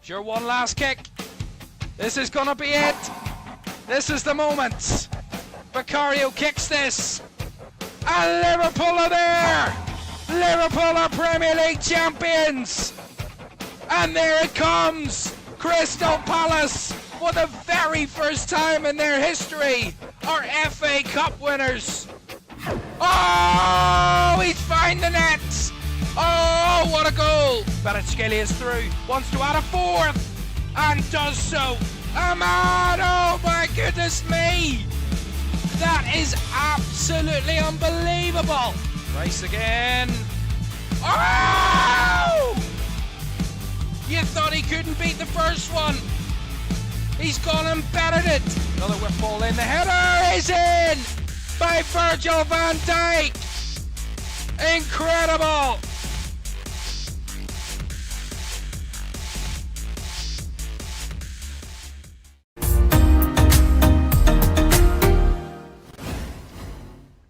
Sure, one last kick. This is gonna be it. This is the moment. Vicario kicks this. And Liverpool are there. Liverpool are Premier League champions. And there it comes. Crystal Palace, for the very first time in their history, are FA Cup winners. Oh, he's found the net. Oh, what a goal. Kvaratskhelia is through, wants to add a fourth, and does so. Ahmad, oh my goodness me. That is absolutely unbelievable. Rice again. Oh! You thought he couldn't beat the first one. He's gone and bettered it. Another whip ball in. The header is in by Virgil van Dijk. Incredible.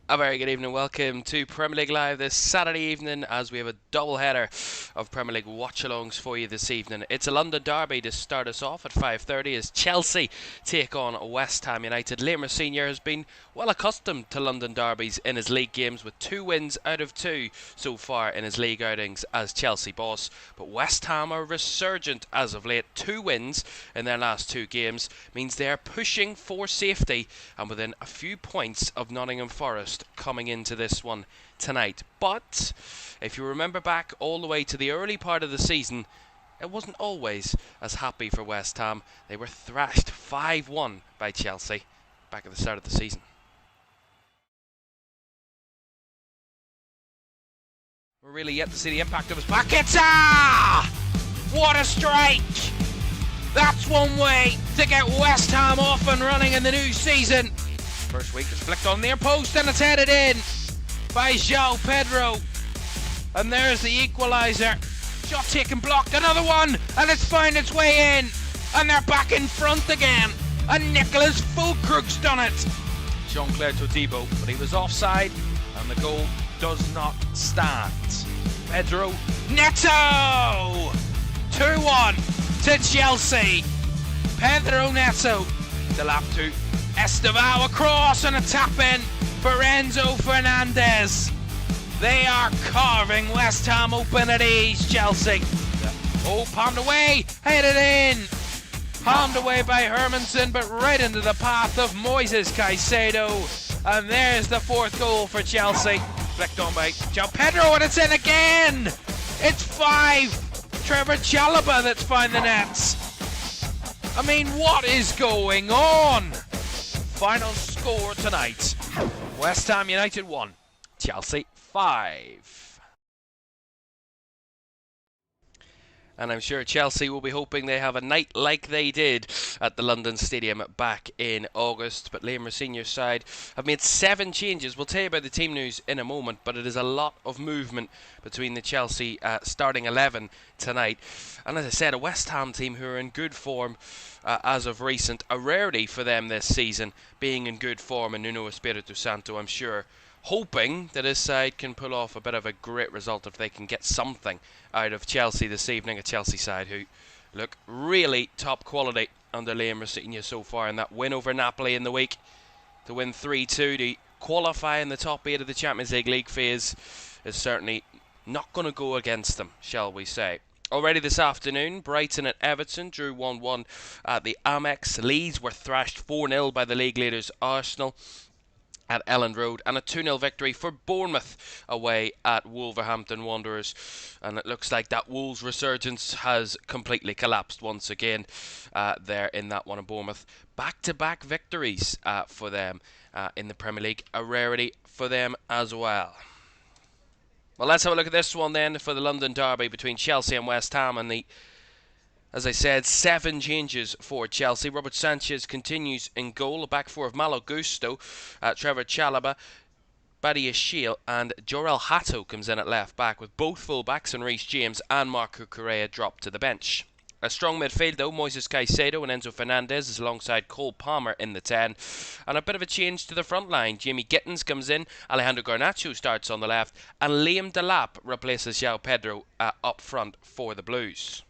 A very good evening, welcome to Premier League Live this Saturday evening as we have a double header of Premier League watch-alongs for you this evening. It's a London derby to start us off at 5:30 as Chelsea take on West Ham United. Liam Senior has been well accustomed to London derbies in his league games with 2 wins out of 2 so far in his league outings as Chelsea boss. But West Ham are resurgent as of late. 2 wins in their last 2 games means they are pushing for safety and within a few points of Nottingham Forest coming into this one tonight. But if you remember back all the way to the early part of the season, it wasn't always as happy for West Ham. They were thrashed 5-1 by Chelsea back at the start of the season. We're really yet to see the impact of his back. What a strike! That's one way to get West Ham off and running in the new season. First week is flicked on near post and it's headed in by João Pedro. And there's the equaliser. Shot taken, blocked, another one, and it's found its way in. And they're back in front again. And Nicholas Füllkrug's done it. Jean-Claire Todibo, but he was offside and the goal does not stand. Pedro Neto! 2-1 to Chelsea. Pedro Neto. The lap to Estevao across and a tap in for Enzo Fernandez. They are carving West Ham open at ease, Chelsea. Oh, palmed away, headed in. Palmed away by Hermansen, but right into the path of Moises Caicedo. And there's the 4th goal for Chelsea. Flicked on by João Pedro and it's in again. It's 5. Trevor Chalobah that's found the nets. I mean, what is going on? Final score tonight. West Ham United 1, Chelsea 5. And I'm sure Chelsea will be hoping they have a night like they did at the London Stadium back in August. But Liam Senior's side have made 7 changes. We'll tell you about the team news in a moment, but it is a lot of movement between the Chelsea starting 11 tonight. And as I said, a West Ham team who are in good form as of recent. A rarity for them this season, being in good form, and Nuno Espirito Santo, I'm sure, hoping that his side can pull off a bit of a great result if they can get something out of Chelsea this evening. A Chelsea side who look really top quality under Liam Rossigna so far in that win over Napoli in the week to win 3-2 to qualify in the top 8 of the Champions League phase is certainly not going to go against them, shall we say. Already this afternoon, Brighton at Everton drew 1-1 at the Amex. Leeds were thrashed 4-0 by the league leaders Arsenal at Elland Road, and a 2-0 victory for Bournemouth away at Wolverhampton Wanderers. And it looks like that Wolves resurgence has completely collapsed once again there in that one of Bournemouth. Back-to-back victories for them in the Premier League, a rarity for them as well. Well, let's have a look at this one then for the London derby between Chelsea and West Ham. And as I said, 7 changes for Chelsea. Robert Sanchez continues in goal. A back 4 of Malo Gusto, Trevor Chalobah, Badiashile, and Jorel Hato comes in at left back, with both full-backs and Reece James and Marco Correa dropped to the bench. A strong midfield though, Moises Caicedo and Enzo Fernandez is alongside Cole Palmer in the 10. And a bit of a change to the front line. Jamie Gittins comes in, Alejandro Garnacho starts on the left, and Liam Delap replaces João Pedro up front for the Blues.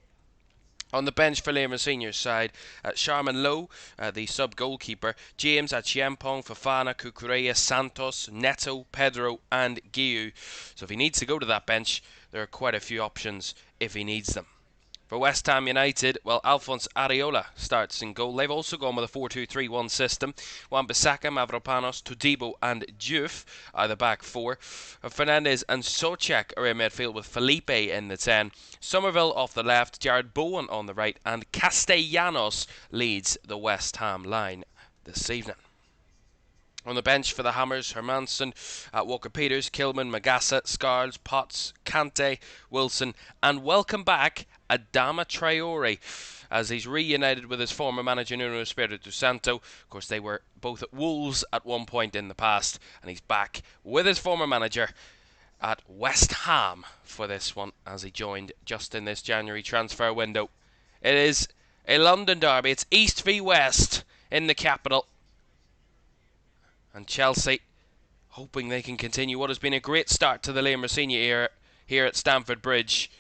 On the bench for Liam Senior's side, Sharman Lowe, the sub-goalkeeper, James Achiampong, Fofana, Cucurella, Santos, Neto, Pedro and Guiu. So if he needs to go to that bench, there are quite a few options if he needs them. For West Ham United, well, Alphonse Areola starts in goal. They've also gone with a 4-2-3-1 system. Wan-Bissaka, Mavropanos, Todibo and Diouf are the back four. Fernandez and Souček are in midfield with Felipe in the 10. Somerville off the left, Jared Bowen on the right, and Castellanos leads the West Ham line this evening. On the bench for the Hammers, Hermansen, Walker-Peters, Kilman, Magassa, Scarles, Potts, Kante, Wilson, and welcome back Adama Traore, as he's reunited with his former manager Nuno Espirito Santo. Of course, they were both at Wolves at one point in the past, and he's back with his former manager at West Ham for this one, as he joined just in this January transfer window. It is a London derby. It's East v West in the capital. And Chelsea hoping they can continue what has been a great start to the Liam Rosenior era here at Stamford Bridge.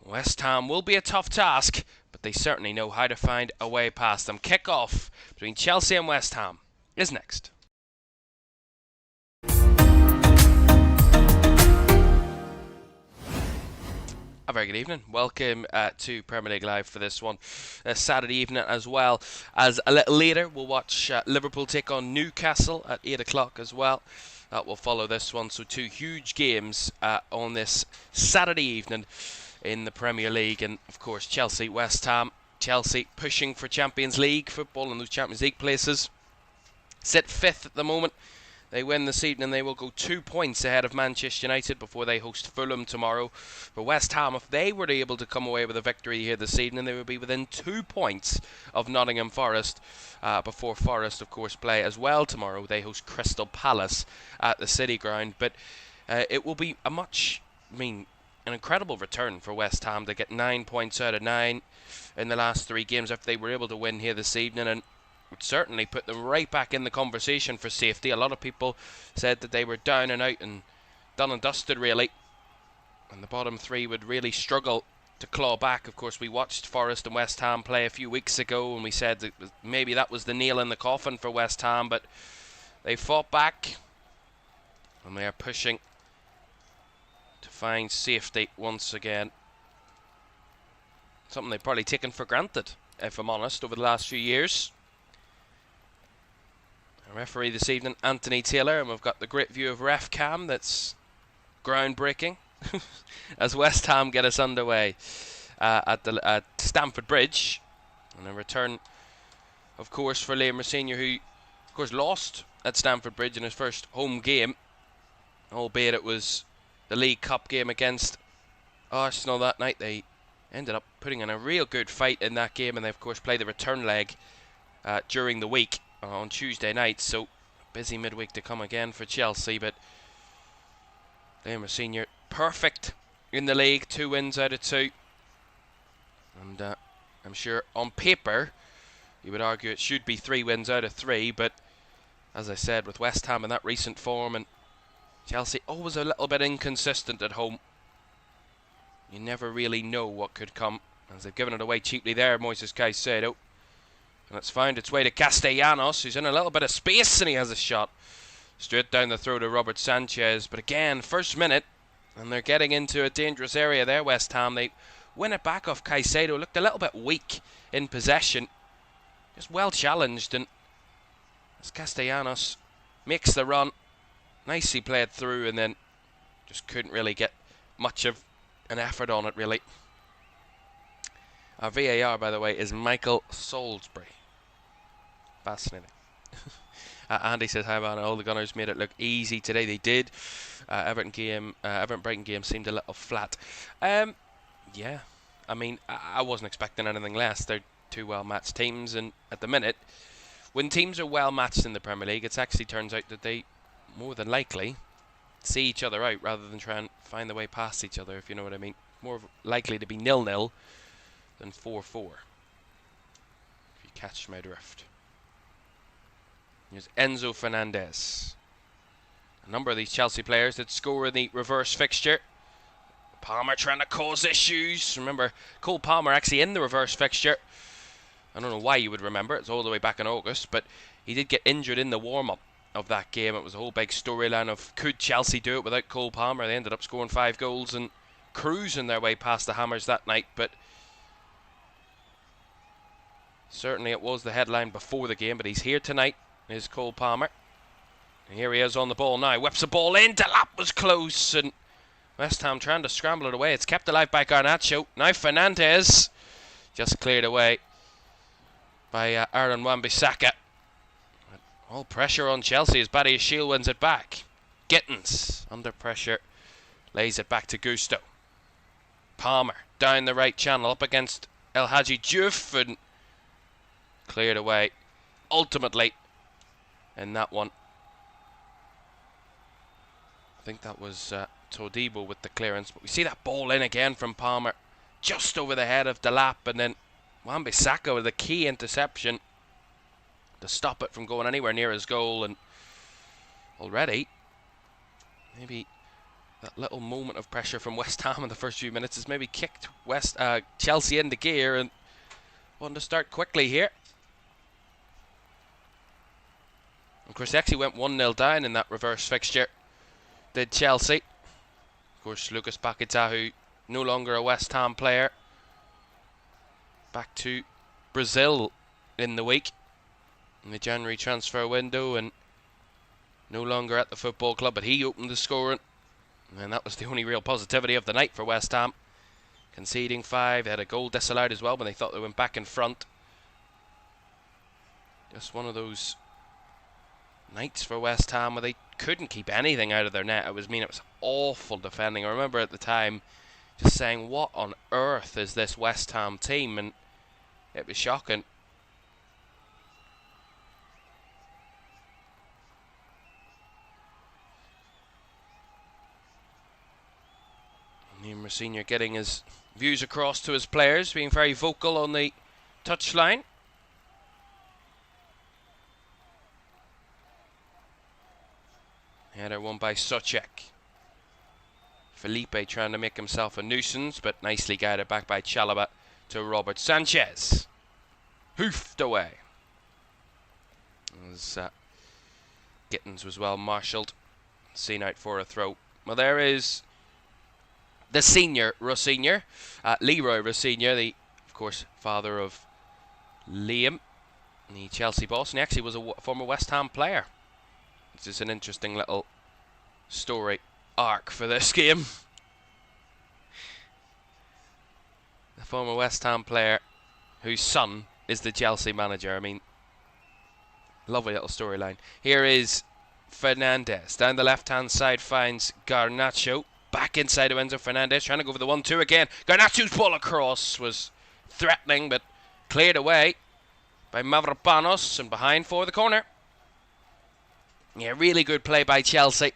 West Ham will be a tough task, but they certainly know how to find a way past them. Kickoff between Chelsea and West Ham is next. A very good evening. Welcome to Premier League Live for this one. Saturday evening, as well as a little later, we'll watch Liverpool take on Newcastle at 8 o'clock as well. That will follow this one. So two huge games on this Saturday evening in the Premier League. And of course, Chelsea, West Ham. Chelsea pushing for Champions League football and those Champions League places. Sit fifth at the moment. They win this evening, they will go 2 points ahead of Manchester United before they host Fulham tomorrow. For West Ham, if they were able to come away with a victory here this evening, they would be within 2 points of Nottingham Forest before Forest, of course, play as well tomorrow. They host Crystal Palace at the City Ground. But it will be an incredible return for West Ham to get 9 points out of 9 in the last 3 games if they were able to win here this evening, and would certainly put them right back in the conversation for safety. A lot of people said that they were down and out and done and dusted, really, and the bottom 3 would really struggle to claw back. Of course, we watched Forest and West Ham play a few weeks ago, and we said that maybe that was the nail in the coffin for West Ham, but they fought back and they are pushing to find safety once again. Something they've probably taken for granted, if I'm honest, over the last few years. Referee this evening, Anthony Taylor, and we've got the great view of Ref Cam that's groundbreaking as West Ham get us underway at Stamford Bridge. And a return, of course, for Liam Rosenior, who, of course, lost at Stamford Bridge in his first home game, albeit it was the League Cup game against Arsenal that night. They ended up putting in a real good fight in that game, and they, of course, play the return leg during the week on Tuesday night, so busy midweek to come again for Chelsea. But Liam Senior perfect in the league, 2 wins out of 2, and I'm sure on paper you would argue it should be 3 wins out of 3, but as I said, with West Ham in that recent form and Chelsea always a little bit inconsistent at home, you never really know what could come, as they've given it away cheaply there. Moises Caicedo. And it's found its way to Castellanos, who's in a little bit of space, and he has a shot straight down the throat of Robert Sanchez. But again, first minute, and they're getting into a dangerous area there, West Ham. They win it back off Caicedo. Looked a little bit weak in possession. Just well challenged, and as Castellanos makes the run, nicely played through, and then just couldn't really get much of an effort on it, really. Our VAR, by the way, is Michael Salisbury. Fascinating. Andy says, hi man, all the Gunners made it look easy today. They did. Everton-Brighton game seemed a little flat. Yeah, I mean, I wasn't expecting anything less. They're 2 well-matched teams, and at the minute, when teams are well-matched in the Premier League, it actually turns out that they, more than likely, see each other out rather than try and find the way past each other, if you know what I mean. More likely to be 0-0 than 4-4, if you catch my drift. Here's Enzo Fernandez. A number of these Chelsea players that score in the reverse fixture. Palmer trying to cause issues. Remember, Cole Palmer actually in the reverse fixture. I don't know why you would remember. It's all the way back in August, but he did get injured in the warm-up of that game. It was a whole big storyline of could Chelsea do it without Cole Palmer. They ended up scoring 5 goals and cruising their way past the Hammers that night, but certainly it was the headline before the game. But he's here tonight, is Cole Palmer. And here he is on the ball now. Whips the ball in. Delap was close, and West Ham trying to scramble it away. It's kept alive by Garnacho. Now Fernandez just cleared away by Aaron Wan-Bissaka. All pressure on Chelsea as Badia Shield wins it back. Gittins under pressure lays it back to Gusto. Palmer down the right channel up against El Hadji Diouf and cleared away. Ultimately in that one, I think that was Todibo with the clearance, but we see that ball in again from Palmer just over the head of Delap, and then Wan-Bissaka with a key interception to stop it from going anywhere near his goal. And already maybe that little moment of pressure from West Ham in the first few minutes has maybe kicked Chelsea into gear and wanted to start quickly here. Of course, they actually went 1-0 down in that reverse fixture, did Chelsea. Of course, Lucas Paquetá, who no longer a West Ham player, back to Brazil in the week in the January transfer window, and no longer at the football club, but he opened the scoring, and that was the only real positivity of the night for West Ham. Conceding 5, they had a goal disallowed as well when they thought they went back in front. Just one of those nights for West Ham where they couldn't keep anything out of their net. It was awful defending. I remember at the time just saying, what on earth is this West Ham team? And it was shocking. Liam Senior getting his views across to his players, being very vocal on the touchline. Header won by Soucek. Felipe trying to make himself a nuisance, but nicely guided back by Chalobah to Robert Sanchez. Hoofed away. As Gittins was well marshalled. Seen out for a throw. Well, there is the senior Rossignol, Leroy Rossignol, the, of course, father of Liam, the Chelsea boss, and he actually was a former West Ham player. This is an interesting little story arc for this game. The former West Ham player whose son is the Chelsea manager. I mean, lovely little storyline. Here is Fernandez. Down the left-hand side finds Garnacho. Back inside of Enzo Fernandez, trying to go for the 1-2 again. Garnacho's ball across was threatening, but cleared away by Mavropanos, and behind for the corner. Yeah, really good play by Chelsea.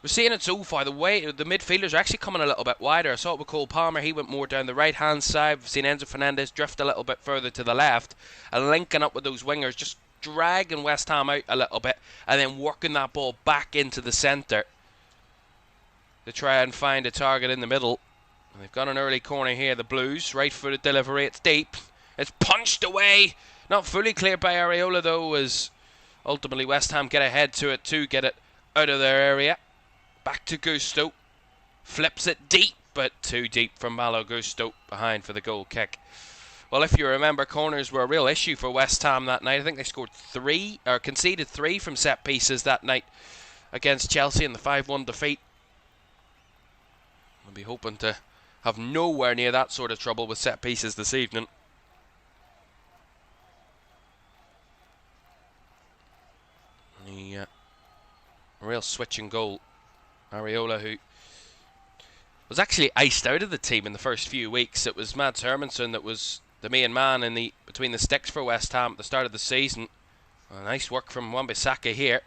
We're seeing it so far. The midfielders are actually coming a little bit wider. I saw it with Cole Palmer. He went more down the right-hand side. We've seen Enzo Fernandez drift a little bit further to the left, and linking up with those wingers, just dragging West Ham out a little bit, and then working that ball back into the centre to try and find a target in the middle. And they've got an early corner here, the Blues. Right-footed delivery. It's deep. It's punched away. Not fully cleared by Areola, though, as ultimately West Ham get ahead to it to get it out of their area. Back to Gusto. Flips it deep, but too deep from Malo Gusto. Behind for the goal kick. Well, if you remember, corners were a real issue for West Ham that night. I think they scored 3, or conceded 3 from set pieces that night against Chelsea in the 5-1 defeat. We'll be hoping to have nowhere near that sort of trouble with set pieces this evening. A real switching goal. Areola, who was actually iced out of the team in the first few weeks. It was Mads Hermansson that was the main man in the between the sticks for West Ham at the start of the season. Well, nice work from Wan-Bissaka here.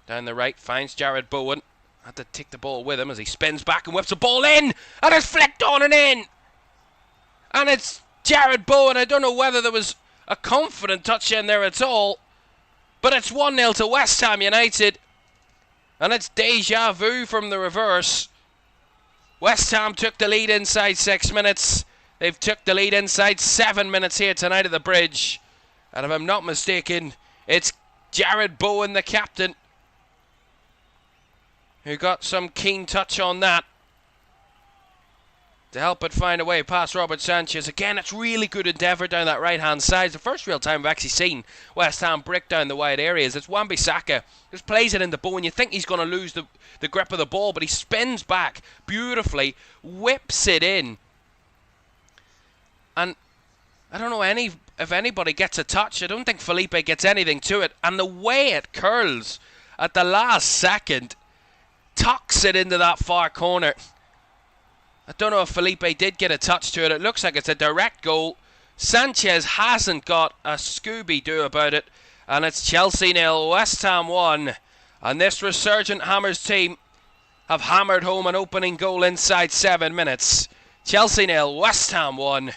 Down the right, finds Jared Bowen. Had to take the ball with him as he spins back and whips the ball in. And it's flicked on and in. And it's Jared Bowen. I don't know whether there was a confident touch in there at all. But it's 1-0 to West Ham United. And it's deja vu from the reverse. West Ham took the lead inside 6 minutes. They've took the lead inside 7 minutes here tonight at the Bridge. And if I'm not mistaken, it's Jared Bowen, the captain, who got some keen touch on that to help it find a way past Robert Sanchez. Again, it's really good endeavour down that right-hand side. It's the first real time I've actually seen West Ham break down the wide areas. It's Wan-Bissaka just plays it into Bowen. You think he's going to lose the grip of the ball, but he spins back beautifully, whips it in. And I don't know if anybody gets a touch. I don't think Felipe gets anything to it. And the way it curls at the last second, tucks it into that far corner. I don't know if Felipe did get a touch to it. It looks like it's a direct goal. Sanchez hasn't got a Scooby-Doo about it. And it's Chelsea 0, West Ham 1. And this resurgent Hammers team have hammered home an opening goal inside 7 minutes. Chelsea 0, West Ham 1.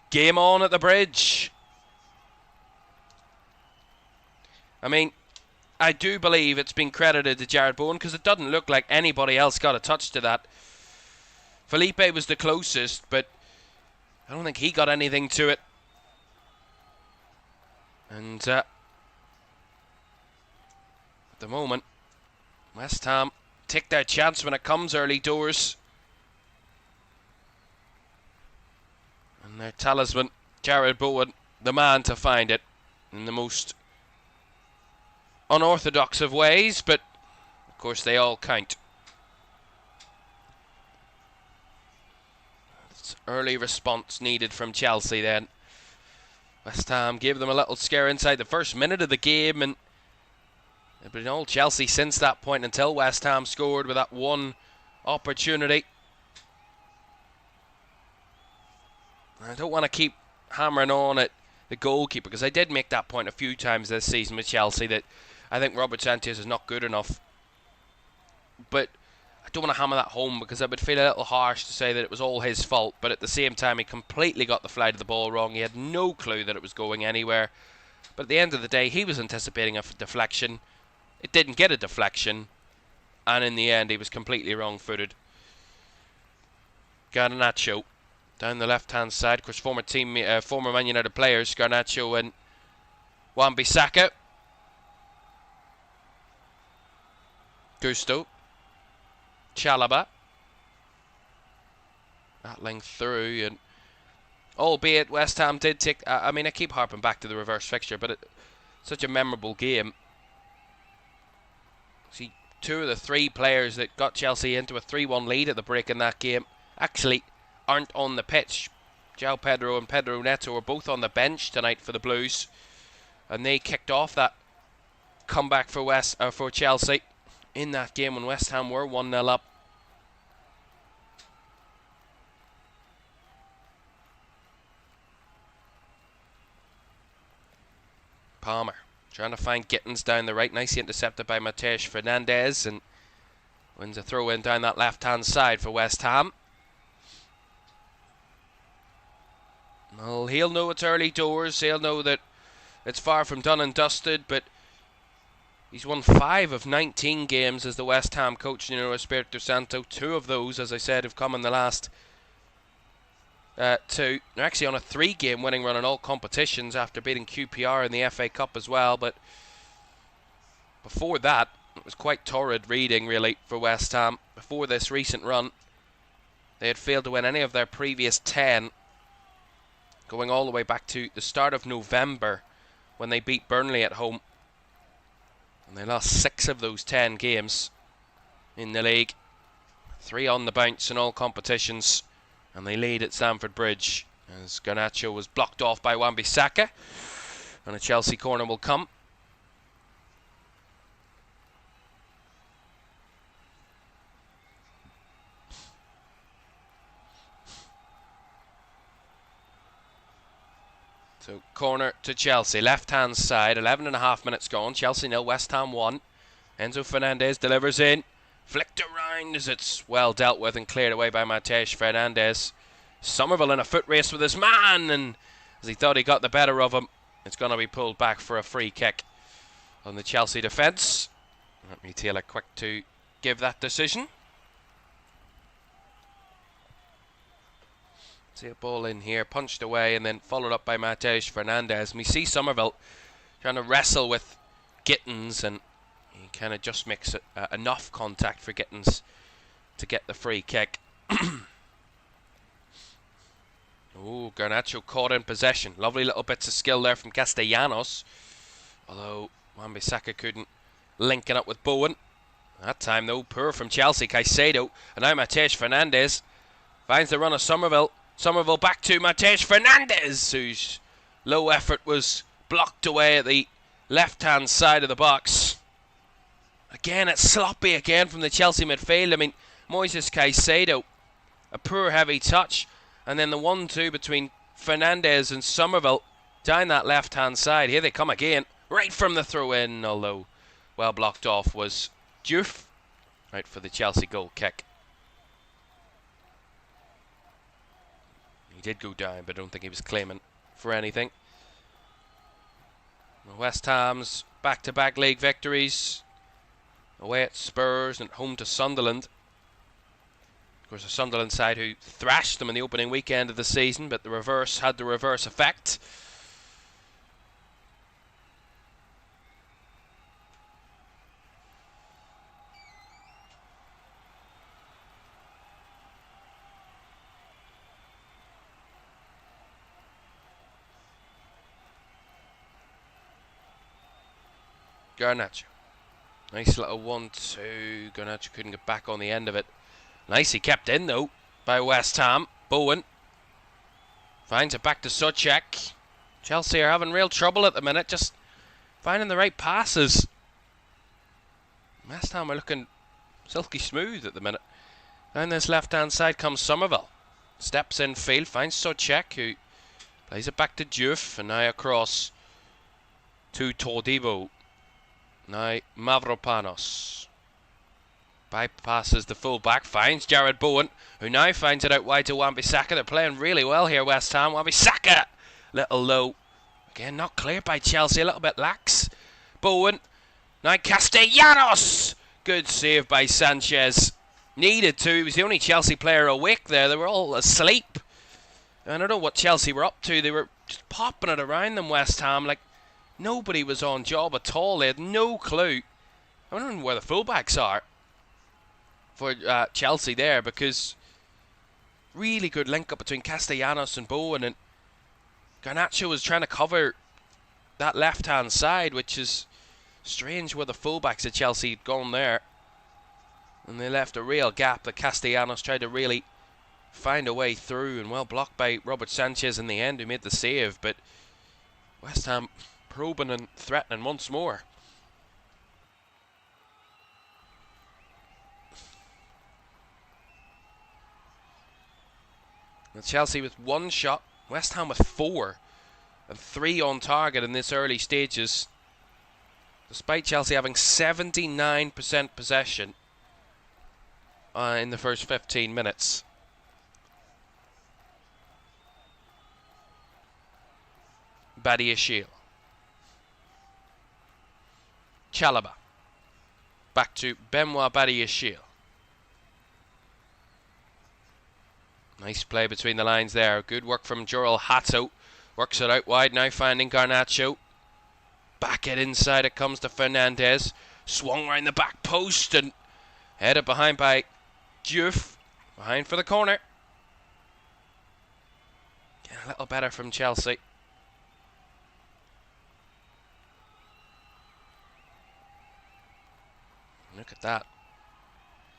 Game on at the Bridge. I mean, I do believe it's been credited to Jared Bowen because it doesn't look like anybody else got a touch to that. Felipe was the closest, but I don't think he got anything to it. And at the moment, West Ham take their chance when it comes early doors. And their talisman, Jared Bowen, the man to find it in the most unorthodox of ways, but of course they all count. It's early response needed from Chelsea then. West Ham gave them a little scare inside the first minute of the game, and it's been all Chelsea since that point until West Ham scored with that one opportunity. I don't want to keep hammering on at the goalkeeper because I did make that point a few times this season with Chelsea that I think Robert Sanchez is not good enough. But I don't want to hammer that home because I would feel a little harsh to say that it was all his fault. But at the same time, he completely got the flight of the ball wrong. He had no clue that it was going anywhere. But at the end of the day, he was anticipating a deflection. It didn't get a deflection. And in the end, he was completely wrong-footed. Garnacho down the left-hand side. Of course, former Man United players, Garnacho and Wan-Bissaka. Gusto. Chalaba. Battling through, and albeit West Ham did take... I mean, I keep harping back to the reverse fixture, but such a memorable game. See, 2 of the 3 players that got Chelsea into a 3-1 lead at the break in that game actually aren't on the pitch. João Pedro and Pedro Neto are both on the bench tonight for the Blues, and they kicked off that comeback for Chelsea in that game when West Ham were 1-0 up. Palmer trying to find Gittins down the right, nicely intercepted by Matej Fernandez, and wins a throw in down that left hand side for West Ham. Well, he'll know it's early doors. He'll know that it's far from done and dusted, but he's won 5 of 19 games as the West Ham coach, Nuno Espirito Santo. 2 of those, as I said, have come in the last 2. They're actually on a 3-game winning run in all competitions after beating QPR in the FA Cup as well, but before that, it was quite torrid reading, really, for West Ham. Before this recent run, they had failed to win any of their previous 10, going all the way back to the start of November when they beat Burnley at home. And they lost 6 of those 10 games in the league. 3 on the bounce in all competitions. And they lead at Stamford Bridge as Garnacho was blocked off by Wan-Bissaka. And a Chelsea corner will come. So corner to Chelsea, left hand side, 11.5 minutes gone. Chelsea 0, West Ham 1. Enzo Fernandez delivers in, flicked around as it's well dealt with and cleared away by Matej Fernandez. Somerville in a foot race with his man, and as he thought he got the better of him, it's going to be pulled back for a free kick on the Chelsea defence. Let me Taylor quick to give that decision. See a ball in here, punched away, and then followed up by Matej Fernandez. And we see Somerville trying to wrestle with Gittins, and he kind of just makes enough contact for Gittins to get the free kick. Oh, Garnacho caught in possession. Lovely little bits of skill there from Castellanos. Although Wan-Bissaka couldn't link it up with Bowen. That time though, poor from Chelsea, Caicedo. And now Matej Fernandez finds the run of Somerville. Somerville back to Matej Fernandez, whose low effort was blocked away at the left-hand side of the box. Again, it's sloppy again from the Chelsea midfield. I mean, Moises Caicedo, a poor heavy touch. And then the 1-2 between Fernandez and Somerville down that left-hand side. Here they come again, right from the throw-in, although well blocked off was Diouf, right for the Chelsea goal kick. He did go down, but I don't think he was claiming for anything. West Ham's back-to-back league victories, away at Spurs and home to Sunderland. Of course, a Sunderland side who thrashed them in the opening weekend of the season, but the reverse had the reverse effect. Garnacho. Nice little 1-2. Garnacho couldn't get back on the end of it. Nicely kept in though by West Ham. Bowen finds it back to Souček. Chelsea are having real trouble at the minute, just finding the right passes. West Ham are looking silky smooth at the minute. Down this left-hand side comes Somerville. Steps in field, finds Souček, who plays it back to Diouf, and now across to Todibo. Now Mavropanos bypasses the full-back, finds Jared Bowen, who now finds it out wide to Wan-Bissaka. They're playing really well here, West Ham. Wan-Bissaka, little low. Again, not cleared by Chelsea, a little bit lax. Bowen, now Castellanos. Good save by Sanchez. Needed to, he was the only Chelsea player awake there. They were all asleep. I don't know what Chelsea were up to. They were just popping it around them, West Ham, like nobody was on job at all. They had no clue. I don't know where the full-backs are for Chelsea there, because really good link up between Castellanos and Bowen, and Garnacho was trying to cover that left hand side, which is strange where the fullbacks at Chelsea had gone there, and they left a real gap that Castellanos tried to really find a way through, and well blocked by Robert Sanchez in the end, who made the save. But West Ham probing and threatening once more. And Chelsea with one shot, West Ham with 4, and 3 on target in this early stages, despite Chelsea having 79% possession in the first 15 minutes. Badiashile. Chalobah. Back to Benoit Badiashile. Nice play between the lines there. Good work from Joel Hato. Works it out wide now, finding Garnacho. Back it inside, it comes to Fernandez. Swung round the back post and headed behind by Diouf. Behind for the corner. Getting a little better from Chelsea. Look at that.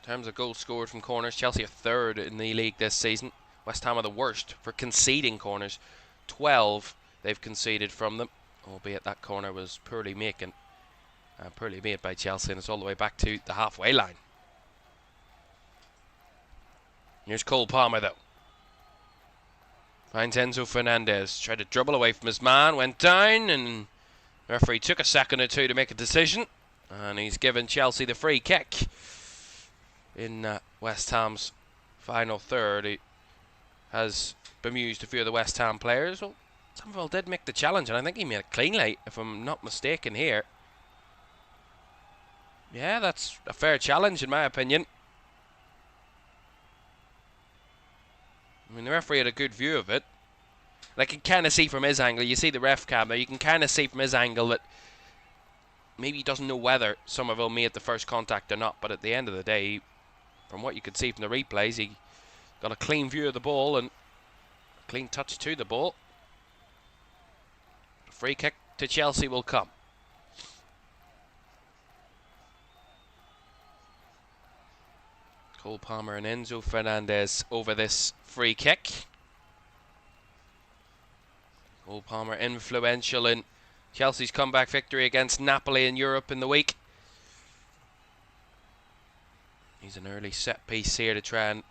In terms of goals scored from corners, Chelsea are 3rd in the league this season. West Ham are the worst for conceding corners. 12 they've conceded from them, albeit that corner was poorly made by Chelsea, and it's all the way back to the halfway line. Here's Cole Palmer though. Finds Enzo Fernandez. Tried to dribble away from his man, went down, and the referee took a second or two to make a decision. And he's given Chelsea the free kick in West Ham's final third. He has bemused a few of the West Ham players. Well, Somerville did make the challenge, and I think he made it cleanly, if I'm not mistaken here. Yeah, that's a fair challenge in my opinion. I mean, the referee had a good view of it. I can kind of see from his angle, you see the ref cam there, you can kind of see from his angle that maybe he doesn't know whether Somerville made the first contact or not, but at the end of the day, from what you could see from the replays, he got a clean view of the ball and a clean touch to the ball. A free kick to Chelsea will come. Cole Palmer and Enzo Fernandez over this free kick. Cole Palmer influential in Chelsea's comeback victory against Napoli in Europe in the week. He's an early set piece here to try and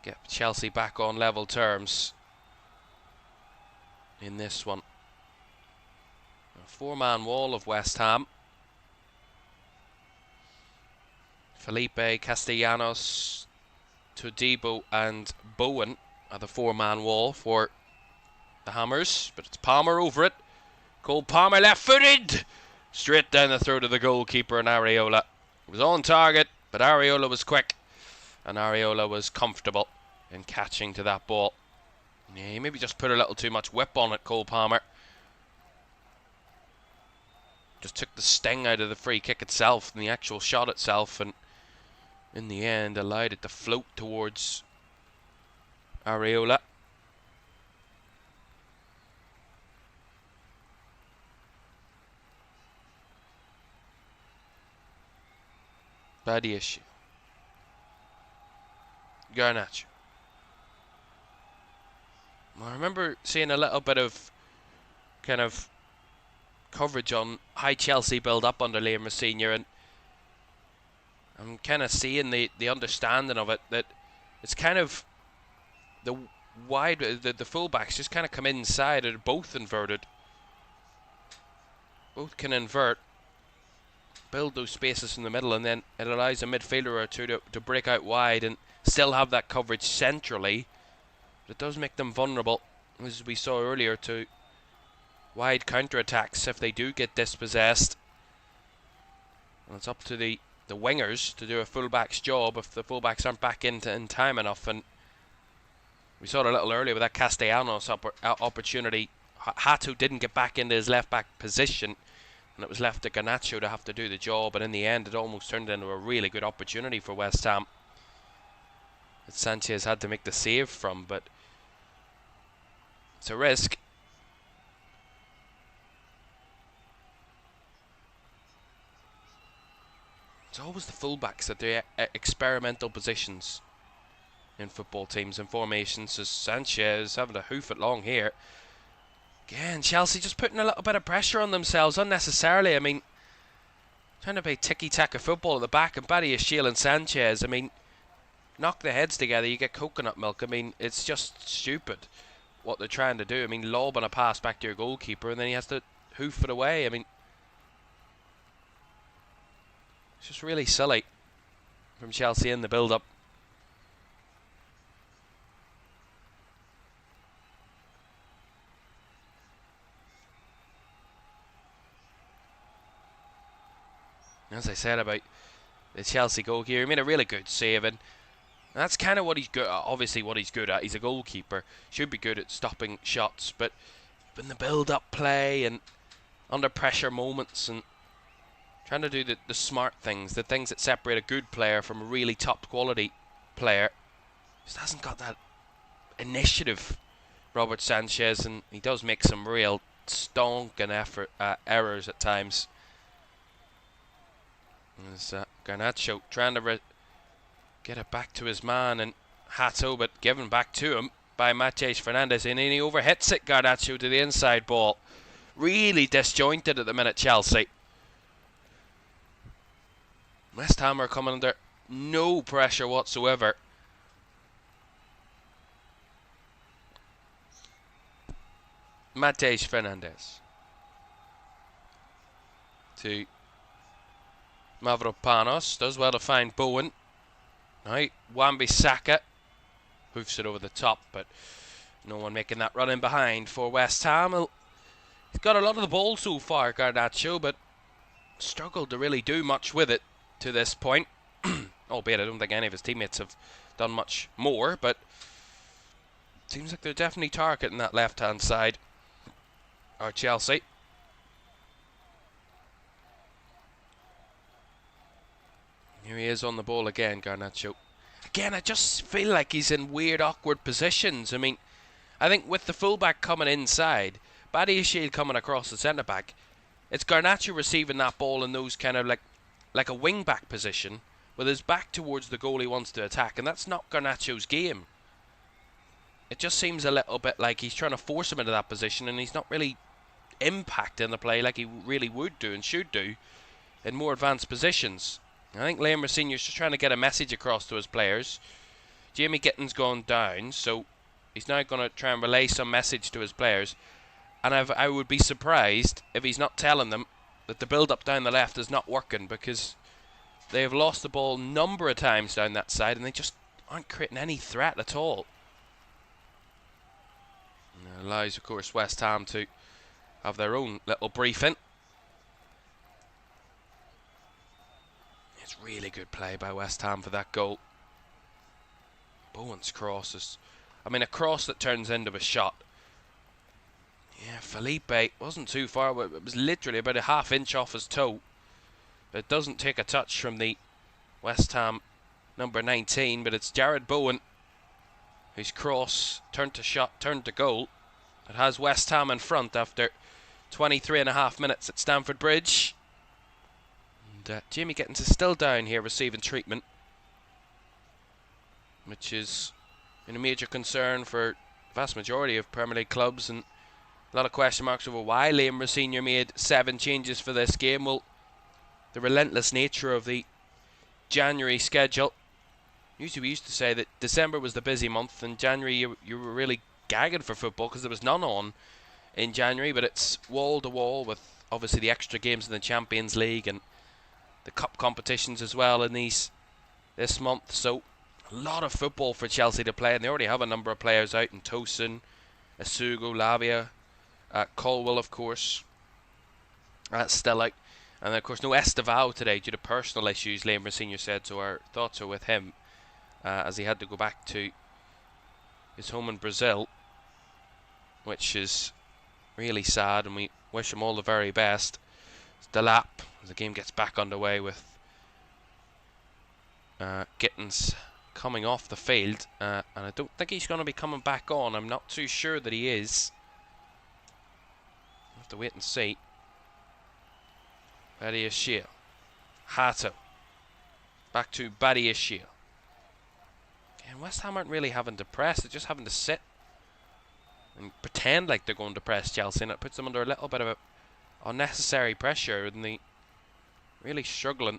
get Chelsea back on level terms in this one. A four-man wall of West Ham. Felipe, Castellanos, Todibo and Bowen are the four-man wall for the Hammers, but it's Palmer over it. Cole Palmer left-footed, straight down the throat of the goalkeeper and Areola. It was on target, but Areola was quick, and Areola was comfortable in catching to that ball. Yeah, he maybe just put a little too much whip on it, Cole Palmer. Just took the sting out of the free kick itself and the actual shot itself, and in the end allowed it to float towards Areola. Badiashile. Garnacho. I remember seeing a little bit of kind of coverage on how Chelsea build up under Liam Senior, and I'm kind of seeing the understanding of it, that it's kind of the wide, the fullbacks just kind of come inside, and both inverted. Both can invert, build those spaces in the middle, and then it allows a midfielder or two to break out wide and still have that coverage centrally. But it does make them vulnerable, as we saw earlier, to wide counter-attacks if they do get dispossessed. And it's up to the wingers to do a fullback's job if the fullbacks aren't back in time enough. And we saw it a little earlier with that Castellanos opportunity. Hato didn't get back into his left-back position, and it was left to Garnacho to have to do the job, and in the end it almost turned into a really good opportunity for West Ham that Sanchez had to make the save from, but it's a risk. It's always the fullbacks that do experimental positions in football teams and formations, as Sanchez having to hoof it long here. Again, Chelsea just putting a little bit of pressure on themselves unnecessarily. I mean, trying to play tiki-taka football at the back, and Badiashile and Sanchez, I mean, knock their heads together, you get coconut milk. I mean, it's just stupid what they're trying to do. I mean, lob on a pass back to your goalkeeper, and then he has to hoof it away. I mean, it's just really silly from Chelsea in the build-up. As I said about the Chelsea goalkeeper, he made a really good save, and that's kind of what he's good at. Obviously what he's good at. He's a goalkeeper, should be good at stopping shots, but in the build-up play and under pressure moments and trying to do the smart things, the things that separate a good player from a really top quality player, just hasn't got that initiative, Robert Sanchez, and he does make some real stonking errors at times. There's Garnacho trying to get it back to his man, and Hato, but given back to him by Matej Fernandez, and he overhits it, Garnacho, to the inside ball. Really disjointed at the minute, Chelsea. West Ham are coming under no pressure whatsoever. Matej Fernandez to Mavropanos, does well to find Bowen. Right, Wan-Bissaka hoofs it over the top, but no one making that run in behind for West Ham. He's got a lot of the ball so far, Garnacho, but struggled to really do much with it to this point. Albeit I don't think any of his teammates have done much more, but Seems like they're definitely targeting that left-hand side. Or Chelsea. Here he is on the ball again, Garnacho. Again, I just feel like he's in weird, awkward positions. I mean, I think with the fullback coming inside, Badiashile coming across the centre-back, it's Garnacho receiving that ball in those kind of like a wing-back position, with his back towards the goal he wants to attack, and that's not Garnacho's game. It just seems a little bit like he's trying to force him into that position, and he's not really impacting the play like he really would do and should do in more advanced positions. I think Liam Rosenior's just trying to get a message across to his players. Jamie Gitten's gone down, so he's now going to try and relay some message to his players. And I would be surprised if he's not telling them that the build-up down the left is not working, because they have lost the ball a number of times down that side and they just aren't creating any threat at all. And it allows, of course, West Ham to have their own little briefing. It's really good play by West Ham for that goal. Bowen's cross is, I mean, a cross that turns into a shot. Yeah, Felipe wasn't too far, but it was literally about a half-inch off his toe. It doesn't take a touch from the West Ham number 19, but it's Jared Bowen whose cross turned to shot, turned to goal. It has West Ham in front after 23.5 minutes at Stamford Bridge. And Jamie Gittens is still down here receiving treatment, which is a major concern for the vast majority of Premier League clubs, and a lot of question marks over why Liam Rosenior made 7 changes for this game. Well, the relentless nature of the January schedule. Usually we used to say that December was the busy month, and January you were really gagging for football because there was none on in January, but it's wall to wall with obviously the extra games in the Champions League and the cup competitions as well in this month. So a lot of football for Chelsea to play, and they already have a number of players out in Tosin, Asugo, Lavia, Colwell, of course. That's still out. And of course no Estevao today due to personal issues, Liam Senior said, so our thoughts are with him as he had to go back to his home in Brazil, which is really sad, and we wish him all the very best. It's Delap as the game gets back underway with Gittens coming off the field, and I don't think he's going to be coming back on. I'm not too sure that he is. We'll have to wait and see. Badiashile, Hato, back to Badiashile. And West Ham aren't really having to press, they're just having to sit and pretend like they're going to press Chelsea, and it puts them under a little bit of unnecessary pressure, and they really struggling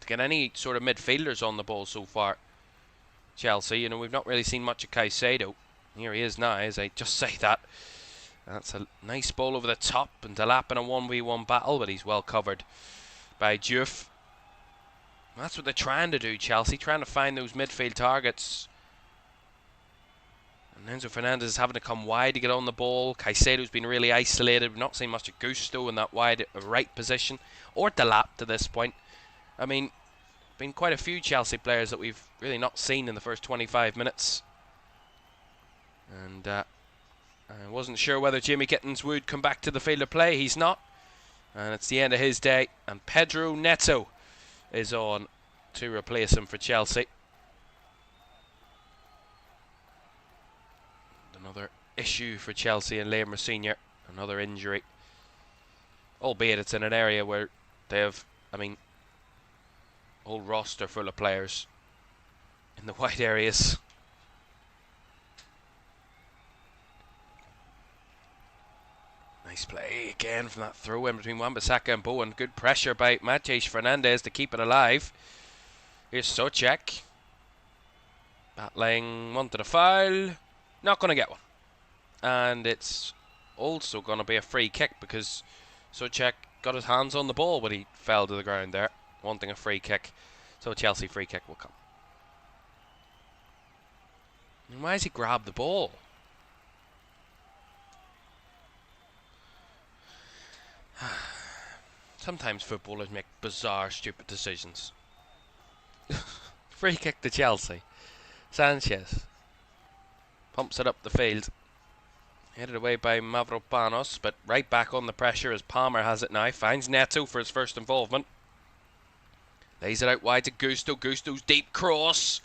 to get any sort of midfielders on the ball so far. Chelsea, we've not really seen much of Caicedo. Here he is now, as I just say that. That's a nice ball over the top, and Delap in a 1v1 battle, but he's well covered by Diouf. That's what they're trying to do, Chelsea, trying to find those midfield targets. And Enzo Fernandez is having to come wide to get on the ball. Caicedo's been really isolated. We've not seen much of Gusto in that wide right position, or Delap to this point. I mean, been quite a few Chelsea players that we've really not seen in the first 25 minutes. And I wasn't sure whether Jamie Gittens would come back to the field of play. He's not. And it's the end of his day. And Pedro Neto is on to replace him for Chelsea. Another issue for Chelsea and Liam Senior. Another injury. Albeit it's in an area where they have, whole roster full of players in the wide areas. Nice play again from that throw in between Wan-Bissaka and Bowen. Good pressure by Matheus Fernandez to keep it alive. Here's Souček. Battling, wanted a foul. Not going to get one. And it's also going to be a free kick because Souček got his hands on the ball when he fell to the ground there, wanting a free kick. So a Chelsea free kick will come. And why has he grabbed the ball? Sometimes footballers make bizarre, stupid decisions. Free kick to Chelsea. Sanchez Pumps it up the field. Headed away by Mavropanos, but right back on the pressure as Palmer has it now. Finds Neto for his first involvement. Lays it out wide to Gusto. Gusto's deep cross.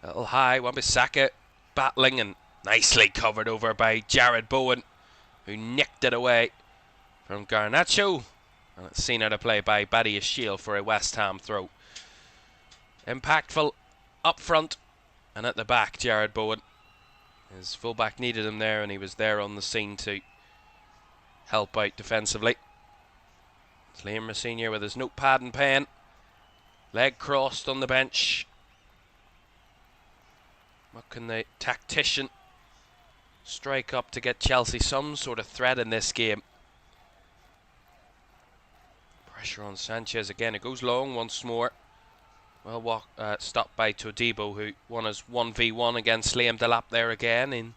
A little high. Wan-Bissaka battling and nicely covered over by Jared Bowen, who nicked it away from Garnacho. And it's seen out of play by Badia Shiel for a West Ham throw. Impactful up front and at the back, Jared Bowen. His fullback needed him there, and he was there on the scene to help out defensively. It's Liam Rosenior with his notepad and pen. Leg crossed on the bench. What can the tactician strike up to get Chelsea some sort of threat in this game? Pressure on Sanchez again. It goes long once more. Well stopped by Todibo, who won his 1v1 against Liam Delap there again.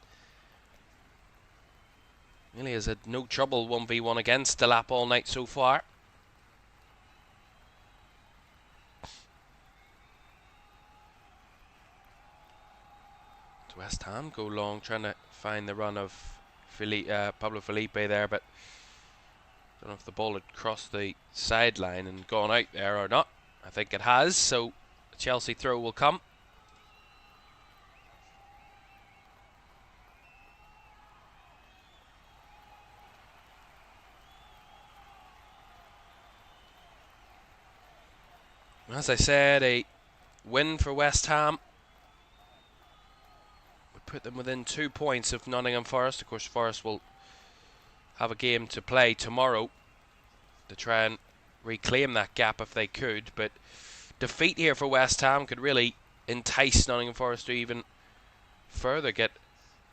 Really has had no trouble 1v1 against Delap all night so far. West Ham go long, trying to find the run of Pablo Felipe there, but don't know if the ball had crossed the sideline and gone out there or not. I think it has, so the Chelsea throw will come. As I said, a win for West Ham would put them within 2 points of Nottingham Forest. Of course, Forest will have a game to play tomorrow to try and reclaim that gap if they could, but defeat here for West Ham could really entice Nottingham Forest to even further get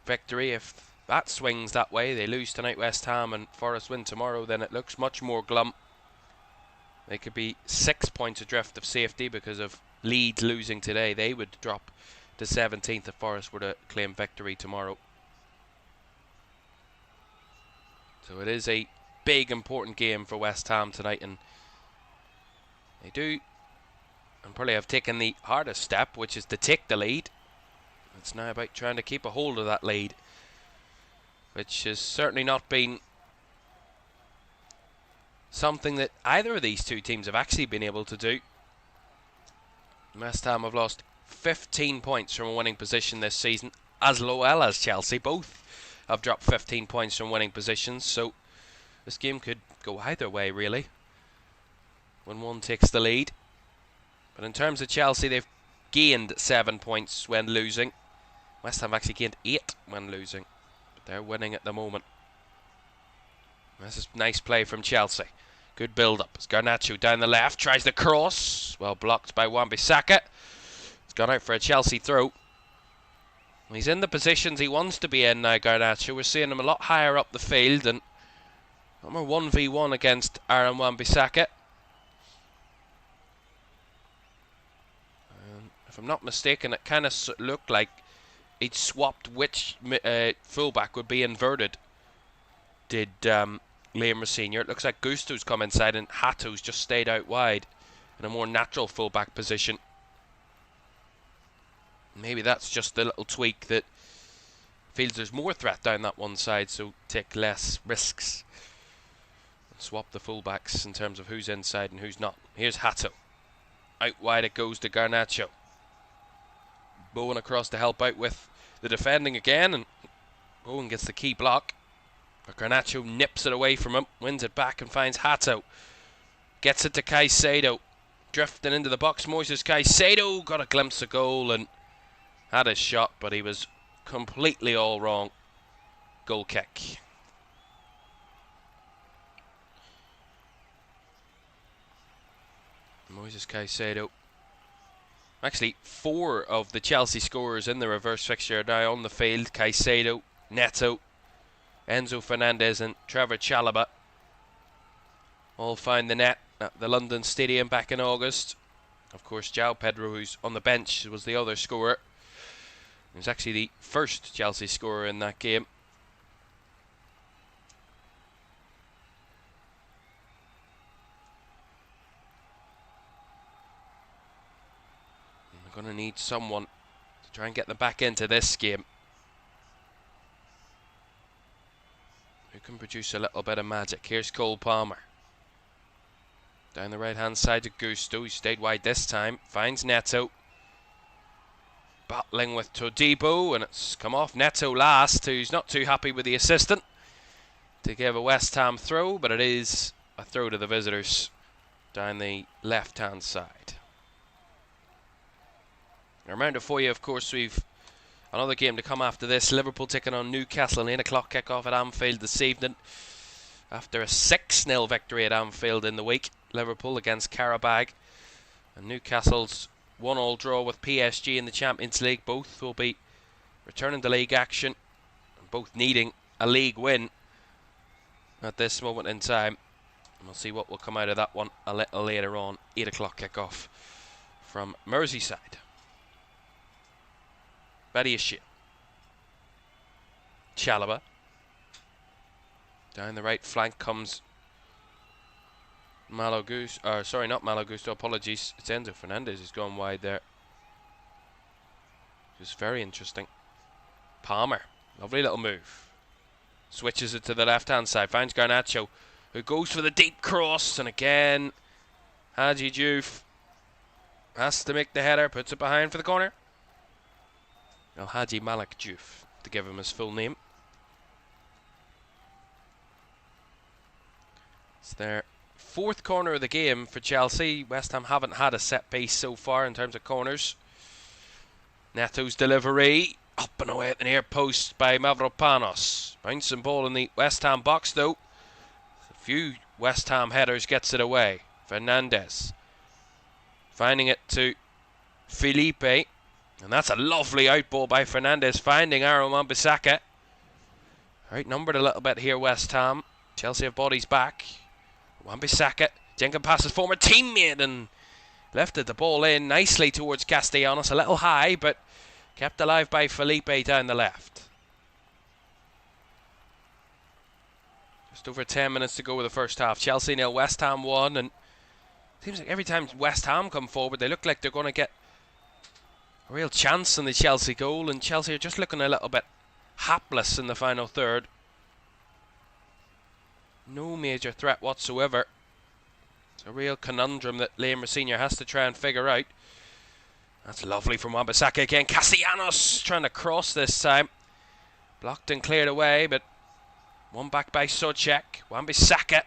victory. If that swings that way, they lose tonight, West Ham, and Forest win tomorrow, then it looks much more glum. They could be 6 points adrift of safety because of Leeds losing today. They would drop to 17th if Forest were to claim victory tomorrow. So it is a big, important game for West Ham tonight, and they do and probably have taken the hardest step, which is to take the lead. It's now about trying to keep a hold of that lead, which has certainly not been something that either of these two teams have actually been able to do. West Ham have lost 15 points from a winning position this season, as well as Chelsea. Both have dropped 15 points from winning positions, so this game could go either way, really, when one takes the lead. But in terms of Chelsea, they've gained 7 points when losing. West Ham have actually gained 8 when losing, but they're winning at the moment. This is nice play from Chelsea. Good build-up. It's Garnacho down the left, tries the cross. Well blocked by Wan-Bissaka. It's gone out for a Chelsea throw. He's in the positions he wants to be in now, Garnacho. We're seeing him a lot higher up the field, and number 1v1 against Aaron Wan-Bissaka. If I'm not mistaken, it kind of looked like he'd swapped which fullback would be inverted. Did Liam Rosenior. It looks like Gusto's come inside and Hato's just stayed out wide in a more natural fullback position. Maybe that's just the little tweak that feels there's more threat down that one side, so take less risks and swap the fullbacks in terms of who's inside and who's not. Here's Hato. Out wide it goes to Garnacho. Bowen across to help out with the defending again, and Bowen gets the key block. But Garnacho nips it away from him, wins it back and finds Hato. Gets it to Caicedo. Drifting into the box, Moises Caicedo got a glimpse of goal and had his shot, but he was completely all wrong. Goal kick. Moises Caicedo. Actually, 4 of the Chelsea scorers in the reverse fixture are now on the field. Caicedo, Neto, Enzo Fernandez and Trevor Chalobah all found the net at the London Stadium back in August. Of course, João Pedro, who's on the bench, was the other scorer. He was actually the first Chelsea scorer in that game. We're going to need someone to try and get them back into this game. Who can produce a little bit of magic? Here's Cole Palmer. Down the right-hand side to Gusto. He stayed wide this time. Finds Neto. Battling with Todibo, and it's come off Neto last, who's not too happy with the assistant to give a West Ham throw, but it is a throw to the visitors down the left-hand side. A reminder for you, of course, we've another game to come after this. Liverpool taking on Newcastle, an 8 o'clock kick-off at Anfield this evening. After a 6-0 victory at Anfield in the week, Liverpool against Qarabag. And Newcastle's 1-1 draw with PSG in the Champions League. Both will be returning to league action, and both needing a league win at this moment in time. And we'll see what will come out of that one a little later on. 8 o'clock kick-off from Merseyside. Badiashile. Chalobah. Down the right flank comes Malo Gusto. Sorry, not Malo Gusto. Apologies. It's Enzo Fernandez who's gone wide there. Just very interesting. Palmer. Lovely little move. Switches it to the left-hand side. Finds Garnacho, who goes for the deep cross. And again, Hadji Diouf has to make the header. Puts it behind for the corner. Hadji Malik Diouf, to give him his full name. It's their 4th corner of the game for Chelsea. West Ham haven't had a set piece so far in terms of corners. Neto's delivery, up and away at the near post by Mavropanos. Bouncing ball in the West Ham box though. A few West Ham headers, gets it away. Fernandez finding it to Felipe. And that's a lovely outball by Fernandez, finding Aaron Wan-Bissaka. Outnumbered a little bit here, West Ham. Chelsea have bodies back. Wan-Bissaka, Jenkins passes former teammate and lifted the ball in nicely towards Castellanos. A little high, but kept alive by Felipe down the left. Just over 10 minutes to go with the first half. Chelsea 0, West Ham 1. And it seems like every time West Ham come forward, they look like they're going to get a real chance in the Chelsea goal, and Chelsea are just looking a little bit hapless in the final third. No major threat whatsoever. It's a real conundrum that Liam Senior has to try and figure out. That's lovely from Wan-Bissaka again. Castellanos trying to cross this time. Blocked and cleared away, but one back by Souček. Wan-Bissaka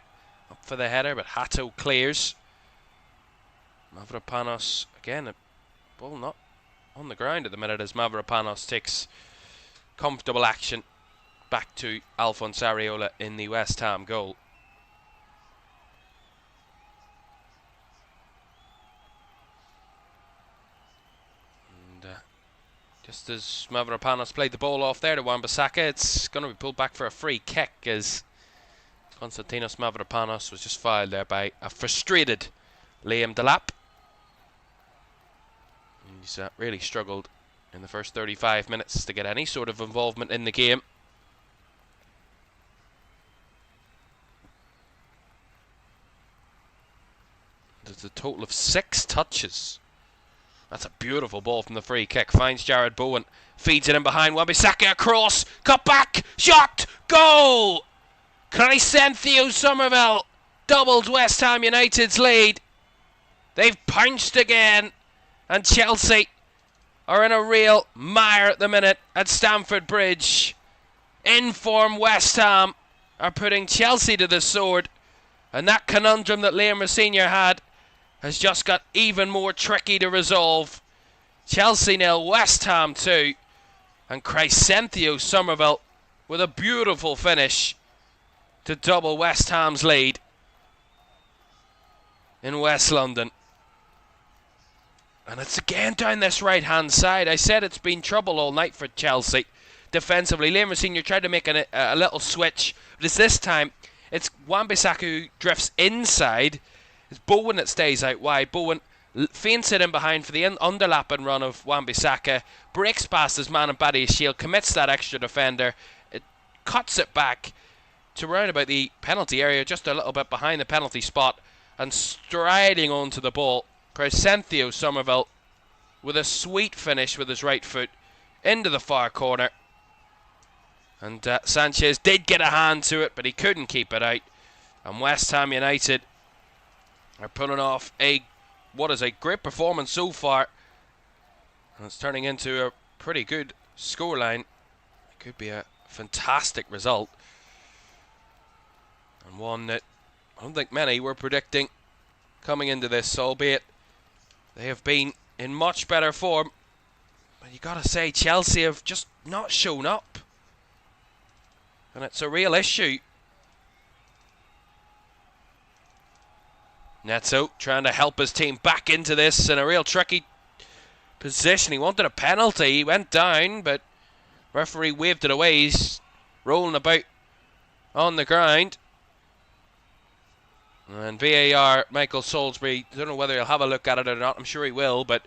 up for the header, but Hato clears. Mavropanos again, a ball not on the ground at the minute as Mavropanos takes comfortable action back to Alphonse Areola in the West Ham goal. And just as Mavropanos played the ball off there to Wan-Bissaka, it's going to be pulled back for a free kick as Konstantinos Mavropanos was just fouled there by a frustrated Liam Delap. He's really struggled in the first 35 minutes to get any sort of involvement in the game. There's a total of 6 touches. That's a beautiful ball from the free kick. Finds Jared Bowen, feeds it in behind. Wan-Bissaka across, cut back, shot, goal! Crescencio Somerville doubles West Ham United's lead. They've pounced again. And Chelsea are in a real mire at the minute at Stamford Bridge. In form West Ham are putting Chelsea to the sword. And that conundrum that Liam Senior had has just got even more tricky to resolve. Chelsea 0, West Ham 2. And Crescencio Somerville with a beautiful finish to double West Ham's lead in West London. And it's again down this right-hand side. I said it's been trouble all night for Chelsea defensively. Liam Senior tried to make a little switch, but it's this time it's Wan-Bissaka who drifts inside. It's Bowen that stays out wide. Bowen feints it in behind for the underlapping run of Wan-Bissaka, breaks past his man in Badiashile, commits that extra defender, it cuts it back to round about the penalty area, just a little bit behind the penalty spot, and striding onto the ball, Crescencio Somerville with a sweet finish with his right foot into the far corner. And Sanchez did get a hand to it, but he couldn't keep it out. And West Ham United are putting off what is a great performance so far. And it's turning into a pretty good scoreline. It could be a fantastic result. And one that I don't think many were predicting coming into this, albeit they have been in much better form. But you gotta say, Chelsea have just not shown up. And it's a real issue. Enzo trying to help his team back into this in a real tricky position. He wanted a penalty. He went down, but referee waved it away. He's rolling about on the ground. And VAR, Michael Salisbury, don't know whether he'll have a look at it or not. I'm sure he will, but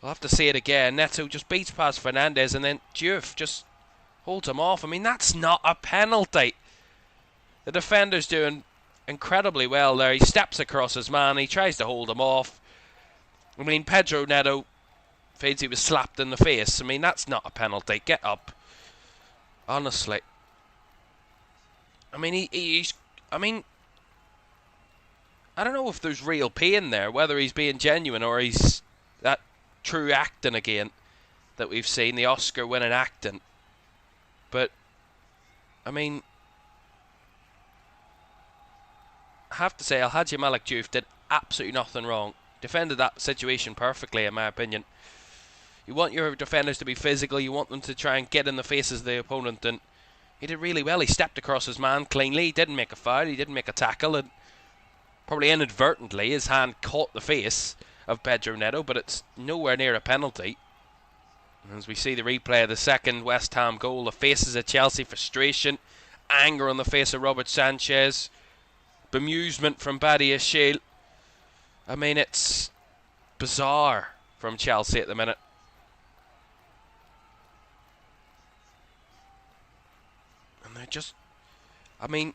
we'll have to see it again. Neto just beats past Fernandez, and then Diouf just holds him off. I mean, that's not a penalty. The defender's doing incredibly well there. He steps across his man. He tries to hold him off. I mean, Pedro Neto feels he was slapped in the face. I mean, that's not a penalty. Get up. Honestly. I mean, he's... I mean, I don't know if there's real pain there, whether he's being genuine or he's that true acting again that we've seen, the Oscar-winning acting. But, I mean, I have to say, Alhaji Malik Diouf did absolutely nothing wrong. Defended that situation perfectly, in my opinion. You want your defenders to be physical, you want them to try and get in the faces of the opponent, and he did really well. He stepped across his man cleanly, he didn't make a foul, he didn't make a tackle, and probably inadvertently his hand caught the face of Pedro Neto, but it's nowhere near a penalty. As we see the replay of the second West Ham goal, the faces of Chelsea, frustration, anger on the face of Robert Sanchez, bemusement from Badia Shale. I mean, it's bizarre from Chelsea at the minute. And they're just... I mean,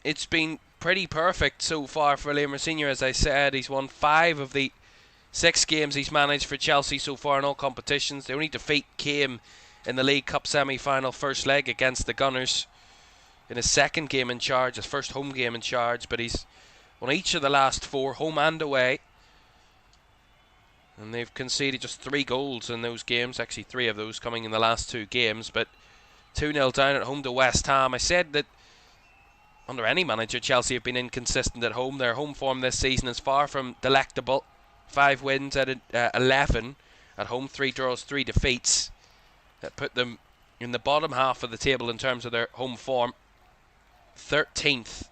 it's been pretty perfect so far for Liam Rosenior, as I said. He's won 5 of the 6 games he's managed for Chelsea so far in all competitions. The only defeat came in the League Cup semi-final first leg against the Gunners in his second game in charge, his first home game in charge, but he's won each of the last 4, home and away. And they've conceded just 3 goals in those games, actually 3 of those coming in the last 2 games, but 2-0 down at home to West Ham. I said that under any manager, Chelsea have been inconsistent at home. Their home form this season is far from delectable. 5 wins out of 11 at home, 3 draws, 3 defeats. That put them in the bottom half of the table in terms of their home form. 13th.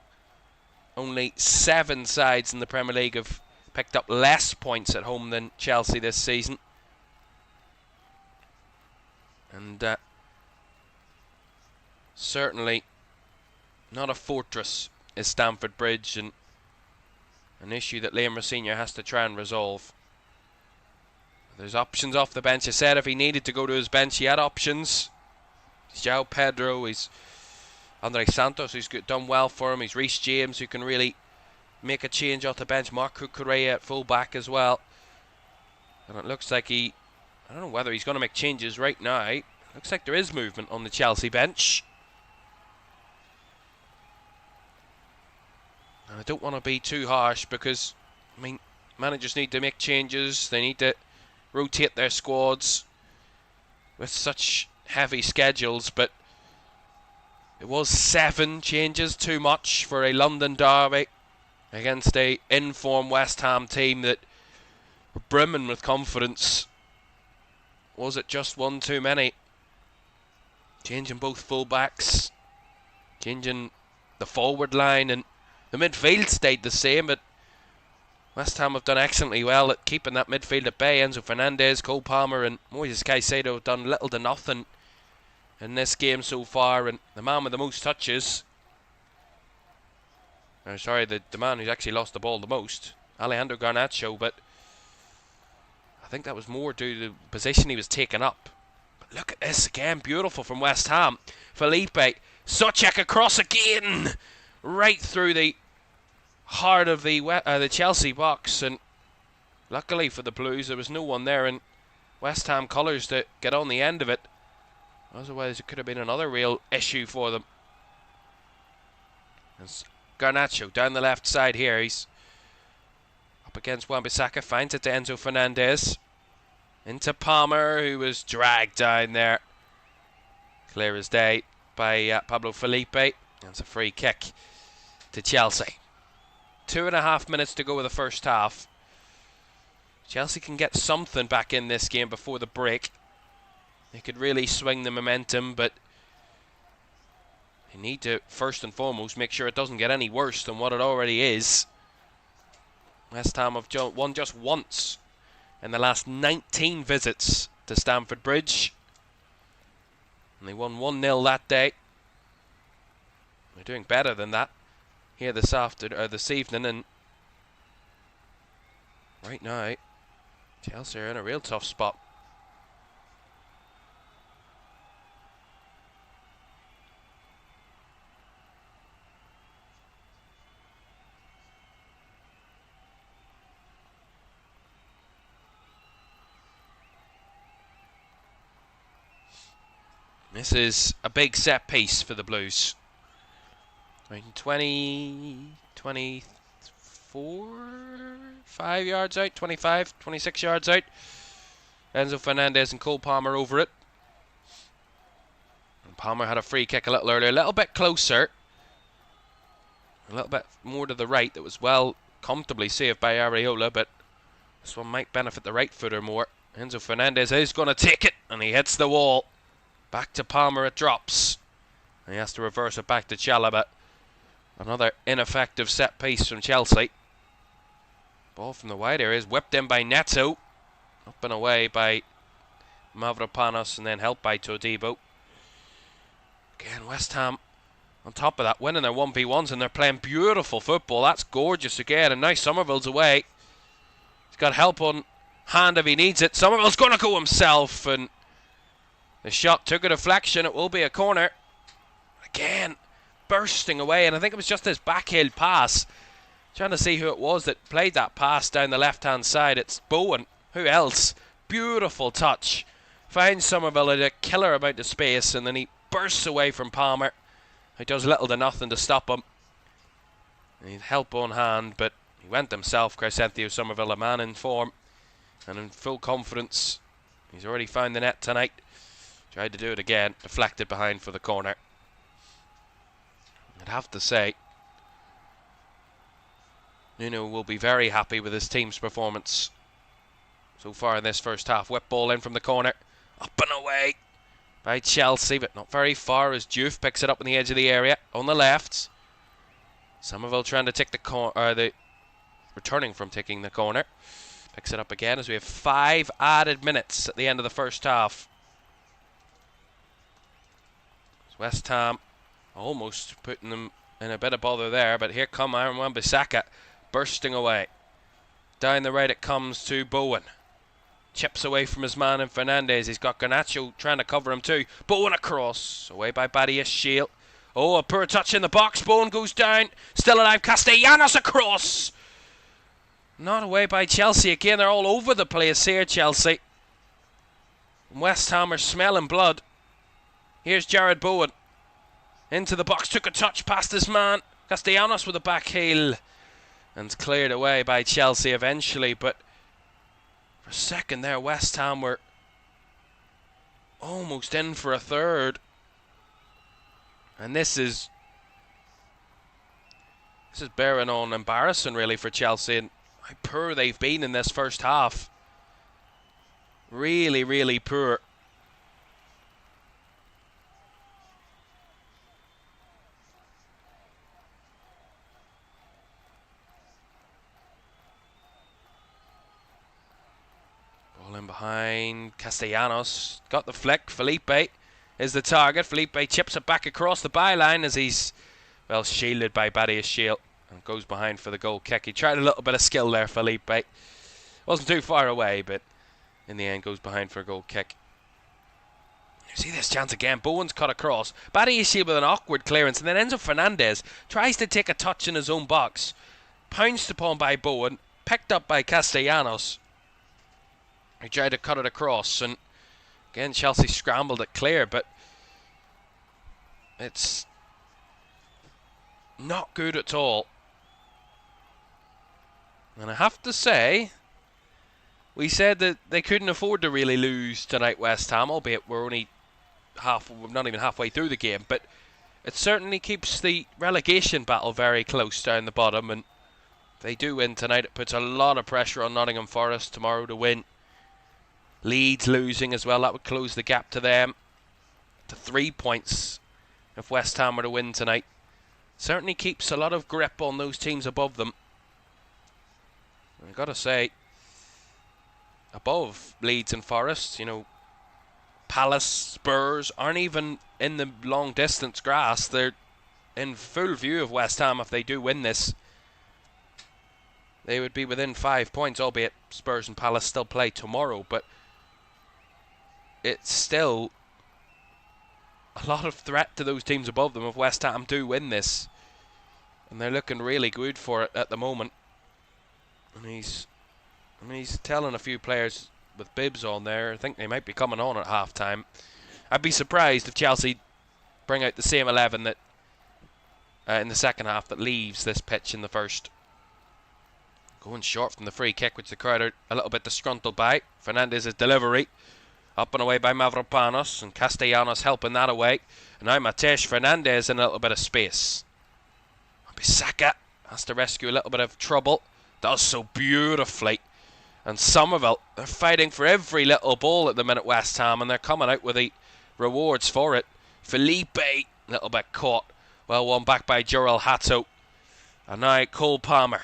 Only 7 sides in the Premier League have picked up less points at home than Chelsea this season. And certainly not a fortress is Stamford Bridge, and an issue that Liam Rosenior has to try and resolve. There's options off the bench. I said if he needed to go to his bench, he had options. He's João Pedro, he's Andre Santos, who's done well for him. He's Reece James, who can really make a change off the bench. Marco Correa at full back as well. And it looks like I don't know whether he's going to make changes right now. Looks like there is movement on the Chelsea bench. And I don't want to be too harsh because, I mean, managers need to make changes. They need to rotate their squads with such heavy schedules, but it was 7 changes, too much for a London derby against a in-form West Ham team that were brimming with confidence. Was it just 1 too many? Changing both full-backs, changing the forward line, and the midfield stayed the same, but West Ham have done excellently well at keeping that midfield at bay. Enzo Fernandez, Cole Palmer and Moises Caicedo have done little to nothing in this game so far, and the man with the most touches, the man who's actually lost the ball the most, Alejandro Garnacho, but I think that was more due to the position he was taking up. But look at this again, beautiful from West Ham. Felipe, Souček across again, right through the heart of the Chelsea box, and luckily for the Blues there was no one there in West Ham colours to get on the end of it. Otherwise, it could have been another real issue for them. It's Garnacho down the left side here. He's up against Wan-Bissaka. Finds it to Enzo Fernandez. Into Palmer, who was dragged down there. Clear as day by Pablo Felipe. That's a free kick to Chelsea. 2.5 minutes to go with the first half. Chelsea can get something back in this game before the break. They could really swing the momentum, but they need to, first and foremost, make sure it doesn't get any worse than what it already is. West Ham have won just once in the last 19 visits to Stamford Bridge. And they won 1-0 that day. They're doing better than that here this evening, and right now Chelsea are in a real tough spot. This is a big set piece for the Blues. 24, 5 yards out, 25, 26 yards out. Enzo Fernandez and Cole Palmer over it. And Palmer had a free kick a little earlier, a little bit closer. A little bit more to the right. That was well comfortably saved by Areola, but this one might benefit the right footer more. Enzo Fernandez is going to take it, and he hits the wall. Back to Palmer it drops. And he has to reverse it back to Chalobah. Another ineffective set piece from Chelsea. Ball from the wide area is whipped in by Neto. Up and away by Mavropanos, and then helped by Todibo. Again, West Ham on top of that, winning their 1v1s, and they're playing beautiful football. That's gorgeous again. And now Somerville's away. He's got help on hand if he needs it. Somerville's going to go himself, and the shot took a deflection. It will be a corner. Again, bursting away, and I think it was just this backheel pass. Trying to see who it was that played that pass down the left-hand side. It's Bowen. Who else? Beautiful touch. Finds Somerville at a killer amount of space, and then he bursts away from Palmer. He does little to nothing to stop him. He had help on hand, but he went himself. Crescencio Somerville, a man in form and in full confidence. He's already found the net tonight. Tried to do it again. Deflected behind for the corner. I'd have to say, Nuno will be very happy with his team's performance so far in this first half. Whip ball in from the corner. Up and away by Chelsea, but not very far as Diouf picks it up on the edge of the area on the left. Somerville trying to take the corner, returning from taking the corner. Picks it up again as we have 5 added minutes at the end of the first half. West Ham almost putting them in a bit of bother there, but here come Wan-Bissaka bursting away. Down the right it comes to Bowen. Chips away from his man in Fernandez. He's got Garnacho trying to cover him too. Bowen across. Away by Badiashile. Oh, a poor touch in the box. Bowen goes down. Still alive. Castellanos across. Not away by Chelsea. Again, they're all over the place here, Chelsea. West Ham are smelling blood. Here's Jared Bowen. Into the box. Took a touch past his man. Castellanos with a back heel. And cleared away by Chelsea eventually. But for a second there, West Ham were almost in for a third. And this is bearing on embarrassing really for Chelsea, and how poor they've been in this first half. Really, really poor. Ball in behind. Castellanos got the flick. Felipe is the target. Felipe chips it back across the byline as he's, well, shielded by Badiashile and goes behind for the goal kick. He tried a little bit of skill there, Felipe. Wasn't too far away, but in the end goes behind for a goal kick. You see this chance again. Bowen's cut across. Badiashile with an awkward clearance, and then Enzo Fernandez tries to take a touch in his own box. Pounced upon by Bowen, picked up by Castellanos. He tried to cut it across, and Again, Chelsea scrambled it clear, but it's not good at all. And I have to say, we said that they couldn't afford to really lose tonight, West Ham, albeit we're only not even halfway through the game, but it certainly keeps the relegation battle very close down the bottom, and if they do win tonight, it puts a lot of pressure on Nottingham Forest tomorrow to win. Leeds losing as well, that would close the gap to them to 3 points if West Ham were to win tonight. Certainly keeps a lot of grip on those teams above them. I've got to say, above Leeds and Forest, you know, Palace, Spurs aren't even in the long distance grass. They're in full view of West Ham. If they do win this, they would be within 5 points, albeit Spurs and Palace still play tomorrow, but it's still a lot of threat to those teams above them if West Ham do win this, and they're looking really good for it at the moment. And he's telling a few players with bibs on there, I think they might be coming on at half time. I'd be surprised if Chelsea bring out the same 11 that in the second half that leaves this pitch in the first. Going short from the free kick, which the crowd are a little bit disgruntled by. Fernandez's delivery up and away by Mavropanos, and Castellanos helping that away. And now Matej Fernandez in a little bit of space. Bissaka has to rescue a little bit of trouble. Does so beautifully. And Somerville, they're fighting for every little ball at the minute, West Ham, and they're coming out with the rewards for it. Felipe, a little bit caught. Well won back by Jurel Hato. And now Cole Palmer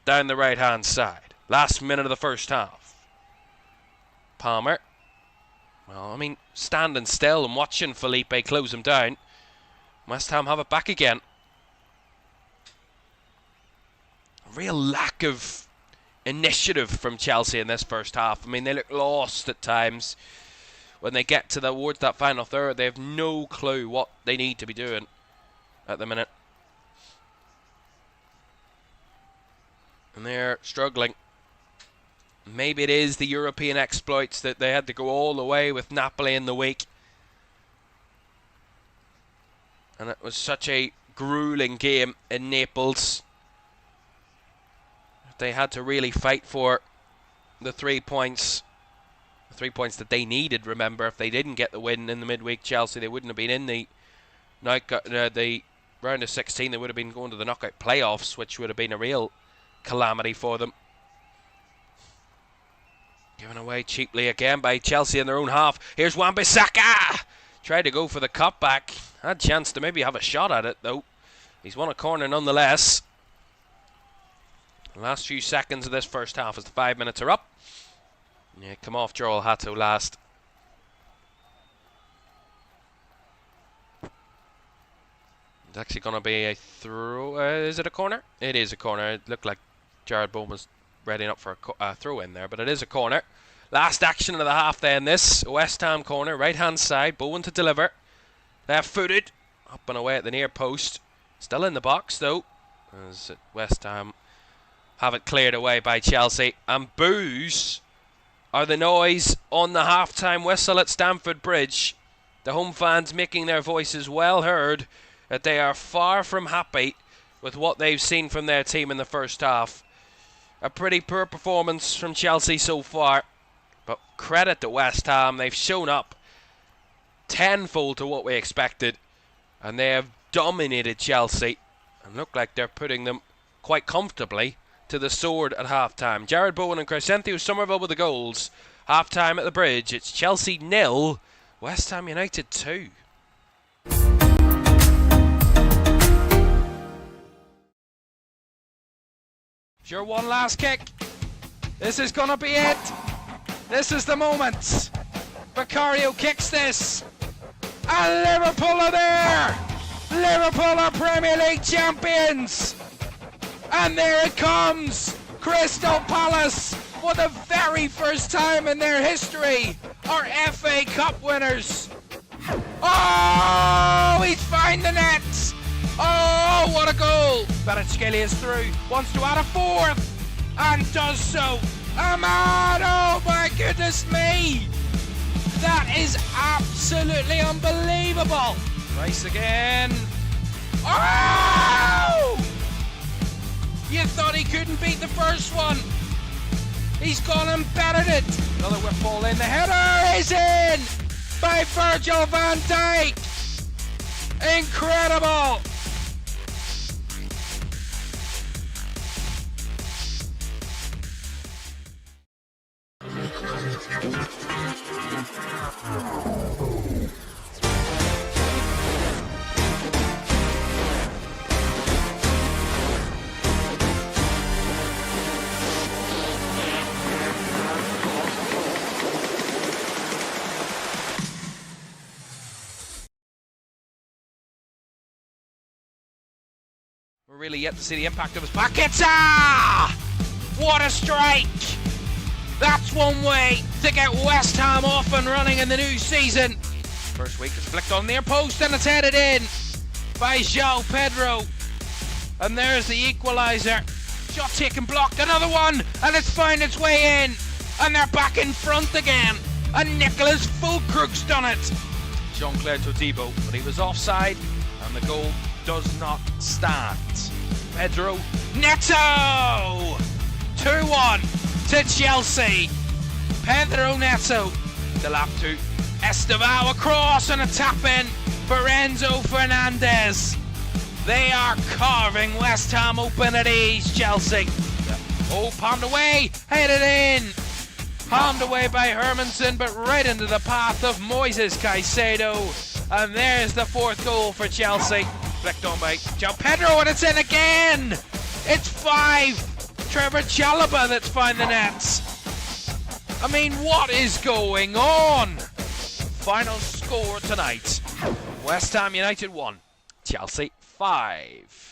down the right hand side. Last minute of the first half. Palmer, well, I mean, standing still and watching Felipe close him down. West Ham have it back again. A real lack of initiative from Chelsea in this first half. I mean, they look lost at times. When they get towards that final third, they have no clue what they need to be doing at the minute. And they're struggling. Maybe it is the European exploits that they had to go all the way with Napoli in the week. And it was such a grueling game in Naples. They had to really fight for the 3 points. The 3 points that they needed, remember. If they didn't get the win in the midweek Chelsea, they wouldn't have been in the round of 16. They would have been going to the knockout playoffs, which would have been a real calamity for them. Given away cheaply again by Chelsea in their own half. Here's Wan-Bissaka! Tried to go for the cutback. Had a chance to maybe have a shot at it, though. He's won a corner nonetheless. The last few seconds of this first half as the 5 minutes are up. Yeah, come off Joel Hato last. It's actually going to be a throw. Is it a corner? It is a corner. It looked like Jared Bowen was readying up for a throw in there, but it is a corner. Last action of the half then. This West Ham corner, right hand side. Bowen to deliver. Left footed. Up and away at the near post. Still in the box though, as West Ham have it cleared away by Chelsea. And boos are the noise on the half-time whistle at Stamford Bridge. The home fans making their voices well heard that they are far from happy with what they've seen from their team in the first half. A pretty poor performance from Chelsea so far, but credit to West Ham. They've shown up tenfold to what we expected, and they have dominated Chelsea and look like they're putting them quite comfortably to the sword at half-time. Jared Bowen and Crescencio Somerville with the goals. Half-time at the Bridge. It's Chelsea 0, West Ham United 2. Sure, one last kick. This is going to be it. This is the moment. Vicario kicks this. And Liverpool are there. Liverpool are Premier League champions. And there it comes. Crystal Palace, for the very first time in their history, are FA Cup winners. Oh, he's found the net. Oh, what a goal! Kvaratskhelia is through, wants to add a fourth, and does so. Ahmad, oh my goodness me! That is absolutely unbelievable. Rice again. Oh! You thought he couldn't beat the first one. He's gone and bettered it. Another whip ball in. The header is in by Virgil van Dijk. Incredible. We're really yet to see the impact of his back. What a strike! That's one way to get West Ham off and running in the new season. First week is flicked on near post and it's headed in by João Pedro. And there's the equaliser. Shot taken, blocked, another one, and it's found its way in. And they're back in front again. And Nicholas Fulkrug's done it. Jean-Claude Todibo, but he was offside, and the goal does not stand. Pedro Neto! 2-1 to Chelsea. Pedro Neto. The lap to Estevao across and a tap in for Enzo Fernandez. They are carving West Ham open at ease, Chelsea. Oh, palmed away, headed in. Palmed away by Hermansen, but right into the path of Moises Caicedo. And there's the fourth goal for Chelsea. Flicked on by João Pedro, and it's in again! It's 5! Trevor Chalobah that's found the nets. I mean, what is going on? Final score tonight. West Ham United 1, Chelsea 5.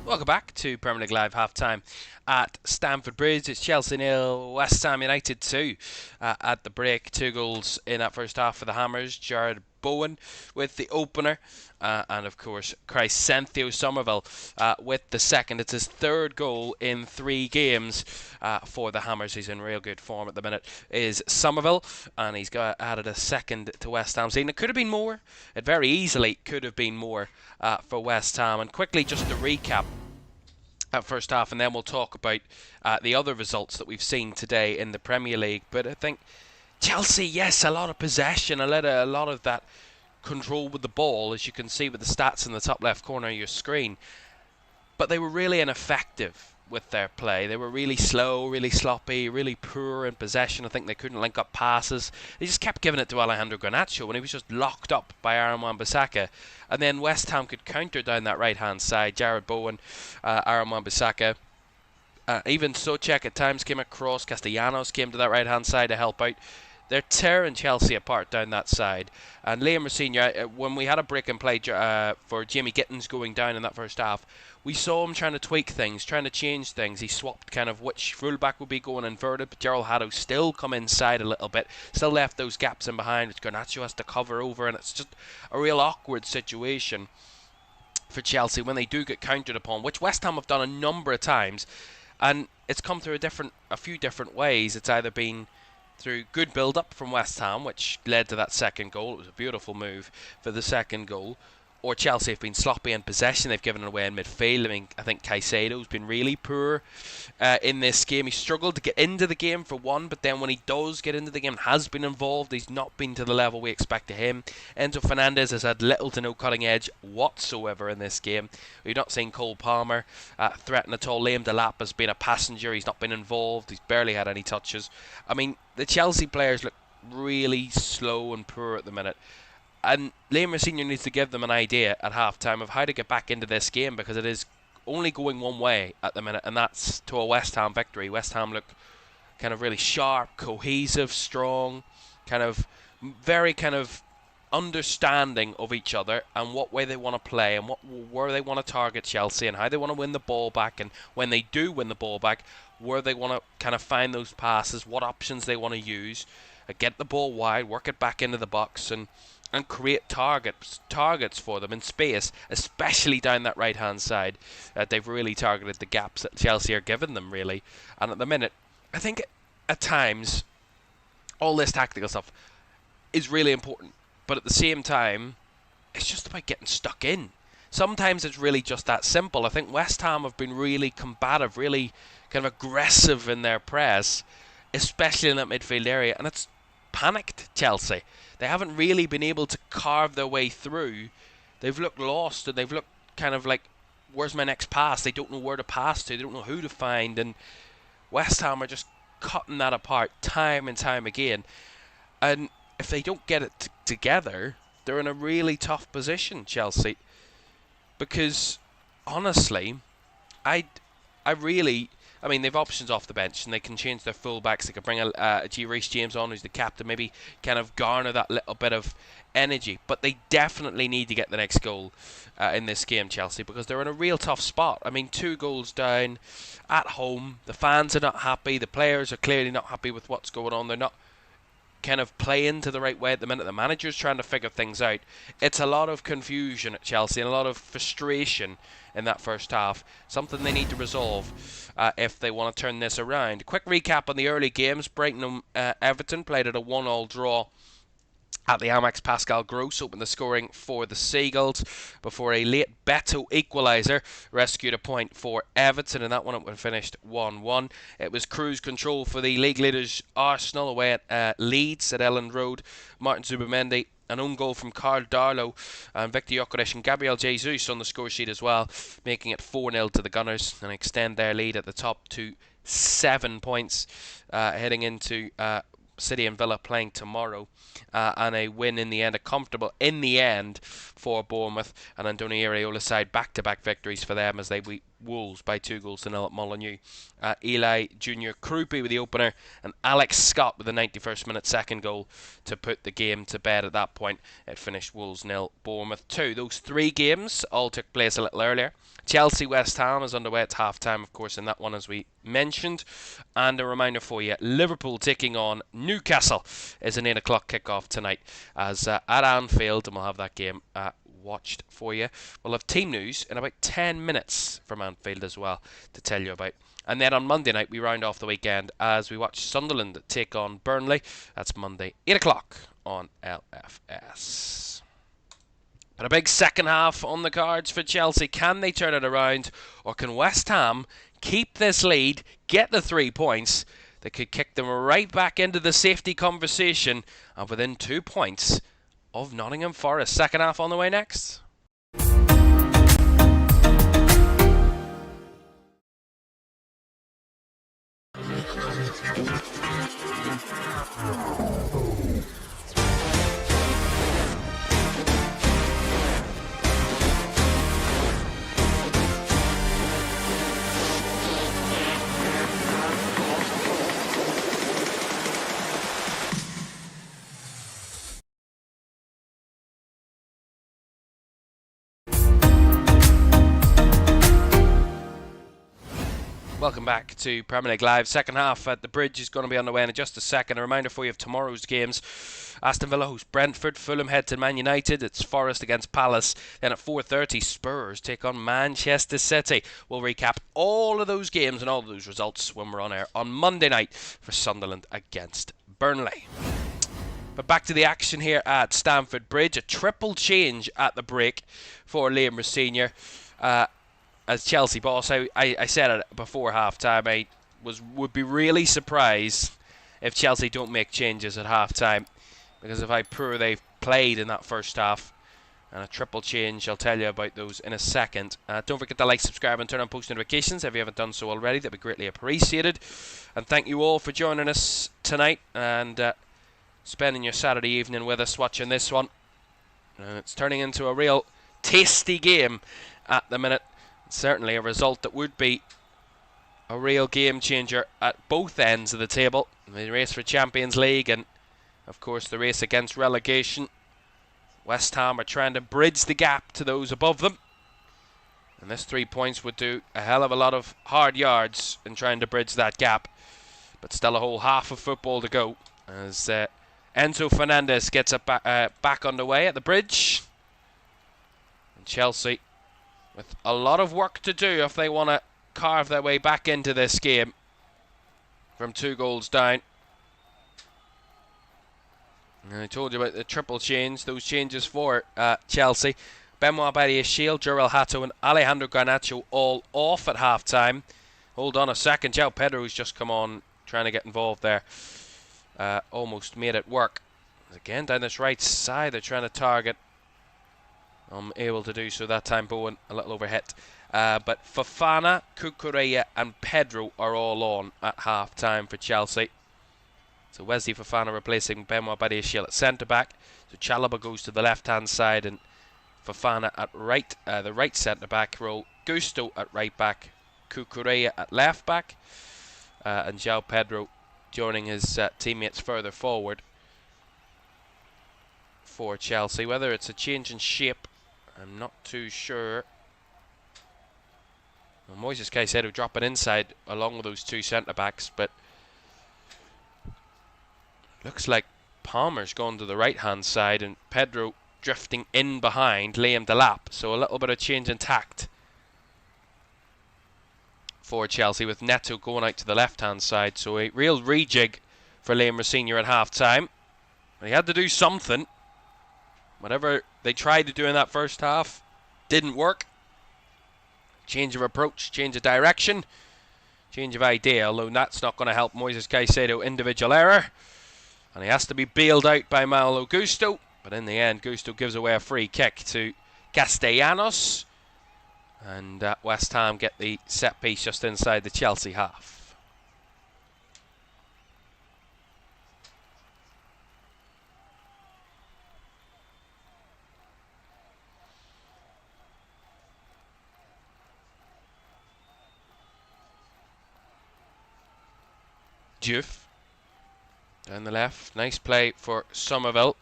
Welcome back to Premier League Live half-time at Stamford Bridge. It's Chelsea 0, West Ham United 2 at the break. 2 goals in that first half for the Hammers. Jared Bowen with the opener, and of course Crysencio Somerville with the second. It's his third goal in 3 games for the Hammers. He's in real good form at the minute, is Somerville, and he's added a second to West Ham's lead. It could have been more. It very easily could have been more for West Ham. And quickly, just to recap that first half, and then we'll talk about the other results that we've seen today in the Premier League. But I think Chelsea, yes, a lot of possession, a lot of that control with the ball, as you can see with the stats in the top left corner of your screen. But they were really ineffective with their play. They were really slow, really sloppy, really poor in possession. I think they couldn't link up passes. They just kept giving it to Alejandro Garnacho when he was just locked up by Aaron Wan-Bissaka. And then West Ham could counter down that right-hand side. Jared Bowen, Aaron Wan-Bissaka. Even Souček at times came across. Castellanos came to that right-hand side to help out. They're tearing Chelsea apart down that side. And Liam Rosenior, when we had a break in play for Jamie Gittins going down in that first half, we saw him trying to tweak things, trying to change things. He swapped kind of which fullback would be going inverted, but Gerald Haddo still come inside a little bit, still left those gaps in behind, which Garnacho has to cover over, and it's just a real awkward situation for Chelsea when they do get countered upon, which West Ham have done a number of times, and it's come through a few different ways. It's either been through good build-up from West Ham, which led to that second goal. It was a beautiful move for the second goal. Or Chelsea have been sloppy in possession. They've given it away in midfield. I mean, I think Caicedo's been really poor in this game. He struggled to get into the game for one, but then when he does get into the game and has been involved, he's not been to the level we expect of him. Enzo Fernandez has had little to no cutting edge whatsoever in this game. We've not seen Cole Palmer threaten at all. Liam Delap has been a passenger. He's not been involved. He's barely had any touches. I mean, the Chelsea players look really slow and poor at the minute. And Liam Rosenior needs to give them an idea at half-time of how to get back into this game, because it is only going one way at the minute, and that's to a West Ham victory. West Ham look kind of really sharp, cohesive, strong, kind of very kind of understanding of each other and what way they want to play and where they want to target Chelsea and how they want to win the ball back, and when they do win the ball back, where they want to kind of find those passes, what options they want to use, get the ball wide, work it back into the box, and create targets for them in space, especially down that right-hand side. They've really targeted the gaps that Chelsea are giving them, really. And at the minute, I think at times, all this tactical stuff is really important. But at the same time, it's just about getting stuck in. Sometimes it's really just that simple. I think West Ham have been really combative, really kind of aggressive in their press, especially in that midfield area. And it's panicked Chelsea. They haven't really been able to carve their way through. They've looked lost, and they've looked kind of like, where's my next pass? They don't know where to pass to. They don't know who to find. And West Ham are just cutting that apart time and time again. And if they don't get it together, they're in a really tough position, Chelsea. Because, honestly, I mean, they've options off the bench, and they can change their fullbacks. They can bring a G. Reece James on, who's the captain, maybe kind of garner that little bit of energy. But they definitely need to get the next goal in this game, Chelsea, because they're in a real tough spot. I mean, 2 goals down at home. The fans are not happy. The players are clearly not happy with what's going on. They're not kind of playing to the right way at the minute. The manager's trying to figure things out. It's a lot of confusion at Chelsea and a lot of frustration in that first half. Something they need to resolve if they want to turn this around. Quick recap on the early games. Brighton and Everton played at a 1-1 draw at the Amex. Pascal Gross opened the scoring for the Seagulls before a late Beto equaliser rescued a point for Everton, and that one it finished 1-1. It was cruise control for the league leaders Arsenal away at Leeds at Elland Road. Martin Zubimendi, an own goal from Carl Darlow, and Victor Gyökeres and Gabriel Jesus on the score sheet as well, making it 4-0 to the Gunners and extend their lead at the top to 7 points heading into City and Villa playing tomorrow, and a win in the end, a comfortable in the end for Bournemouth, and Andoni Iraola's side, back-to-back victories for them as they Wolves by 2-0 at Molineux. Eli Junior Krupe with the opener, and Alex Scott with the 91st minute second goal to put the game to bed at that point. It finished Wolves 0, Bournemouth 2. Those 3 games all took place a little earlier. Chelsea West Ham is underway at half time, of course, in that one, as we mentioned. And a reminder for you, Liverpool taking on Newcastle is an 8 o'clock kickoff tonight as at Anfield, and we'll have that game watched for you. We'll have team news in about 10 minutes from Anfield as well to tell you about. And then on Monday night, we round off the weekend as we watch Sunderland take on Burnley. That's Monday, 8 o'clock on LFS. But a big second half on the cards for Chelsea. Can they turn it around, or can West Ham keep this lead, get the 3 points that could kick them right back into the safety conversation and within 2 points of Nottingham Forest? Second half on the way next. Welcome back to Premier League Live. Second half at the Bridge is going to be on the way in just a second. A reminder for you of tomorrow's games. Aston Villa host Brentford, Fulham head to Man United, it's Forest against Palace. Then at 4:30 Spurs take on Manchester City. We'll recap all of those games and all of those results when we're on air on Monday night for Sunderland against Burnley. But back to the action here at Stamford Bridge. A triple change at the break for Liam Rosenior. As Chelsea boss, I said it before half-time, I would be really surprised if Chelsea don't make changes at half-time, because of how poor they've played in that first half. And a triple change, I'll tell you about those in a second. Don't forget to like, subscribe and turn on post notifications if you haven't done so already. That'd be greatly appreciated. And thank you all for joining us tonight and spending your Saturday evening with us watching this one. And it's turning into a real tasty game at the minute. Certainly a result that would be a real game changer at both ends of the table. The race for Champions League and, of course, the race against relegation. West Ham are trying to bridge the gap to those above them. And this 3 points would do a hell of a lot of hard yards in trying to bridge that gap. But still a whole half of football to go as Enzo Fernandez gets it back underway at the Bridge. And Chelsea with a lot of work to do if they want to carve their way back into this game from 2 goals down. And I told you about the triple change, those changes for Chelsea. Benoit Badiashile, Jurel Hato and Alejandro Garnacho all off at half-time. Hold on a second, João Pedro, who's just come on trying to get involved there. Almost made it work. Again, down this right side, they're trying to target. I'm able to do so that time. Bowen a little overhit. But Fofana, Cucurella and Pedro are all on at half-time for Chelsea. So Wesley Fofana replacing Benoit Badiashile at centre-back. So Chalobah goes to the left-hand side and Fofana at right, the right centre-back role. Gusto at right-back. Cucurella at left-back. And João Pedro joining his teammates further forward for Chelsea. Whether it's a change in shape, I'm not too sure. Well, Moises Caicedo dropping inside along with those 2 centre-backs, but looks like Palmer's gone to the right-hand side and Pedro drifting in behind Liam Delap. So a little bit of change in tact for Chelsea with Neto going out to the left-hand side. So a real rejig for Liam Rosenior at half-time. He had to do something. Whatever they tried to do in that first half didn't work. Change of approach, change of direction, change of idea, although that's not going to help Moises Caicedo. Individual error. And he has to be bailed out by Malo Gusto. But in the end, Gusto gives away a free kick to Castellanos. And West Ham get the set piece just inside the Chelsea half. Diouf. Down the left. Nice play for Somerville.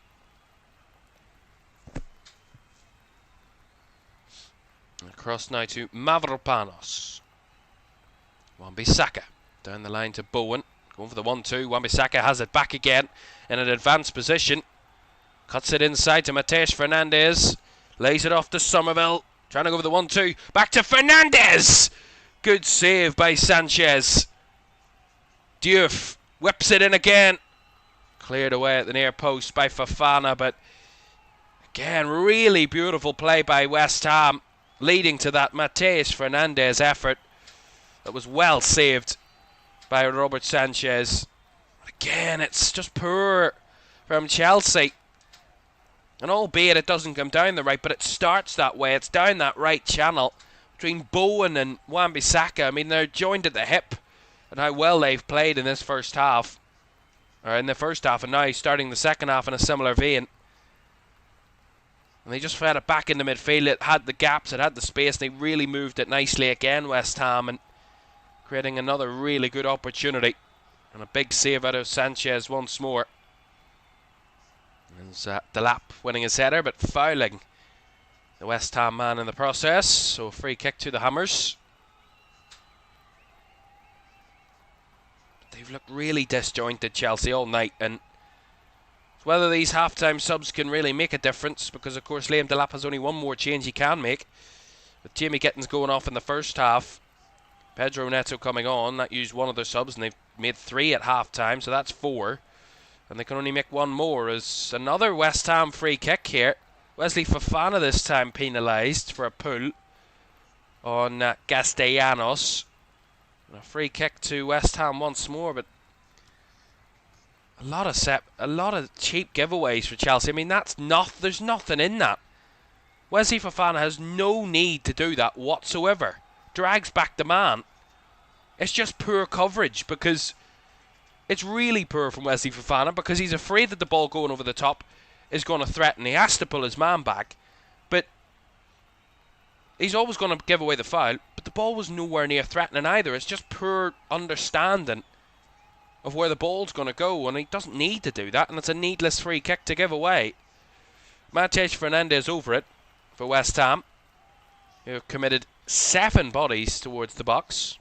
Across now to Mavropanos. Wan-Bissaka. Down the line to Bowen. Going for the 1-2. Wan-Bissaka has it back again in an advanced position. Cuts it inside to Matej Fernandez. Lays it off to Somerville. Trying to go for the 1-2. Back to Fernandez. Good save by Sanchez. Diouf whips it in again. Cleared away at the near post by Fofana, but again, really beautiful play by West Ham, leading to that Matej Fernandez effort that was well saved by Robert Sanchez. Again, it's just poor from Chelsea. And albeit it doesn't come down the right, but it starts that way. It's down that right channel between Bowen and Wan-Bissaka. I mean, they're joined at the hip and how well they've played in this first half. Or in the first half, and now starting the second half in a similar vein. And they just fed it back into midfield. It had the gaps, it had the space. They really moved it nicely again, West Ham, and creating another really good opportunity. And a big save out of Sanchez once more. There's Delap winning his header, but fouling the West Ham man in the process. So a free kick to the Hammers. But they've looked really disjointed, Chelsea, all night. And whether these half-time subs can really make a difference, because of course Liam Delap has only one more change he can make. With Jamie Gittins going off in the first half, Pedro Neto coming on, that used one of their subs, and they've made 3 at half-time, so that's 4. And they can only make 1 more as another West Ham free kick here. Wesley Fofana this time penalised for a pull on Castellanos. And a free kick to West Ham once more, but a lot of cheap giveaways for Chelsea. I mean, there's nothing in that. Wesley Fofana has no need to do that whatsoever. Drags back the man. It's just poor coverage, because it's really poor from Wesley Fofana, because he's afraid that the ball going over the top is going to threaten. He has to pull his man back, but he's always going to give away the foul. But the ball was nowhere near threatening either. It's just poor understanding of where the ball's going to go, and he doesn't need to do that, and it's a needless free kick to give away. Matej Fernandez over it for West Ham, who have committed 7 bodies towards the box.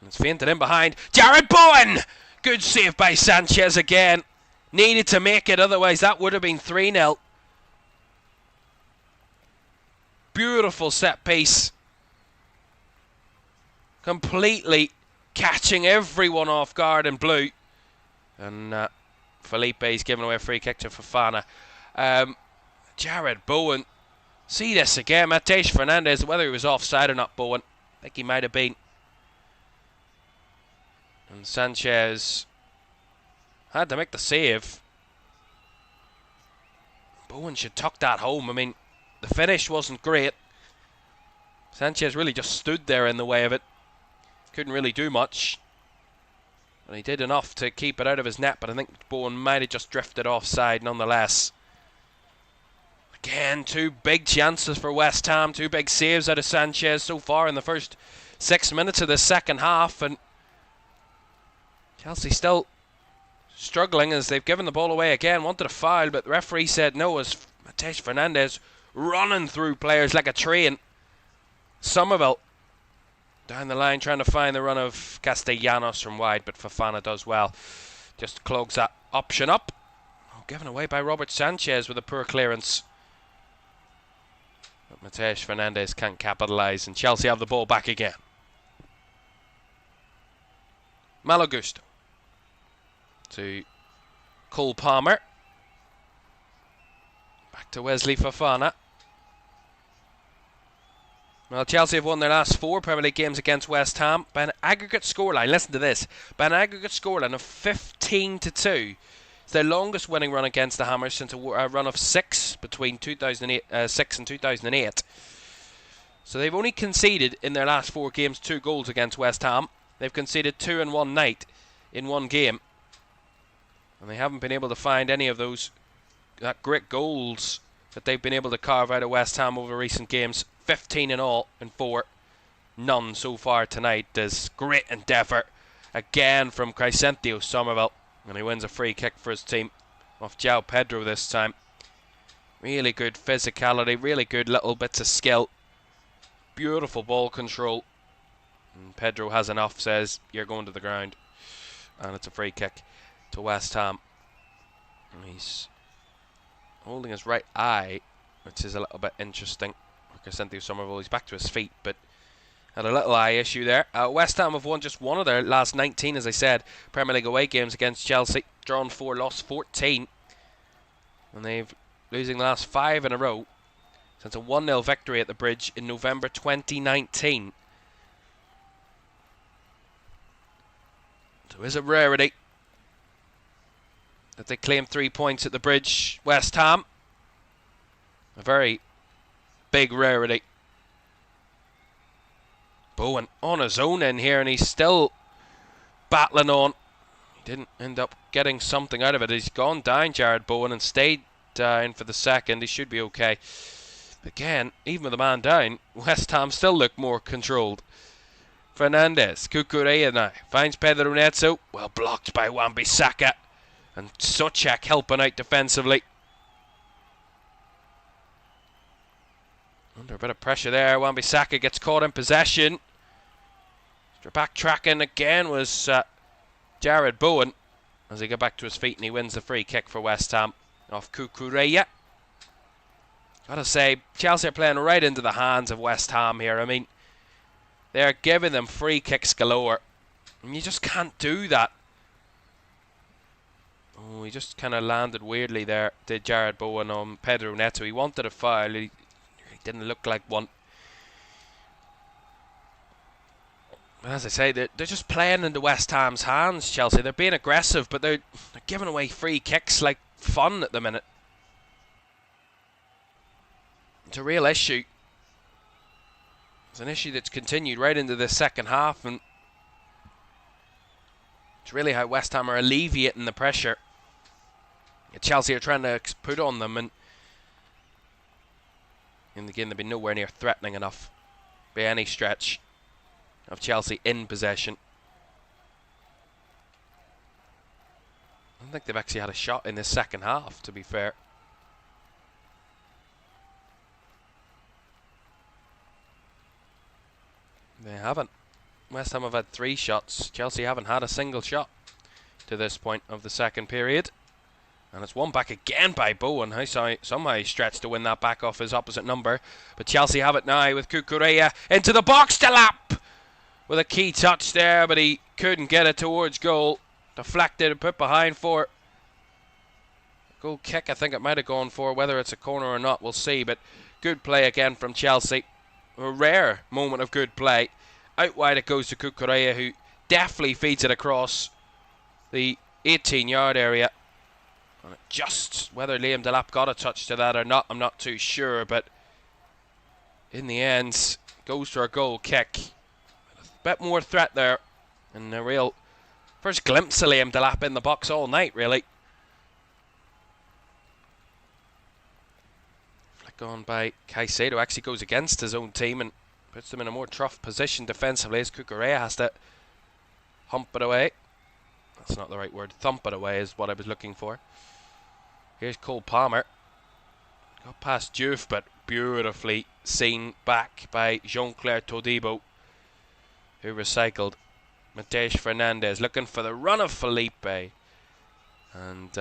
It's feinted in behind. Jared Bowen! Good save by Sanchez again. Needed to make it, otherwise that would have been 3-0. Beautiful set piece. Completely catching everyone off guard in blue. And Felipe's giving away a free kick to Fofana. Jared Bowen. See this again. Matej Fernandez, whether he was offside or not, Bowen, I think he might have been. And Sanchez had to make the save. Bowen should tuck that home. I mean, the finish wasn't great. Sanchez really just stood there in the way of it. Couldn't really do much. And he did enough to keep it out of his net, but I think Bowen might have just drifted offside nonetheless. Again, 2 big chances for West Ham. 2 big saves out of Sanchez so far in the first 6 minutes of the second half. And Chelsea still struggling as they've given the ball away again. Wanted a foul, but the referee said no, as Matej Fernandez running through players like a train. Somerville down the line trying to find the run of Castellanos from wide, but Fofana does well. Just clogs that option up. Oh, given away by Robert Sanchez with a poor clearance. But Matej Fernandez can't capitalise, and Chelsea have the ball back again. Malo Gusto to Cole Palmer. Back to Wesley Fofana. Well, Chelsea have won their last 4 Premier League games against West Ham by an aggregate scoreline. Listen to this. By an aggregate scoreline of 15-2. It's their longest winning run against the Hammers since a run of 6 between 2006 and 2008. So they've only conceded in their last 4 games 2 goals against West Ham. They've conceded 2 in one night in one game. And they haven't been able to find any of those great goals that they've been able to carve out of West Ham over recent games. 15 in all in 4. none so far tonight. There's great endeavour again from Crescencio Somerville, and he wins a free kick for his team off João Pedro this time. Really good physicality, really good little bits of skill, beautiful ball control, and Pedro has enough, says you're going to the ground, and it's a free kick to West Ham. And he's holding his right eye, which is a little bit interesting. Crescencio Somerville, he's back to his feet, but had a little eye issue there. West Ham have won just one of their last 19, as I said, Premier League away games against Chelsea. Drawn 4, lost 14. And they've losing the last 5 in a row since a 1-0 victory at the Bridge in November 2019. So it's a rarity that they claim 3 points at the Bridge. West Ham, a very big rarity. Bowen on his own in here, and he's still battling on. He didn't end up getting something out of it. He's gone down, Jared Bowen, and stayed down for the second. He should be okay. But again, even with the man down, West Ham still look more controlled. Fernandez, Cucurella now finds Pedro Neto. Well blocked by Wan-Bissaka, and Souček helping out defensively. Under a bit of pressure there, Wan-Bissaka gets caught in possession. Backtracking again was Jared Bowen as he got back to his feet, and he wins the free kick for West Ham off Cucurella. Gotta say, Chelsea are playing right into the hands of West Ham here. I mean, they're giving them free kicks galore, and you just can't do that. Oh, he just kind of landed weirdly there, did Jared Bowen on Pedro Neto. He wanted a foul. He didn't look like one. But as I say, they're just playing into West Ham's hands, Chelsea. They're being aggressive, but they're giving away free kicks like fun at the minute. It's a real issue. It's an issue that's continued right into the second half, and it's really how West Ham are alleviating the pressure Chelsea are trying to put on them, and in the game they've been nowhere near threatening enough by any stretch of Chelsea in possession. I don't think they've actually had a shot in this second half, to be fair. They haven't. West Ham have had 3 shots. Chelsea haven't had a single shot to this point of the second period. And it's won back again by Bowen. Somehow he stretched to win that back off his opposite number. But Chelsea have it now with Cucurella into the box to Lap with a key touch there, but he couldn't get it towards goal. Deflected and put behind for goal kick. I think it might have gone for. Whether it's a corner or not, we'll see. But good play again from Chelsea. A rare moment of good play. Out wide it goes to Cucurella, who deftly feeds it across the 18-yard area. And just whether Liam Delap got a touch to that or not, I'm not too sure. But in the end, goes for a goal kick. A bit more threat there. And a real first glimpse of Liam Delap in the box all night, really. Flick on by Caicedo. Actually goes against his own team and puts them in a more tough position defensively, as Cucurella has to hump it away. That's not the right word. Thump it away is what I was looking for. Here's Cole Palmer. Got past Diouf, but beautifully seen back by Jean-Claire Todibo, who recycled. Matej Fernandez looking for the run of Felipe. And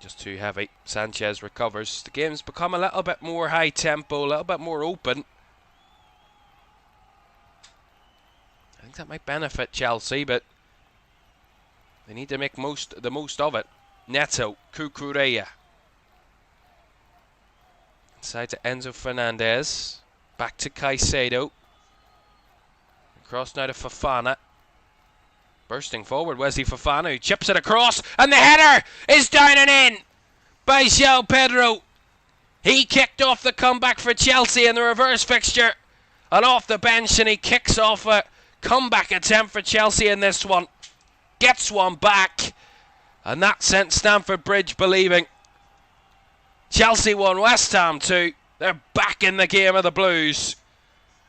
just too heavy. Sanchez recovers. The game's become a little bit more high tempo, a little bit more open. I think that might benefit Chelsea, but they need to make the most of it. Neto, Cucurella. Inside to Enzo Fernandez. Back to Caicedo. Across now to Fofana. Bursting forward, Wesley Fofana, who chips it across, and the header is down and in by João Pedro. He kicked off the comeback for Chelsea in the reverse fixture, and off the bench, and he kicks off a comeback attempt for Chelsea in this one. Gets one back, and that sent Stamford Bridge believing. Chelsea won, West Ham 2. They're back in the game of the Blues.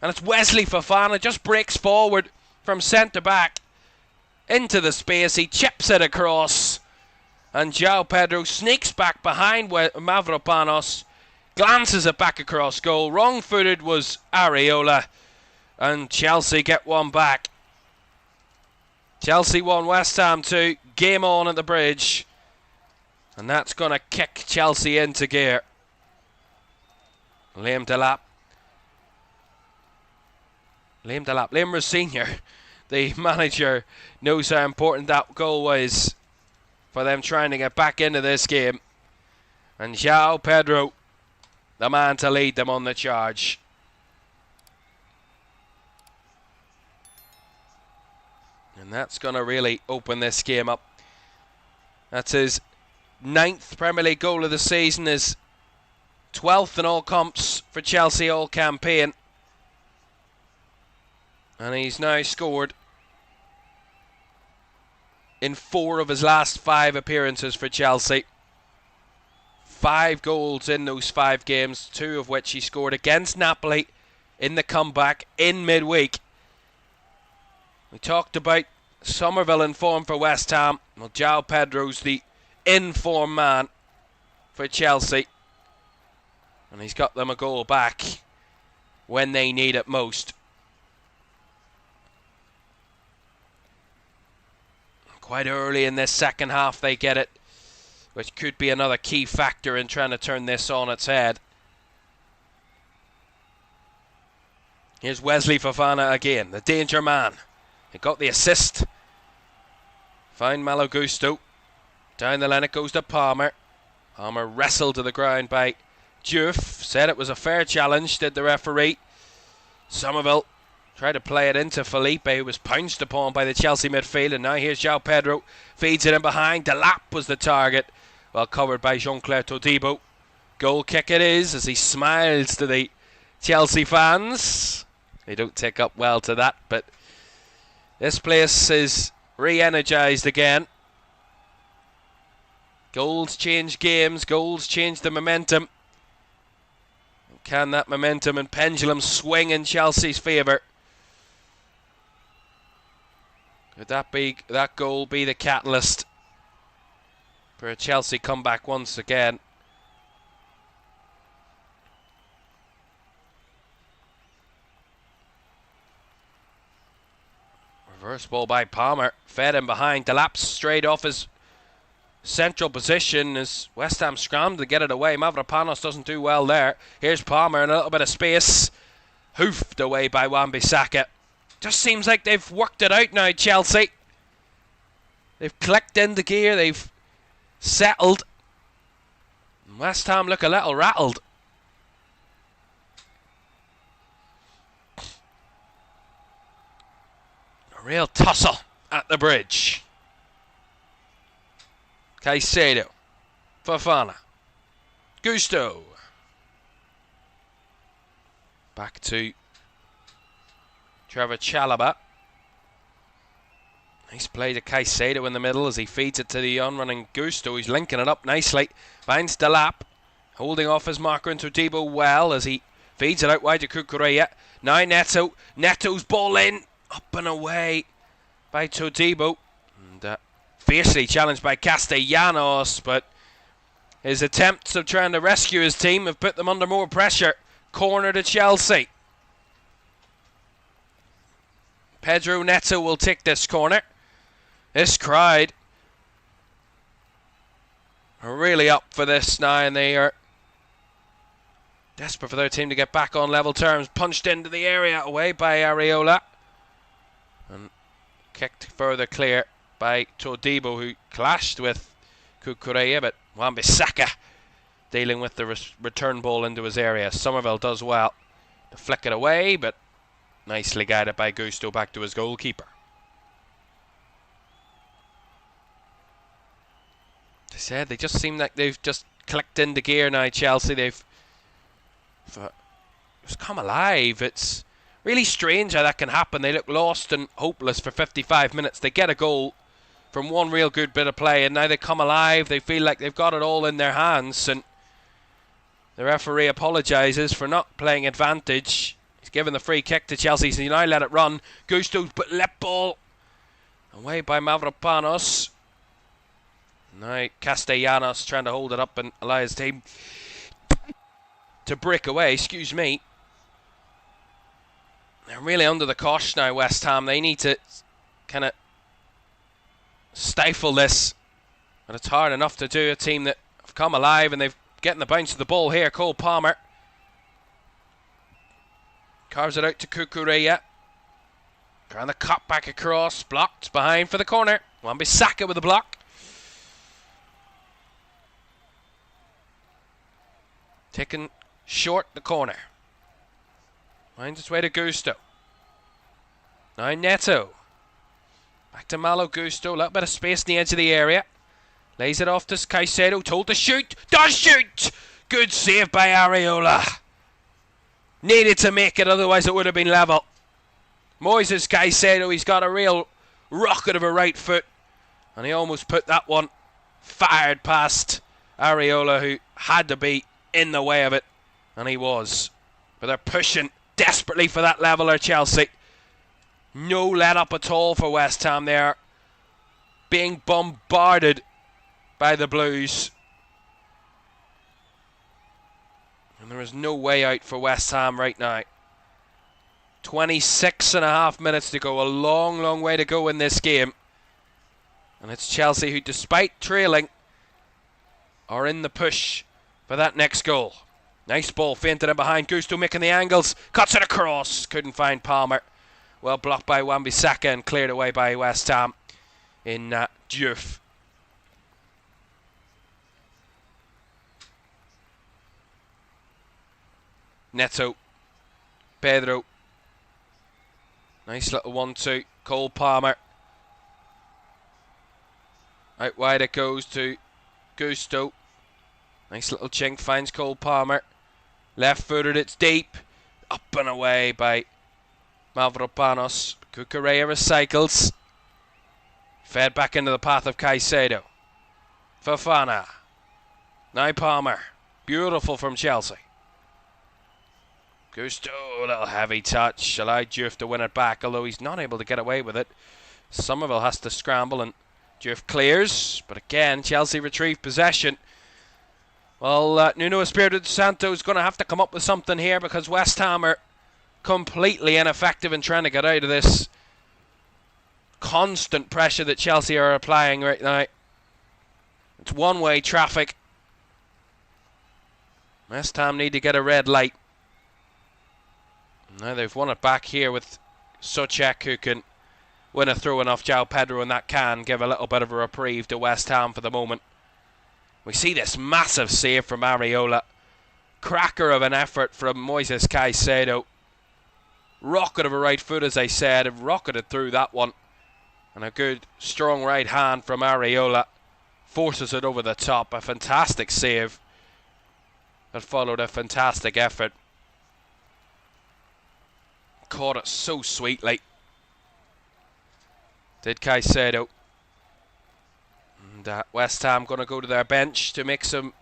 And it's Wesley Fofana, just breaks forward from centre-back into the space. He chips it across. And João Pedro sneaks back behind Mavropanos, glances it back across goal. Wrong-footed was Areola. And Chelsea get one back. Chelsea 1, West Ham 2. Game on at the Bridge. And that's going to kick Chelsea into gear. Liam Delap. Liam Senior, the manager, knows how important that goal was for them trying to get back into this game. And João Pedro, the man to lead them on the charge. And that's going to really open this game up. That's his 9th Premier League goal of the season, his 12th in all comps for Chelsea all campaign. And he's now scored in 4 of his last 5 appearances for Chelsea. 5 goals in those 5 games, 2 of which he scored against Napoli in the comeback in midweek. We talked about Somerville in form for West Ham. Well, João Pedro's the in-form man for Chelsea. And he's got them a goal back when they need it most. Quite early in this second half they get it, which could be another key factor in trying to turn this on its head. Here's Wesley Fofana again, the danger man. He got the assist. Found Malo Gusto. Down the line it goes to Palmer. Palmer wrestled to the ground by Diouf. Said it was a fair challenge, did the referee. Somerville tried to play it into Felipe, who was pounced upon by the Chelsea midfield. And now here's João Pedro. Feeds it in behind. Delap was the target. Well covered by Jean-Claire Todibo. Goal kick it is as he smiles to the Chelsea fans. They don't take up well to that, but this place is re-energised again. Goals change games. Goals change the momentum. Can that momentum and pendulum swing in Chelsea's favour? Could that goal be the catalyst for a Chelsea comeback once again? Reverse ball by Palmer, fed in behind. Delap straight off his central position as West Ham scrambled to get it away. Mavropanos doesn't do well there. Here's Palmer in a little bit of space. Hoofed away by Wan-Bissaka. Just seems like they've worked it out now, Chelsea. They've clicked into gear, they've settled. West Ham look a little rattled. A real tussle at the Bridge. Caicedo, Fofana, Gusto. Back to Trevor Chalobah. Nice play to Caicedo in the middle as he feeds it to the on-running Gusto. He's linking it up nicely. Finds Delap, holding off his marker into Todibo well as he feeds it out wide to Cucurella. Now Neto. Neto's ball in. Up and away by Todibo. And fiercely challenged by Castellanos, but his attempts of trying to rescue his team have put them under more pressure. Corner to Chelsea. Pedro Neto will take this corner. This crowd are really up for this now, and they are desperate for their team to get back on level terms. Punched into the area away by Areola. And kicked further clear by Todibo, who clashed with Cucurella, but Wan-Bissaka dealing with the return ball into his area. Somerville does well to flick it away, but nicely guided by Gusto back to his goalkeeper. They said they just seem like they've just clicked into gear now, Chelsea. They've just come alive. It's really strange how that can happen. They look lost and hopeless for 55 minutes. They get a goal from one real good bit of play, and now they come alive. They feel like they've got it all in their hands, and the referee apologises for not playing advantage. He's given the free kick to Chelsea, so you now let it run. Gusto, but let ball away by Mavropanos. Now Castellanos trying to hold it up and allow his team to break away. Excuse me. They're really under the cosh now, West Ham. They need to kind of stifle this. And it's hard enough to do. A team that have come alive and they've getting the bounce of the ball here. Cole Palmer carves it out to Cucurella. Trying to cut back across. Blocked behind for the corner. Wan-Bissaka with the block. Taken short the corner. Finds its way to Gusto. Now Neto. Back to Malo Gusto. A little bit of space in the edge of the area. Lays it off to Caicedo. Told to shoot. Does shoot! Good save by Areola. Needed to make it, otherwise it would have been level. Moises Caicedo, he's got a real rocket of a right foot. And he almost put that one fired past Areola, who had to be in the way of it. And he was. But they're pushing desperately for that leveler, Chelsea. No let up at all for West Ham. They are being bombarded by the Blues. And there is no way out for West Ham right now. 26.5 minutes to go. A long, long way to go in this game. And it's Chelsea who, despite trailing, are in the push for that next goal. Nice ball, fainted in behind. Gusto making the angles. Cuts it across. Couldn't find Palmer. Well blocked by Wan-Bissaka and cleared away by West Ham in Diouf. Neto. Pedro. Nice little 1-2. Cole Palmer. Out wide it goes to Gusto. Nice little chink, finds Cole Palmer. Left footed, it's deep. Up and away by Mavropanos. Cucurella recycles. Fed back into the path of Caicedo. Fofana. Now Palmer. Beautiful from Chelsea. Gusto, a little heavy touch. Allowed Diouf to win it back, although he's not able to get away with it. Somerville has to scramble and Diouf clears. But again, Chelsea retrieve possession. Well, Nuno Espirito Santo is going to have to come up with something here, because West Ham are completely ineffective in trying to get out of this constant pressure that Chelsea are applying right now. It's one-way traffic. West Ham need to get a red light. Now they've won it back here with Soucek, who can win a throw-in off João Pedro, and that can give a little bit of a reprieve to West Ham for the moment. We see this massive save from Areola. Cracker of an effort from Moises Caicedo. Rocket of a right foot, as I said. Rocketed through that one. And a good, strong right hand from Areola. Forces it over the top. A fantastic save that followed a fantastic effort. Caught it so sweetly. Did Caicedo. And West Ham going to go to their bench to make some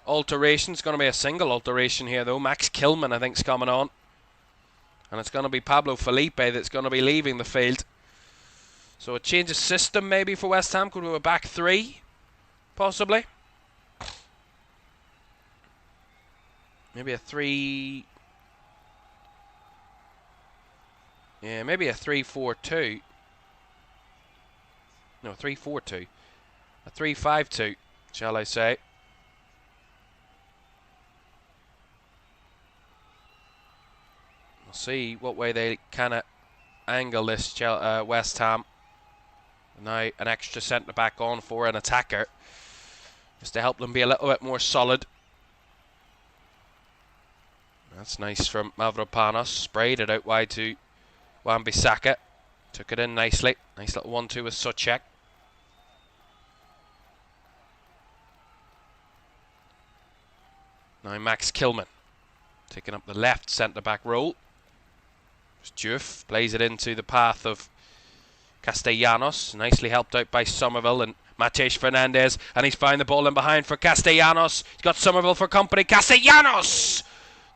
alterations. Going to be a single alteration here, though. Max Kilman, I think, is coming on. And it's going to be Pablo Felipe that's going to be leaving the field. So a change of system maybe for West Ham. Could we have a back three, possibly? Maybe a three... Yeah, maybe a 3-4-2. No, 3-4-2. A 3-5-2, shall I say. We'll see what way they kind of angle this West Ham. Now an extra centre-back on for an attacker, just to help them be a little bit more solid. That's nice from Mavropanos. Sprayed it out wide to Wan-Bissaka. Took it in nicely. Nice little 1-2 with Soucek. Now Max Kilman taking up the left centre-back role. Diouf plays it into the path of Castellanos. Nicely helped out by Somerville and Matej Fernandez. And he's found the ball in behind for Castellanos. He's got Somerville for company. Castellanos!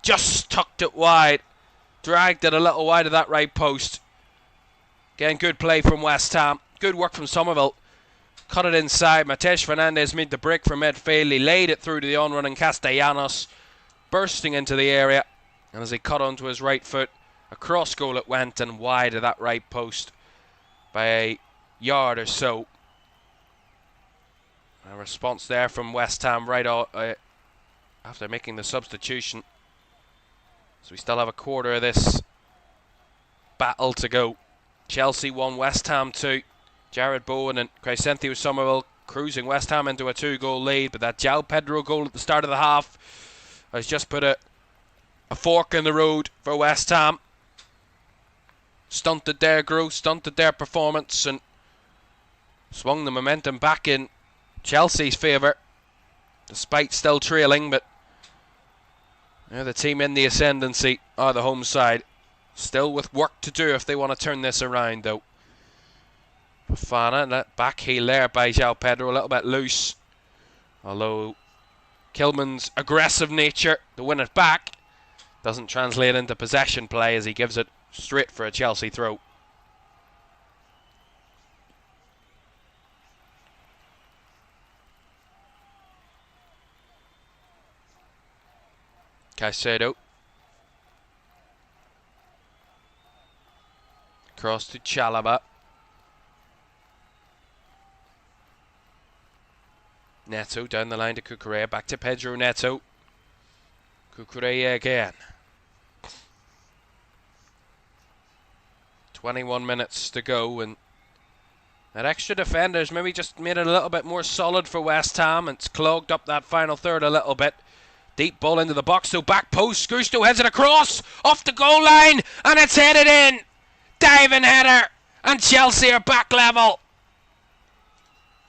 Just tucked it wide. Dragged it a little wide of that right post. Again, good play from West Ham. Good work from Somerville. Cut it inside. Mateus Fernandez made the break from midfield. He laid it through to the on-running Castellanos, bursting into the area. And as he cut onto his right foot, a cross goal it went and wide of that right post by a yard or so. A response there from West Ham right after making the substitution. So we still have a quarter of this battle to go. Chelsea 1, West Ham 2. Jared Bowen and Crescencio Somerville cruising West Ham into a 2-goal lead. But that João Pedro goal at the start of the half has just put a fork in the road for West Ham. Stunted their growth, stunted their performance, and swung the momentum back in Chelsea's favour, despite still trailing. But the team in the ascendancy are the home side, still with work to do if they want to turn this around, though. Fofana, and that back heel there by João Pedro, a little bit loose, although Kilman's aggressive nature to win it back doesn't translate into possession play, as he gives it straight for a Chelsea throw. Caicedo. Cross to Chalaba. Neto down the line to Cucurella. Back to Pedro Neto. Cucurella again. 21 minutes to go, and that extra defender's maybe just made it a little bit more solid for West Ham. It's clogged up that final third a little bit. Deep ball into the box, so back post. Gusto heads it across, off the goal line, and it's headed in. Diving header, and Chelsea are back level.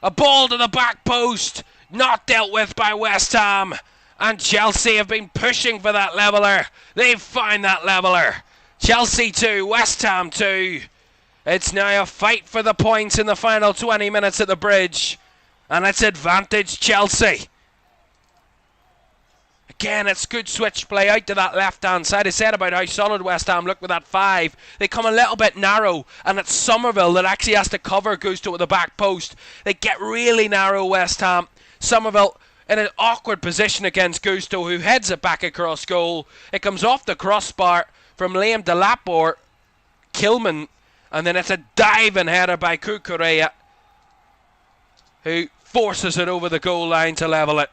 A ball to the back post, not dealt with by West Ham. And Chelsea have been pushing for that leveller. They've found that leveller. Chelsea 2, West Ham 2. It's now a fight for the points in the final 20 minutes at the bridge. And it's advantage Chelsea. Again, it's good switch play out to that left-hand side. I said about how solid West Ham look with that 5. They come a little bit narrow, and it's Somerville that actually has to cover Gusto at the back post. They get really narrow, West Ham. Somerville in an awkward position against Gusto, who heads it back across goal. It comes off the crossbar from Liam Delap or Kilman, and then it's a diving header by Cucurella, who forces it over the goal line to level it.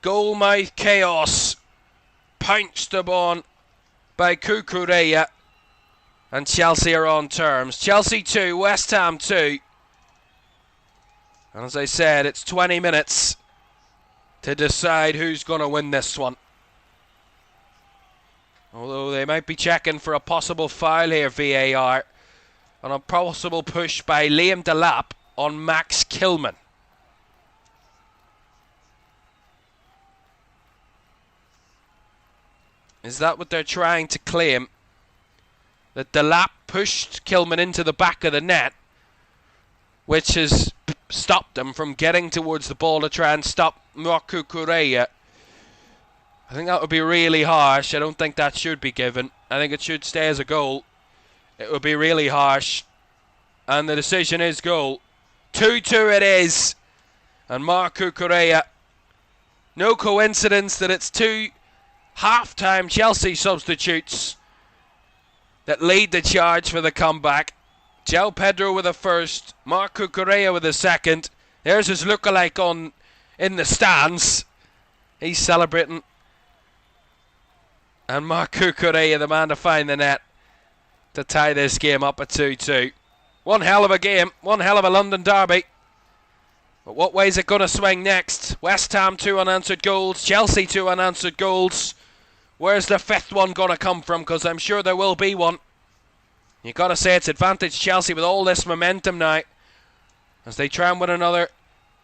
Goalmouth chaos, pounced upon by Cucurella, and Chelsea are on terms. Chelsea 2, West Ham 2. And as I said, it's 20 minutes to decide who's going to win this one. Although they might be checking for a possible foul here, VAR, on a possible push by Liam Delap on Max Kilman. Is that what they're trying to claim? That Delap pushed Kilman into the back of the net, which has stopped him from getting towards the ball to try and stop Cucurella. I think that would be really harsh. I don't think that should be given. I think it should stay as a goal. It would be really harsh. And the decision is goal. 2-2 it is. And Marc Cucurella. No coincidence that it's 2 half-time Chelsea substitutes that lead the charge for the comeback. João Pedro with a first, Marc Cucurella with a second. There's his lookalike in the stands. He's celebrating. And Marc Cucurella, the man to find the net to tie this game up at 2-2. One hell of a game, one hell of a London derby. But what way is it going to swing next? West Ham 2 unanswered goals, Chelsea 2 unanswered goals. Where's the 5th one going to come from? Because I'm sure there will be one. You've got to say it's advantage Chelsea with all this momentum now, as they try and win another,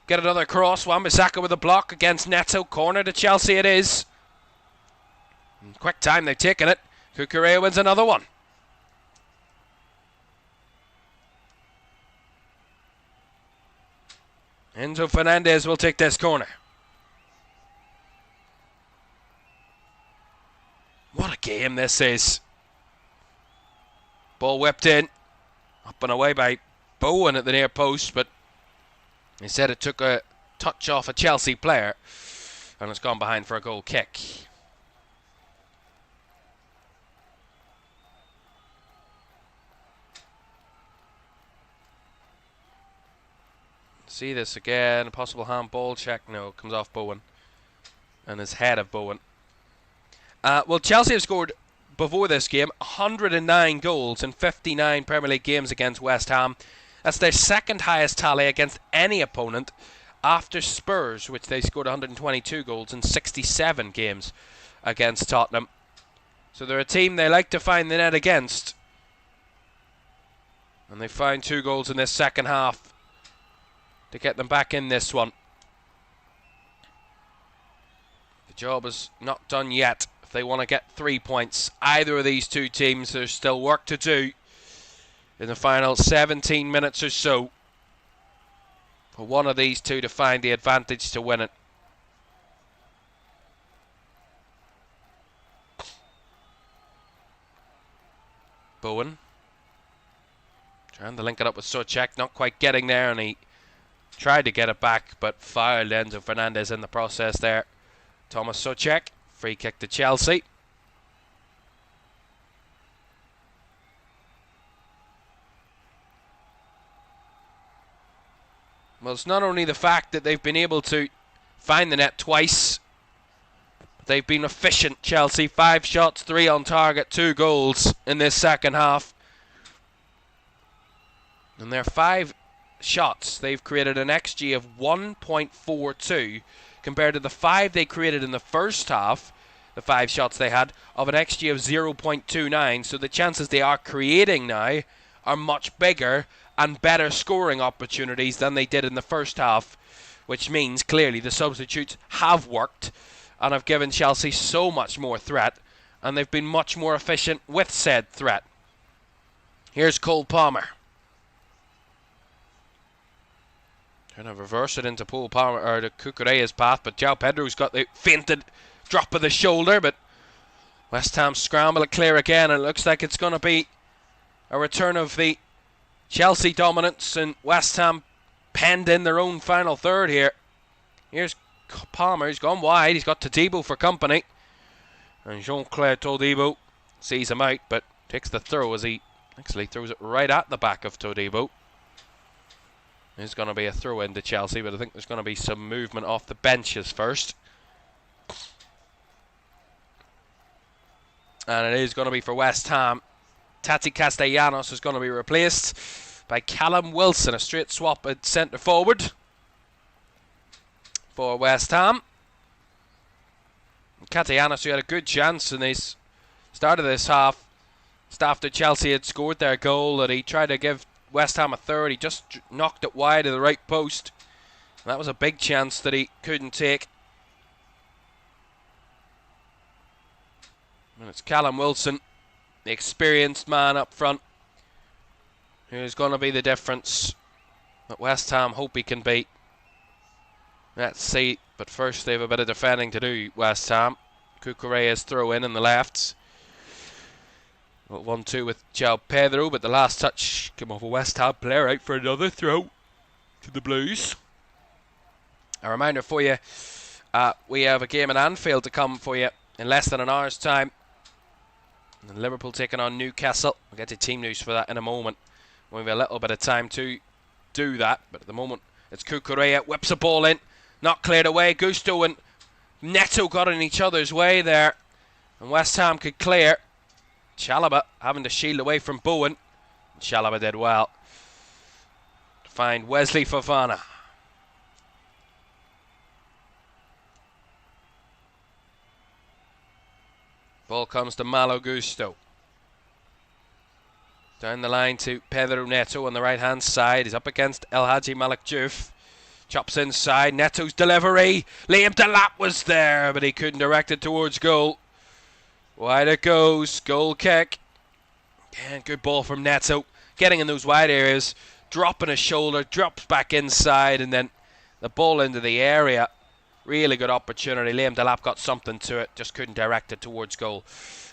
get another cross. Wan-Bissaka with a block against Neto. Corner to Chelsea it is. In quick time they've taken it. Cucurella wins another one. Enzo Fernandez will take this corner. What a game this is. Ball whipped in. Up and away by Bowen at the near post, but he said it took a touch off a Chelsea player and it's gone behind for a goal kick. See this again, a possible handball check. No, comes off Bowen and his head of Bowen. Well, Chelsea have scored before this game 109 goals in 59 Premier League games against West Ham. That's their second highest tally against any opponent after Spurs, which they scored 122 goals in 67 games against Tottenham. So they're a team they like to find the net against. And they found 2 goals in this second half to get them back in this one. The job is not done yet. If they want to get 3 points, either of these two teams, there's still work to do in the final 17 minutes or so for one of these two to find the advantage to win it. Bowen trying to link it up with Souček, not quite getting there, and he tried to get it back but fouled Enzo Fernandez in the process there. Thomas Souček, free kick to Chelsea. Well, it's not only the fact that they've been able to find the net twice, they've been efficient, Chelsea. 5 shots, 3 on target, 2 goals in this second half. And their 5 shots, they've created an XG of 1.42 compared to the 5 they created in the first half, the 5 shots they had, of an XG of 0.29. So the chances they are creating now are much bigger and better scoring opportunities than they did in the first half, which means clearly the substitutes have worked and have given Chelsea so much more threat, and they've been much more efficient with said threat. Here's Cole Palmer. Trying to reverse it into Paul Palmer, or to Cucurella's path, but João Pedro's got the fainted drop of the shoulder, but West Ham scramble it clear again, and it looks like it's going to be a return of the Chelsea dominance, and West Ham penned in their own final third here. Here's Palmer, he's gone wide, he's got Todibo for company, and Jean-Claire Todibo sees him out, but takes the throw as he actually throws it right at the back of Todibo. There's going to be a throw into Chelsea, but I think there's going to be some movement off the benches first. And it is going to be for West Ham. Tati Castellanos is going to be replaced by Callum Wilson. A straight swap at centre forward for West Ham. Castellanos, who had a good chance in the start of this half, just after Chelsea had scored their goal, that he tried to give West Ham a third. He just knocked it wide of the right post. And that was a big chance that he couldn't take. And it's Callum Wilson, the experienced man up front, who's going to be the difference that West Ham hope he can beat. Let's see, but first they have a bit of defending to do, West Ham. Cucurella's throw in the left. 1-2 with João Pedro, but the last touch came off a West Ham player, out for another throw to the Blues. A reminder for you, we have a game in Anfield to come for you in less than an hour's time. And Liverpool taking on Newcastle. We'll get to team news for that in a moment. We'll have a little bit of time to do that, but at the moment it's Cucurella, whips a ball in, not cleared away. Gusto and Neto got in each other's way there, and West Ham could clear. Chalobah having to shield away from Bowen. Chalobah did well to find Wesley Fofana. Ball comes to Malo Gusto. Down the line to Pedro Neto on the right hand side. He's up against El Hadji Malik Diouf. Chops inside. Neto's delivery. Liam Delap was there, but he couldn't direct it towards goal. Wide it goes. Goal kick. Again, good ball from Neto. Getting in those wide areas. Dropping his shoulder. Drops back inside. And then the ball into the area. Really good opportunity. Liam Delap got something to it, just couldn't direct it towards goal.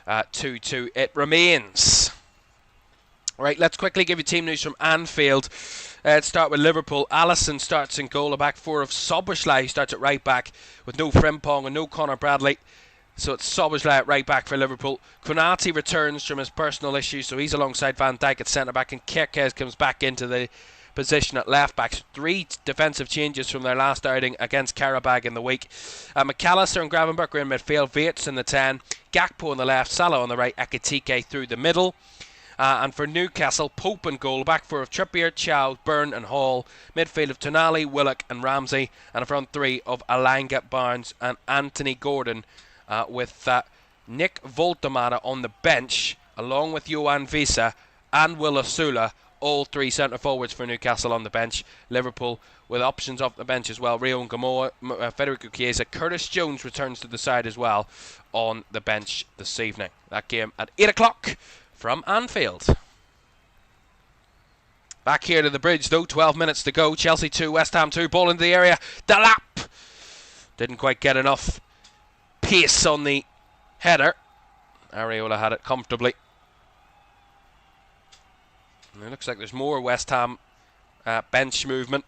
2-2 it remains. Right, let's quickly give you team news from Anfield. Let's start with Liverpool. Alisson starts in goal. A back four of Szoboszlai, who starts at right back with no Frimpong and no Conor Bradley. So it's Szoboszlai at right back for Liverpool. Konate returns from his personal issues, so he's alongside Van Dijk at centre back, and Kirkes comes back into the position at left back. 3 defensive changes from their last outing against Karabag in the week. McAllister and Gravenberch are in midfield. Vates in the 10, Gakpo on the left, Salah on the right, Ekitike through the middle. And for Newcastle, Pope and goal, back four of Trippier, Chow, Byrne and Hall, midfield of Tonali, Willock and Ramsey, and a front 3 of Alanga, Barnes and Anthony Gordon, with Nick Voltemata on the bench, along with Johan Visa and Will Osula, all 3 centre forwards for Newcastle on the bench. Liverpool with options off the bench as well. Rio Gamoa, Federico Chiesa, Curtis Jones returns to the side as well on the bench this evening. That game at 8 o'clock from Anfield. Back here to the bridge though, 12 minutes to go. Chelsea 2, West Ham 2, ball into the area. Delap didn't quite get enough pace on the header. Areola had it comfortably. And it looks like there's more West Ham bench movement.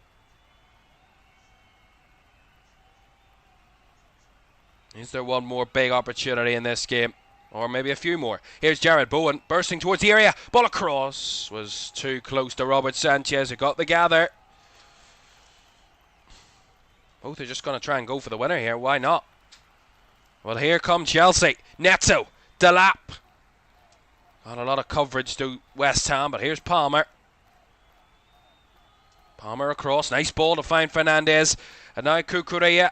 Is there one more big opportunity in this game? Or maybe a few more. Here's Jared Bowen bursting towards the area. Ball across. Was too close to Robert Sanchez, who got the gather. Both are just going to try and go for the winner here. Why not? Well, here come Chelsea. Neto. Delap. Got a lot of coverage to West Ham, but here's Palmer. Palmer across. Nice ball to find Fernandez. And now Cucurella.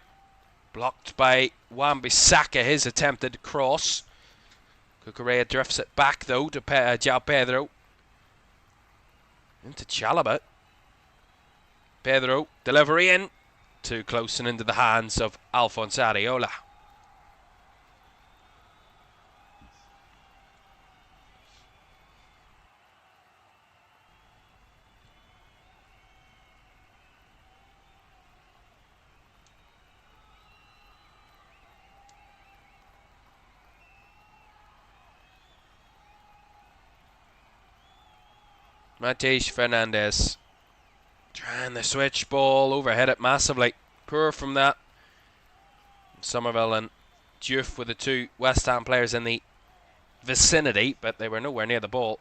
Blocked by Wan-Bissaka, his attempted cross. Cucurella drifts it back though to João Pedro. Into Chalobah. Pedro, delivery in. Too close and into the hands of Alphonse Areola. Matej Fernandez trying the switch ball, overhead it massively. Poor from that. Somerville and Diouf were the 2 West Ham players in the vicinity, but they were nowhere near the ball.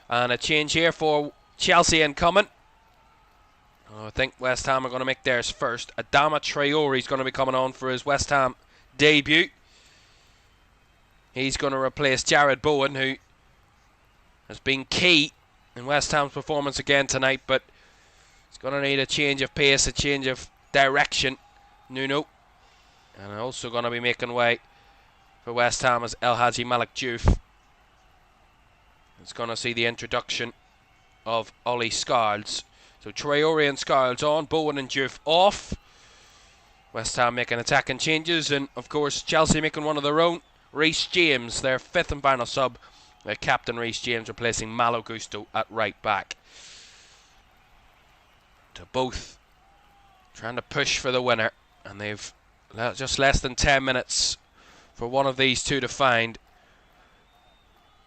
And a change here for Chelsea incoming. I think West Ham are going to make theirs first. Adama Traore is going to be coming on for his West Ham debut. He's going to replace Jared Bowen, who has been key in West Ham's performance again tonight, but it's going to need a change of pace, a change of direction. Nuno. And also going to be making way for West Ham as El Hadji Malik Diouf. It's going to see the introduction of Ollie Scarlett. So Traore and Scarlett on, Bowen and Diouf off. West Ham making attacking changes, and of course Chelsea making one of their own. Reece James, their 5th and final sub. Captain Reece James replacing Malo Gusto at right back. To both trying to push for the winner, and they've just less than 10 minutes for one of these 2 to find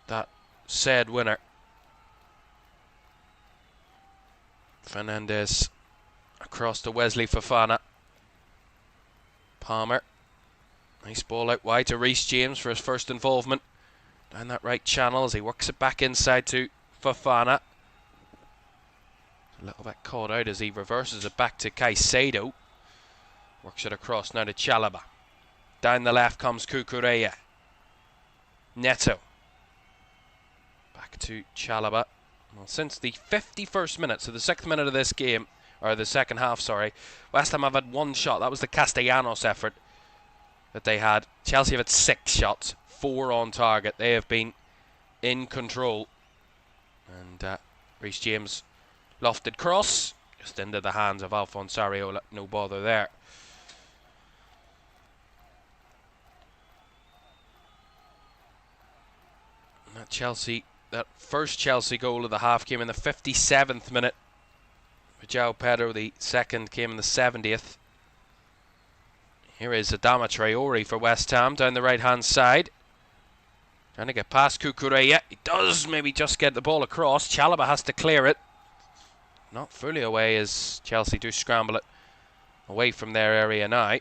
that said winner. Fernandez across to Wesley Fofana. Palmer. Nice ball out wide to Reece James for his first involvement. Down that right channel as he works it back inside to Fofana. A little bit caught out as he reverses it back to Caicedo. Works it across now to Chalobah. Down the left comes Cucurella. Neto. Back to Chalobah. Well, since the 51st minute, so the 6th minute of this game, or the second half, sorry, West Ham have had 1 shot. That was the Castellanos effort that they had. Chelsea have had 6 shots. 4 on target. They have been in control. And Reece James lofted cross just into the hands of Alphonse Areola. No bother there. And that first Chelsea goal of the half came in the 57th minute. For João Pedro, the second came in the 70th. Here is Adama Traore for West Ham down the right-hand side. Trying to get past Cucurella. He does maybe just get the ball across. Chalobah has to clear it. Not fully away as Chelsea do scramble it away from their area now.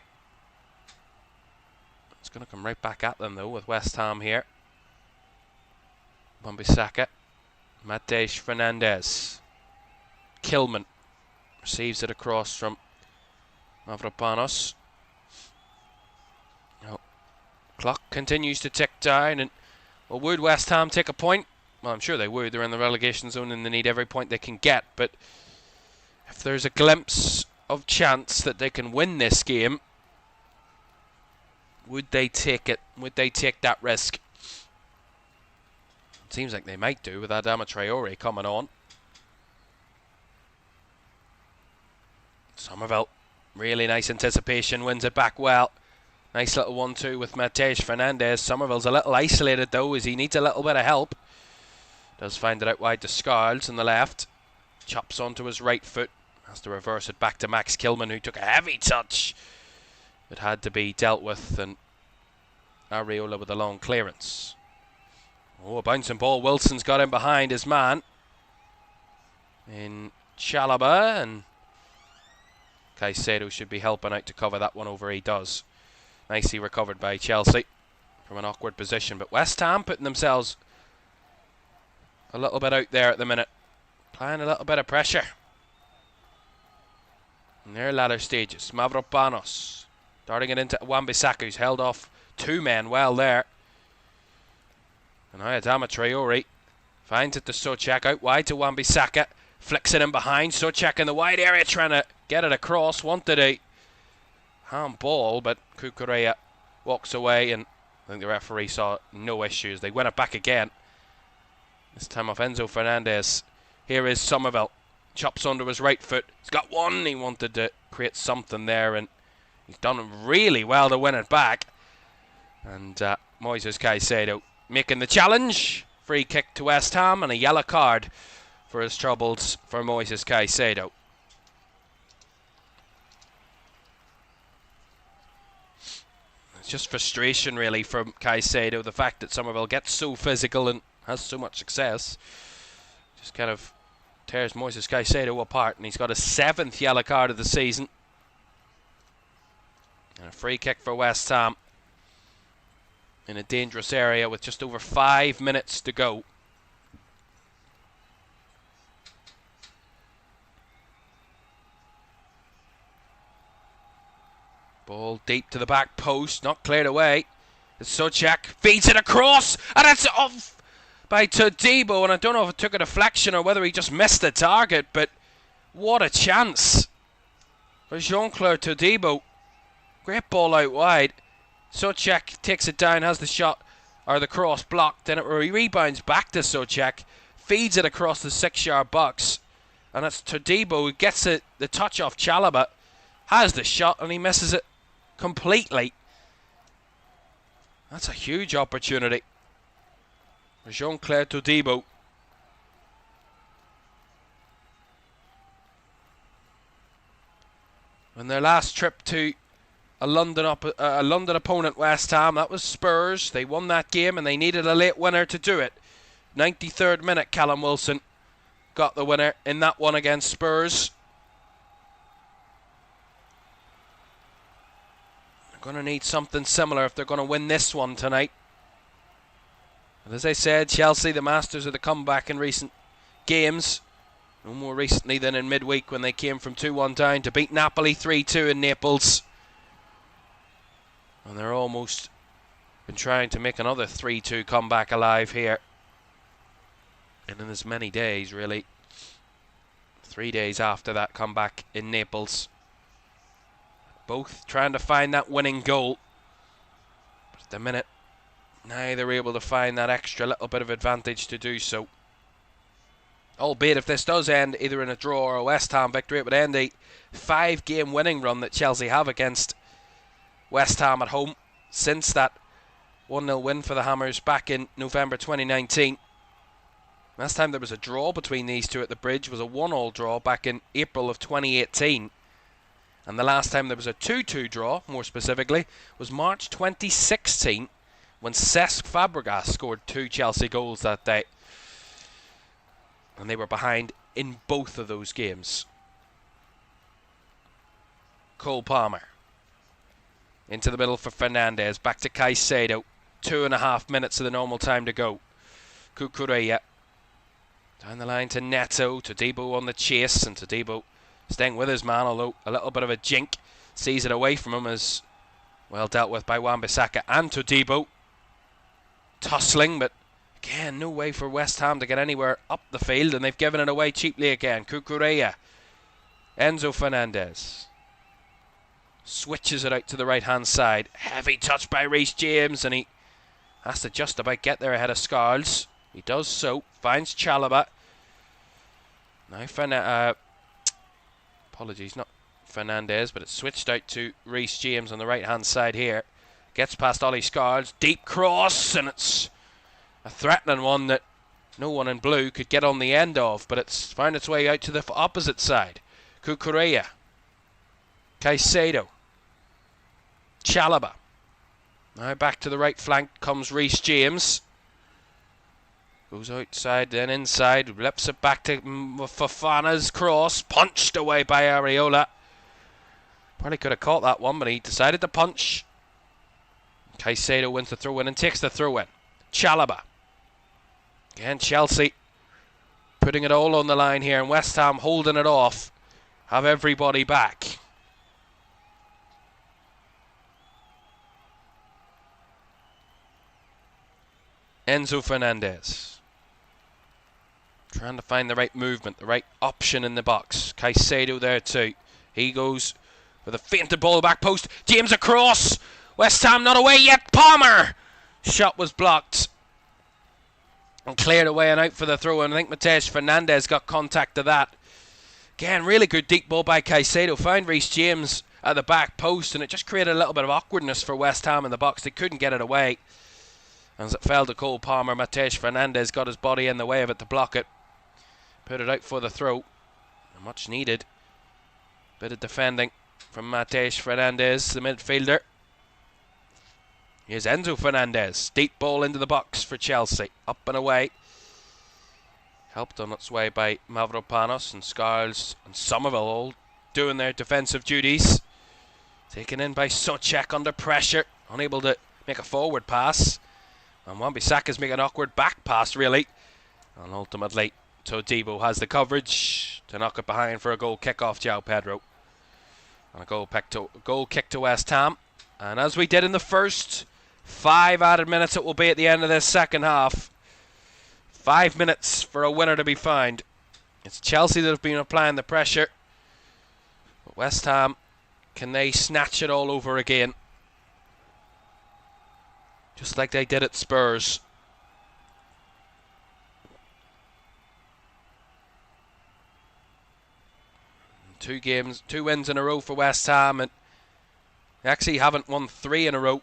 It's going to come right back at them though with West Ham here. Wan-Bissaka. Matej Fernandez. Kilman receives it across from Mavropanos. Clock continues to tick down, and well, would West Ham take a point? Well, I'm sure they would. They're in the relegation zone and they need every point they can get. But if there's a glimpse of chance that they can win this game, would they take it? Would they take that risk? It seems like they might do with Adama Traore coming on. Somerville, really nice anticipation, wins it back well. Nice little 1-2 with Matej Fernandez. Somerville's a little isolated though, as he needs a little bit of help. Does find it out wide to Scarles on the left. Chops onto his right foot. Has to reverse it back to Max Kilman, who took a heavy touch. It had to be dealt with, and Areola with a long clearance. Oh, a bouncing ball. Wilson's got in behind his man in Chalobah, and Caicedo should be helping out to cover that one over. He does. Nicely recovered by Chelsea from an awkward position. But West Ham putting themselves a little bit out there at the minute. Applying a little bit of pressure in their latter stages. Mavropanos darting it into Wan-Bissaka, who's held off two men well there. And now Adama Traore finds it to Souček, out wide to Wan-Bissaka. Flicks it in behind. Souček in the wide area trying to get it across. Wanted a handball, but Cucurella walks away, and I think the referee saw no issues. They win it back again. This time off Enzo Fernandez. Here is Somerville. Chops onto his right foot. He's got one. He wanted to create something there, and he's done really well to win it back. And Moises Caicedo making the challenge. Free kick to West Ham, and a yellow card for his troubles for Moises Caicedo. It's just frustration really from Caicedo, the fact that Somerville gets so physical and has so much success. Just kind of tears Moises Caicedo apart, and he's got a 7th yellow card of the season. And a free kick for West Ham in a dangerous area with just over 5 minutes to go. Ball deep to the back post, not cleared away. Souček feeds it across, and it's off by Todibo, and I don't know if it took a deflection or whether he just missed the target, but what a chance for Jean-Claude Todibo. Great ball out wide. Souček takes it down, has the shot, or the cross blocked, then it rebounds back to Souček, feeds it across the 6-yard box, and it's Todibo who gets it, the touch off Chalobah, has the shot, and he misses it completely. That's a huge opportunity for Jean-Claude Todibo. On their last trip to a London opponent, West Ham, that was Spurs. They won that game and they needed a late winner to do it. 93rd minute, Callum Wilson got the winner in that one against Spurs. They're going to need something similar if they're going to win this one tonight. And as I said, Chelsea, the masters of the comeback in recent games. No more recently than in midweek when they came from 2-1 down to beat Napoli 3-2 in Naples. And they're almost been trying to make another 3-2 comeback alive here. And in as many days, really. 3 days after that comeback in Naples. Both trying to find that winning goal. But at the minute, neither able to find that extra little bit of advantage to do so. Albeit if this does end either in a draw or a West Ham victory, it would end a 5-game winning run that Chelsea have against West Ham at home since that 1-0 win for the Hammers back in November 2019. Last time there was a draw between these two at the Bridge was a 1-1 draw back in April of 2018. And the last time there was a 2-2 draw, more specifically, was March 2016, when Cesc Fabregas scored 2 Chelsea goals that day. And they were behind in both of those games. Cole Palmer. Into the middle for Fernandez. Back to Caicedo. 2.5 minutes of the normal time to go. Cucurella. Down the line to Neto. Todibo on the chase. And Todibo staying with his man, although a little bit of a jink. Sees it away from him as well dealt with by Wan-Bissaka and Todibo. Tussling, but again, no way for West Ham to get anywhere up the field, and they've given it away cheaply again. Cucurella. Enzo Fernandez. Switches it out to the right-hand side. Heavy touch by Reece James, and he has to just about get there ahead of Scarles. He does so. Finds Chalobah. Now apologies, not Fernandez, but it's switched out to Reece James on the right-hand side here. Gets past Ollie Scarles. Deep cross, and it's a threatening one that no one in blue could get on the end of, but it's found its way out to the opposite side. Cucurella. Caicedo. Chalobah. Now back to the right flank comes Reece James. Goes outside, then inside. Lips it back to Fofana's cross. Punched away by Areola. Probably could have caught that one, but he decided to punch. Caicedo wins the throw-in and takes the throw-in. Chalobah. Again, Chelsea putting it all on the line here, and West Ham holding it off. Have everybody back. Enzo Fernandez. Trying to find the right movement, the right option in the box. Caicedo there too. He goes with a feinted ball back post. James across. West Ham not away yet. Palmer. Shot was blocked. And cleared away and out for the throw. And I think Mateus Fernandez got contact to that. Again, really good deep ball by Caicedo. Found Reece James at the back post. And it just created a little bit of awkwardness for West Ham in the box. They couldn't get it away. As it fell to Cole Palmer, Mateus Fernandez got his body in the way of it to block it. Put it out for the throw. Much needed. Bit of defending from Mateus Fernandez, the midfielder. Here's Enzo Fernandez. Deep ball into the box for Chelsea. Up and away. Helped on its way by Mavropanos and Scarles and Somerville all doing their defensive duties. Taken in by Souček under pressure. Unable to make a forward pass. And Wan-Bissaka's making an awkward back pass, really. And ultimately, Todibo has the coverage to knock it behind for a goal kick off João Pedro. And a goal kick to West Ham. And as we did in the first, 5 added minutes it will be at the end of this second half. 5 minutes for a winner to be found. It's Chelsea that have been applying the pressure. But West Ham, can they snatch it all over again? Just like they did at Spurs. Two wins in a row for West Ham, and they actually haven't won 3 in a row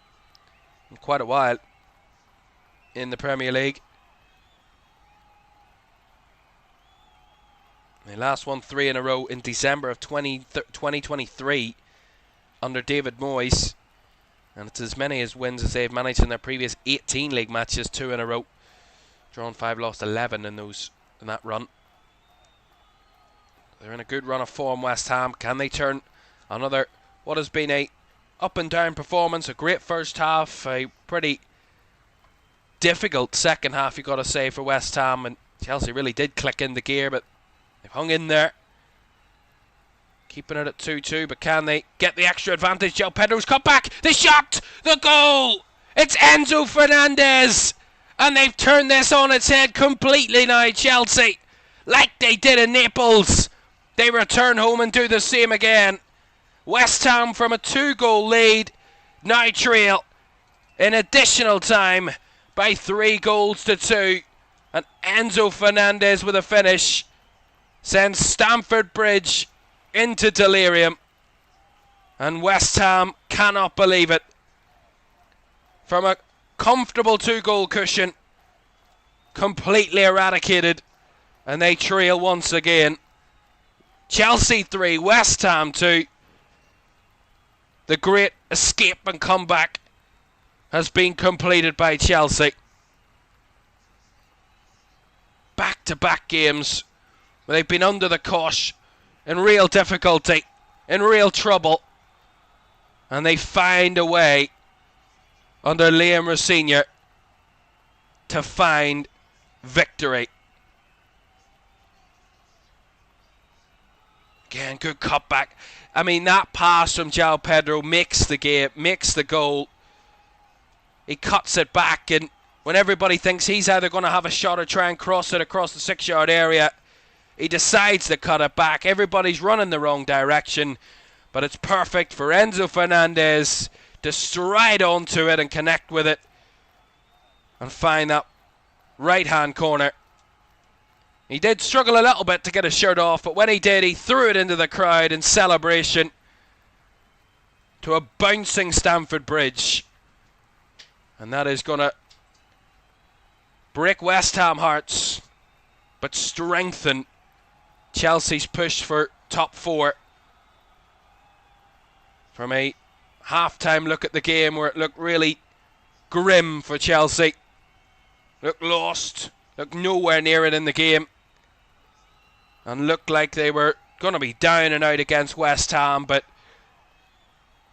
in quite a while in the Premier League. They last won 3 in a row in December of 2023 under David Moyes. And it's as many as wins as they've managed in their previous 18 league matches, 2 in a row. Drawn 5, lost 11 in that run. They're in a good run of form, West Ham. Can they turn another, what has been a up and down performance, a great first half, a pretty difficult second half, you've got to say, for West Ham. And Chelsea really did click into gear, but they've hung in there. Keeping it at 2-2, but can they get the extra advantage? João Pedro's cut back. The shot! The goal! It's Enzo Fernandez! And they've turned this on its head completely now, Chelsea. Like they did in Naples. They return home and do the same again. West Ham from a 2-goal lead now trail in additional time by 3-2. And Enzo Fernandez with a finish sends Stamford Bridge into delirium, and West Ham cannot believe it. From a comfortable 2-goal cushion, completely eradicated, and they trail once again. Chelsea 3, West Ham 2. The great escape and comeback has been completed by Chelsea. Back-to-back games where they've been under the cosh, in real difficulty, in real trouble, and they find a way under Liam Rosenior to find victory. Again, good cutback. I mean, that pass from João Pedro makes the game, makes the goal. He cuts it back, and when everybody thinks he's either going to have a shot or try and cross it across the 6-yard area, he decides to cut it back. Everybody's running the wrong direction, but it's perfect for Enzo Fernandez to stride onto it and connect with it and find that right-hand corner. He did struggle a little bit to get his shirt off, but when he did, he threw it into the crowd in celebration to a bouncing Stamford Bridge. And that is going to break West Ham hearts, but strengthen Chelsea's push for top 4. From a half-time look at the game where it looked really grim for Chelsea, looked lost, looked nowhere near it in the game, and looked like they were going to be down and out against West Ham, but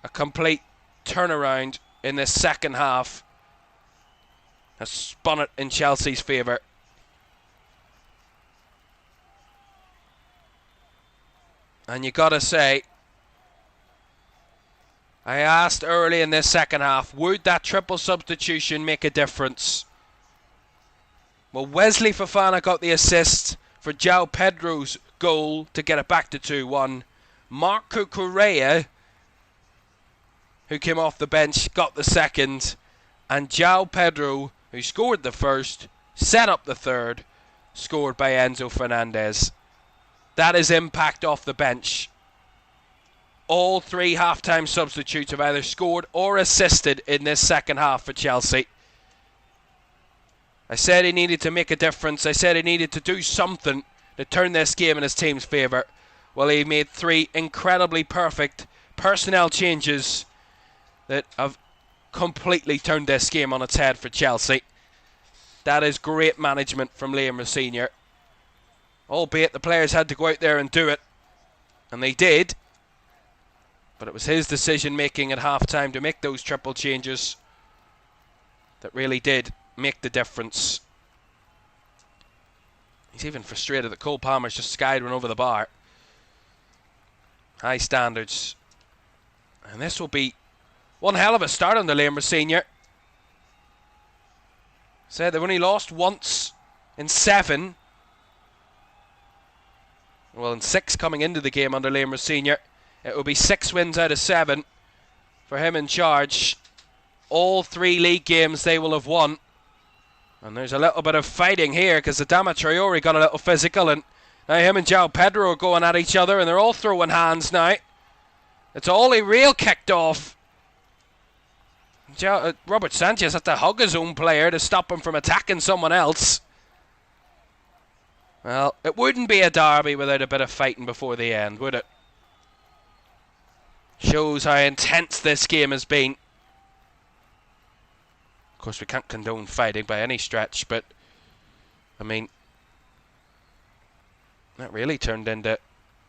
a complete turnaround in this second half has spun it in Chelsea's favour. And you got to say, I asked early in this second half, would that triple substitution make a difference? Well, Wesley Fofana got the assist for João Pedro's goal to get it back to 2-1. Marco Correa, who came off the bench, got the second. And João Pedro, who scored the first, set up the third, scored by Enzo Fernandez. That is impact off the bench. All 3 half-time substitutes have either scored or assisted in this second half for Chelsea. I said he needed to make a difference. I said he needed to do something to turn this game in his team's favour. Well, he made 3 incredibly perfect personnel changes that have completely turned this game on its head for Chelsea. That is great management from Liam Rosenior. Albeit the players had to go out there and do it. And they did. But it was his decision making at half-time to make those triple changes that really did make the difference. He's even frustrated that Cole Palmer's just skied one over the bar. High standards. And this will be one hell of a start on the Liam Rosenior. Said they've only lost once in 7. Well, in 6 coming into the game under Liam Rosenior. It will be 6 wins out of 7 for him in charge. All 3 league games they will have won. And there's a little bit of fighting here because Adama Traore got a little physical, and now him and João Pedro are going at each other, and they're all throwing hands now. It's Ollie Real kicked off. Robert Sanchez has to hug his own player to stop him from attacking someone else. Well, it wouldn't be a derby without a bit of fighting before the end, would it? Shows how intense this game has been. Of course, we can't condone fighting by any stretch, but I mean, that really turned into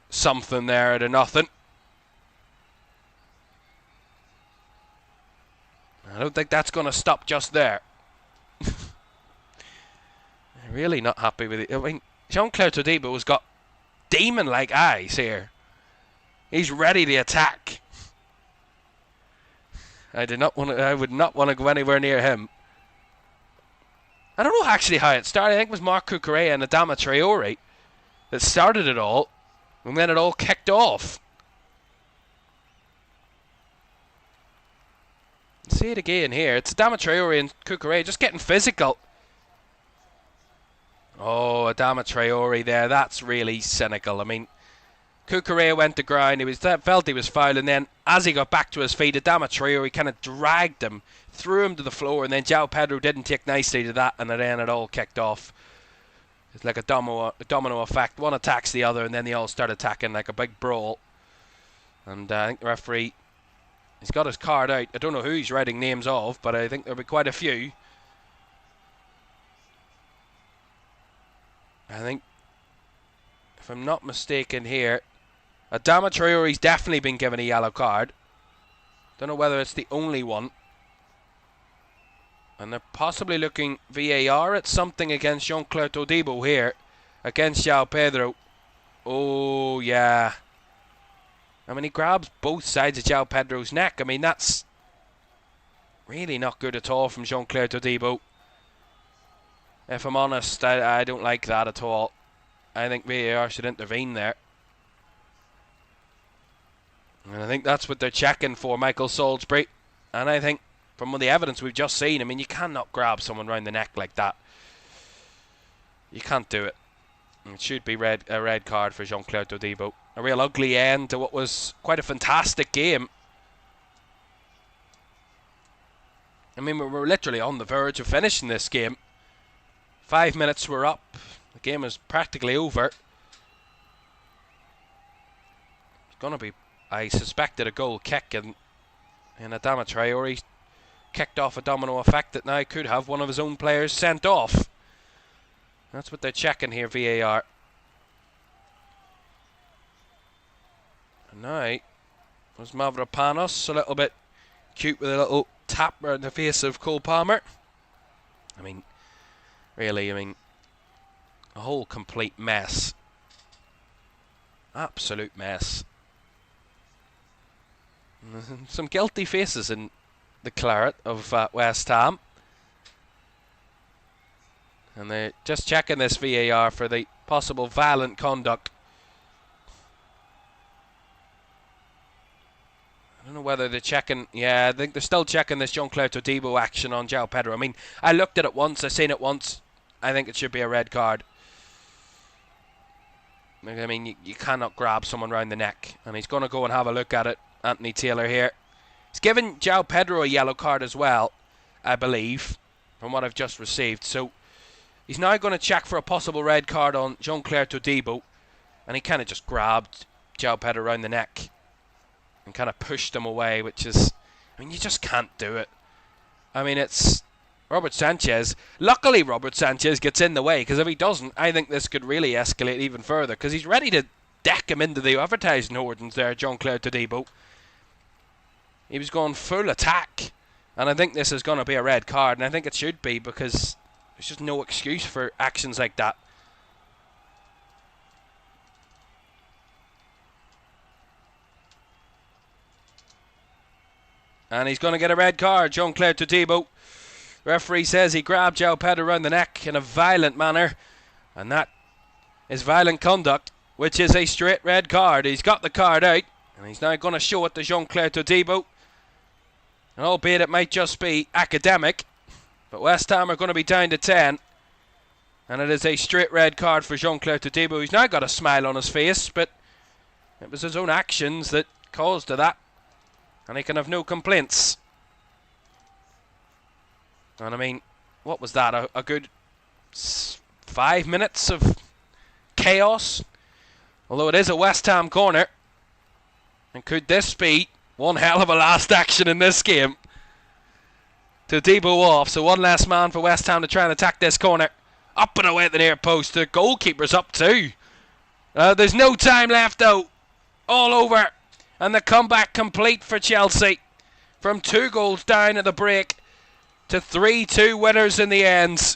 something there out of nothing. I don't think that's going to stop just there. I'm really not happy with it. I mean, Jean-Claude Todibo has got demon-like eyes here. He's ready to attack. I would not want to go anywhere near him. I don't know actually how it started. I think it was Marco Correa and Adama Traore that started it all, and then it all kicked off. See it again here. It's Adama Traore and Cucurella just getting physical. Oh, Adama Traore there. That's really cynical. I mean, Cucurella went to ground. He felt he was fouled, and then as he got back to his feet, Adama Traore kind of dragged him, threw him to the floor, and then João Pedro didn't take nicely to that, and then it all kicked off. It's like a domino effect. One attacks the other, and then they all start attacking like a big brawl. And I think the referee He's got his card out. I don't know who he's writing names of, but I think there'll be quite a few. I think, if I'm not mistaken here, Adama Traore's definitely been given a yellow card. Don't know whether it's the only one. And they're possibly looking VAR at something against Jean-Claude Todibo here. Against João Pedro. Oh, yeah. I mean, he grabs both sides of João Pedro's neck. I mean, that's really not good at all from Jean-Claude Todibo. If I'm honest, I don't like that at all. I think VAR should intervene there. And I think that's what they're checking for, Michael Salisbury. And I think, from the evidence we've just seen, I mean, you cannot grab someone round the neck like that. You can't do it. It should be a red card for Jean-Claude Todibo. A real ugly end to what was quite a fantastic game. I mean, we were literally on the verge of finishing this game. 5 minutes were up. The game was practically over. It's going to be, I suspected, a goal kick, and Adama Traore kicked off a domino effect that now could have one of his own players sent off. That's what they're checking here, VAR. And now, was Mavropanos a little bit cute with a little tap around the face of Cole Palmer. I mean, really, a whole complete mess. Absolute mess. Some guilty faces in the claret of West Ham. And they're just checking this VAR for the possible violent conduct. I don't know whether they're checking. Yeah, I think they're still checking this Jean-Claude Todibo action on João Pedro. I mean, I looked at it once, I seen it once. I think it should be a red card. I mean, you cannot grab someone round the neck. And he's going to go and have a look at it, Anthony Taylor here. He's given João Pedro a yellow card as well, I believe, from what I've just received. So he's now going to check for a possible red card on Jean-Claude Todibo. And he kind of just grabbed João Pedro around the neck and kind of pushed him away, which is, I mean, you just can't do it. I mean, it's Robert Sanchez. Luckily, Robert Sanchez gets in the way, because if he doesn't, I think this could really escalate even further, because he's ready to deck him into the advertising hoardings there, Jean-Claude Todibo. He was going full attack, and I think this is going to be a red card, and I think it should be, because there's just no excuse for actions like that. And he's going to get a red card, Jean-Claude Todibo. The referee says he grabbed João Pedro around the neck in a violent manner. And that is violent conduct, which is a straight red card. He's got the card out, and he's now going to show it to Jean-Claude Todibo. And albeit it might just be academic, but West Ham are going to be down to 10. And it is a straight red card for Jean-Claude Todibo. He's now got a smile on his face, but it was his own actions that caused that. And he can have no complaints. And I mean, what was that? A good 5 minutes of chaos? Although it is a West Ham corner. And could this be one hell of a last action in this game? Todibo off, so one last man for West Ham to try and attack this corner. Up and away at the near post. The goalkeeper's up too. There's no time left though. All over. And the comeback complete for Chelsea. From 2 goals down at the break to 3-2 winners in the end.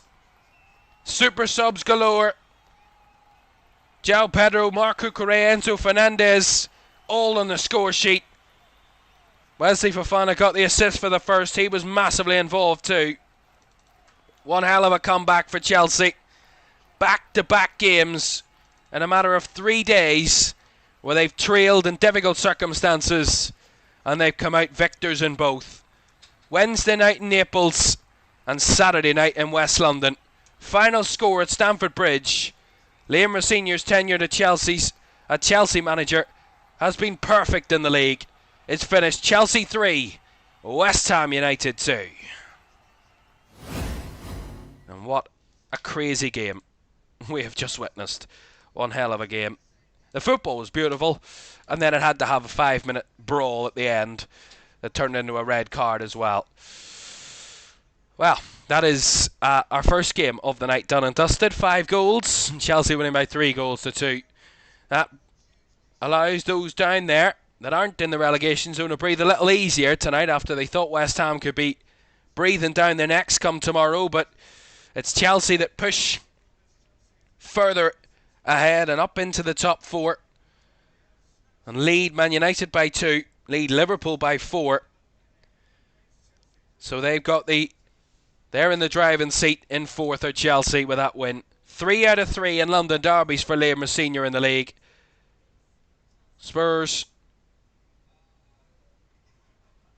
Super subs galore. João Pedro, Marco Correa, Enzo Fernandez, all on the score sheet. Wesley Fofana got the assist for the first. He was massively involved too. One hell of a comeback for Chelsea. Back-to-back games in a matter of 3 days, where they've trailed in difficult circumstances and they've come out victors in both. Wednesday night in Naples and Saturday night in West London. Final score at Stamford Bridge. Liam Rosenior's tenure to Chelsea manager has been perfect in the league. It's finished Chelsea 3, West Ham United 2. And what a crazy game we have just witnessed. One hell of a game. The football was beautiful, and then it had to have a 5-minute brawl at the end. that turned into a red card as well. Well, that is our first game of the night done and dusted. 5 goals. Chelsea winning by 3 goals to 2. That allows those down there that aren't in the relegation zone to breathe a little easier tonight after they thought West Ham could be breathing down their necks come tomorrow. But it's Chelsea that push further ahead and up into the top 4 and lead Man United by 2, lead Liverpool by 4. So they're in the driving seat in 4th are Chelsea with that win. 3 out of 3 in London derbies for Liam Senior in the league. Spurs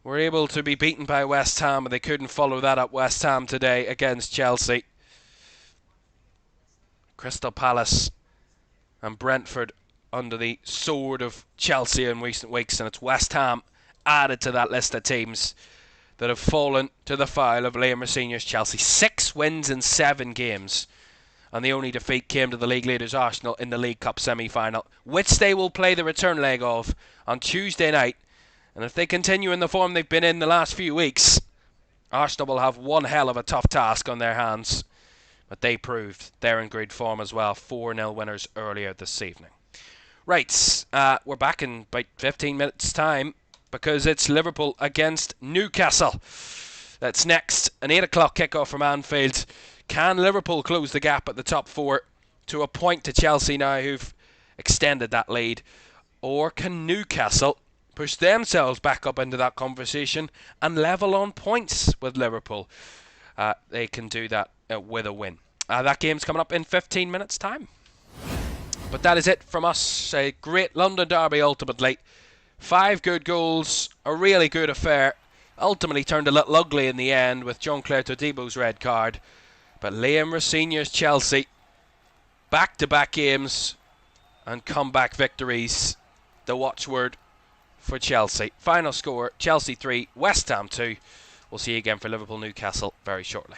were able to be beaten by West Ham, but they couldn't follow that up. West Ham today against Chelsea. Crystal Palace and Brentford under the sword of Chelsea in recent weeks, and it's West Ham added to that list of teams that have fallen to the file of Liam Senior's Chelsea. 6 wins in 7 games, and the only defeat came to the league leaders Arsenal in the League Cup semi-final, which they will play the return leg of on Tuesday night. And if they continue in the form they've been in the last few weeks, Arsenal will have one hell of a tough task on their hands. But they proved they're in good form as well. 4-0 winners earlier this evening. Right, we're back in about 15 minutes time because it's Liverpool against Newcastle. That's next, an 8 o'clock kickoff from Anfield. Can Liverpool close the gap at the top 4 to a point to Chelsea now, who've extended that lead? Or can Newcastle push themselves back up into that conversation and level on points with Liverpool? They can do that with a win. That game's coming up in 15 minutes time. But that is it from us. A great London derby ultimately. 5 good goals, a really good affair. Ultimately turned a little ugly in the end with Jean-Claire Todibo's red card. But Liam Senior's Chelsea, back-to-back games and comeback victories. The watchword for Chelsea. Final score, Chelsea 3, West Ham 2. We'll see you again for Liverpool Newcastle very shortly.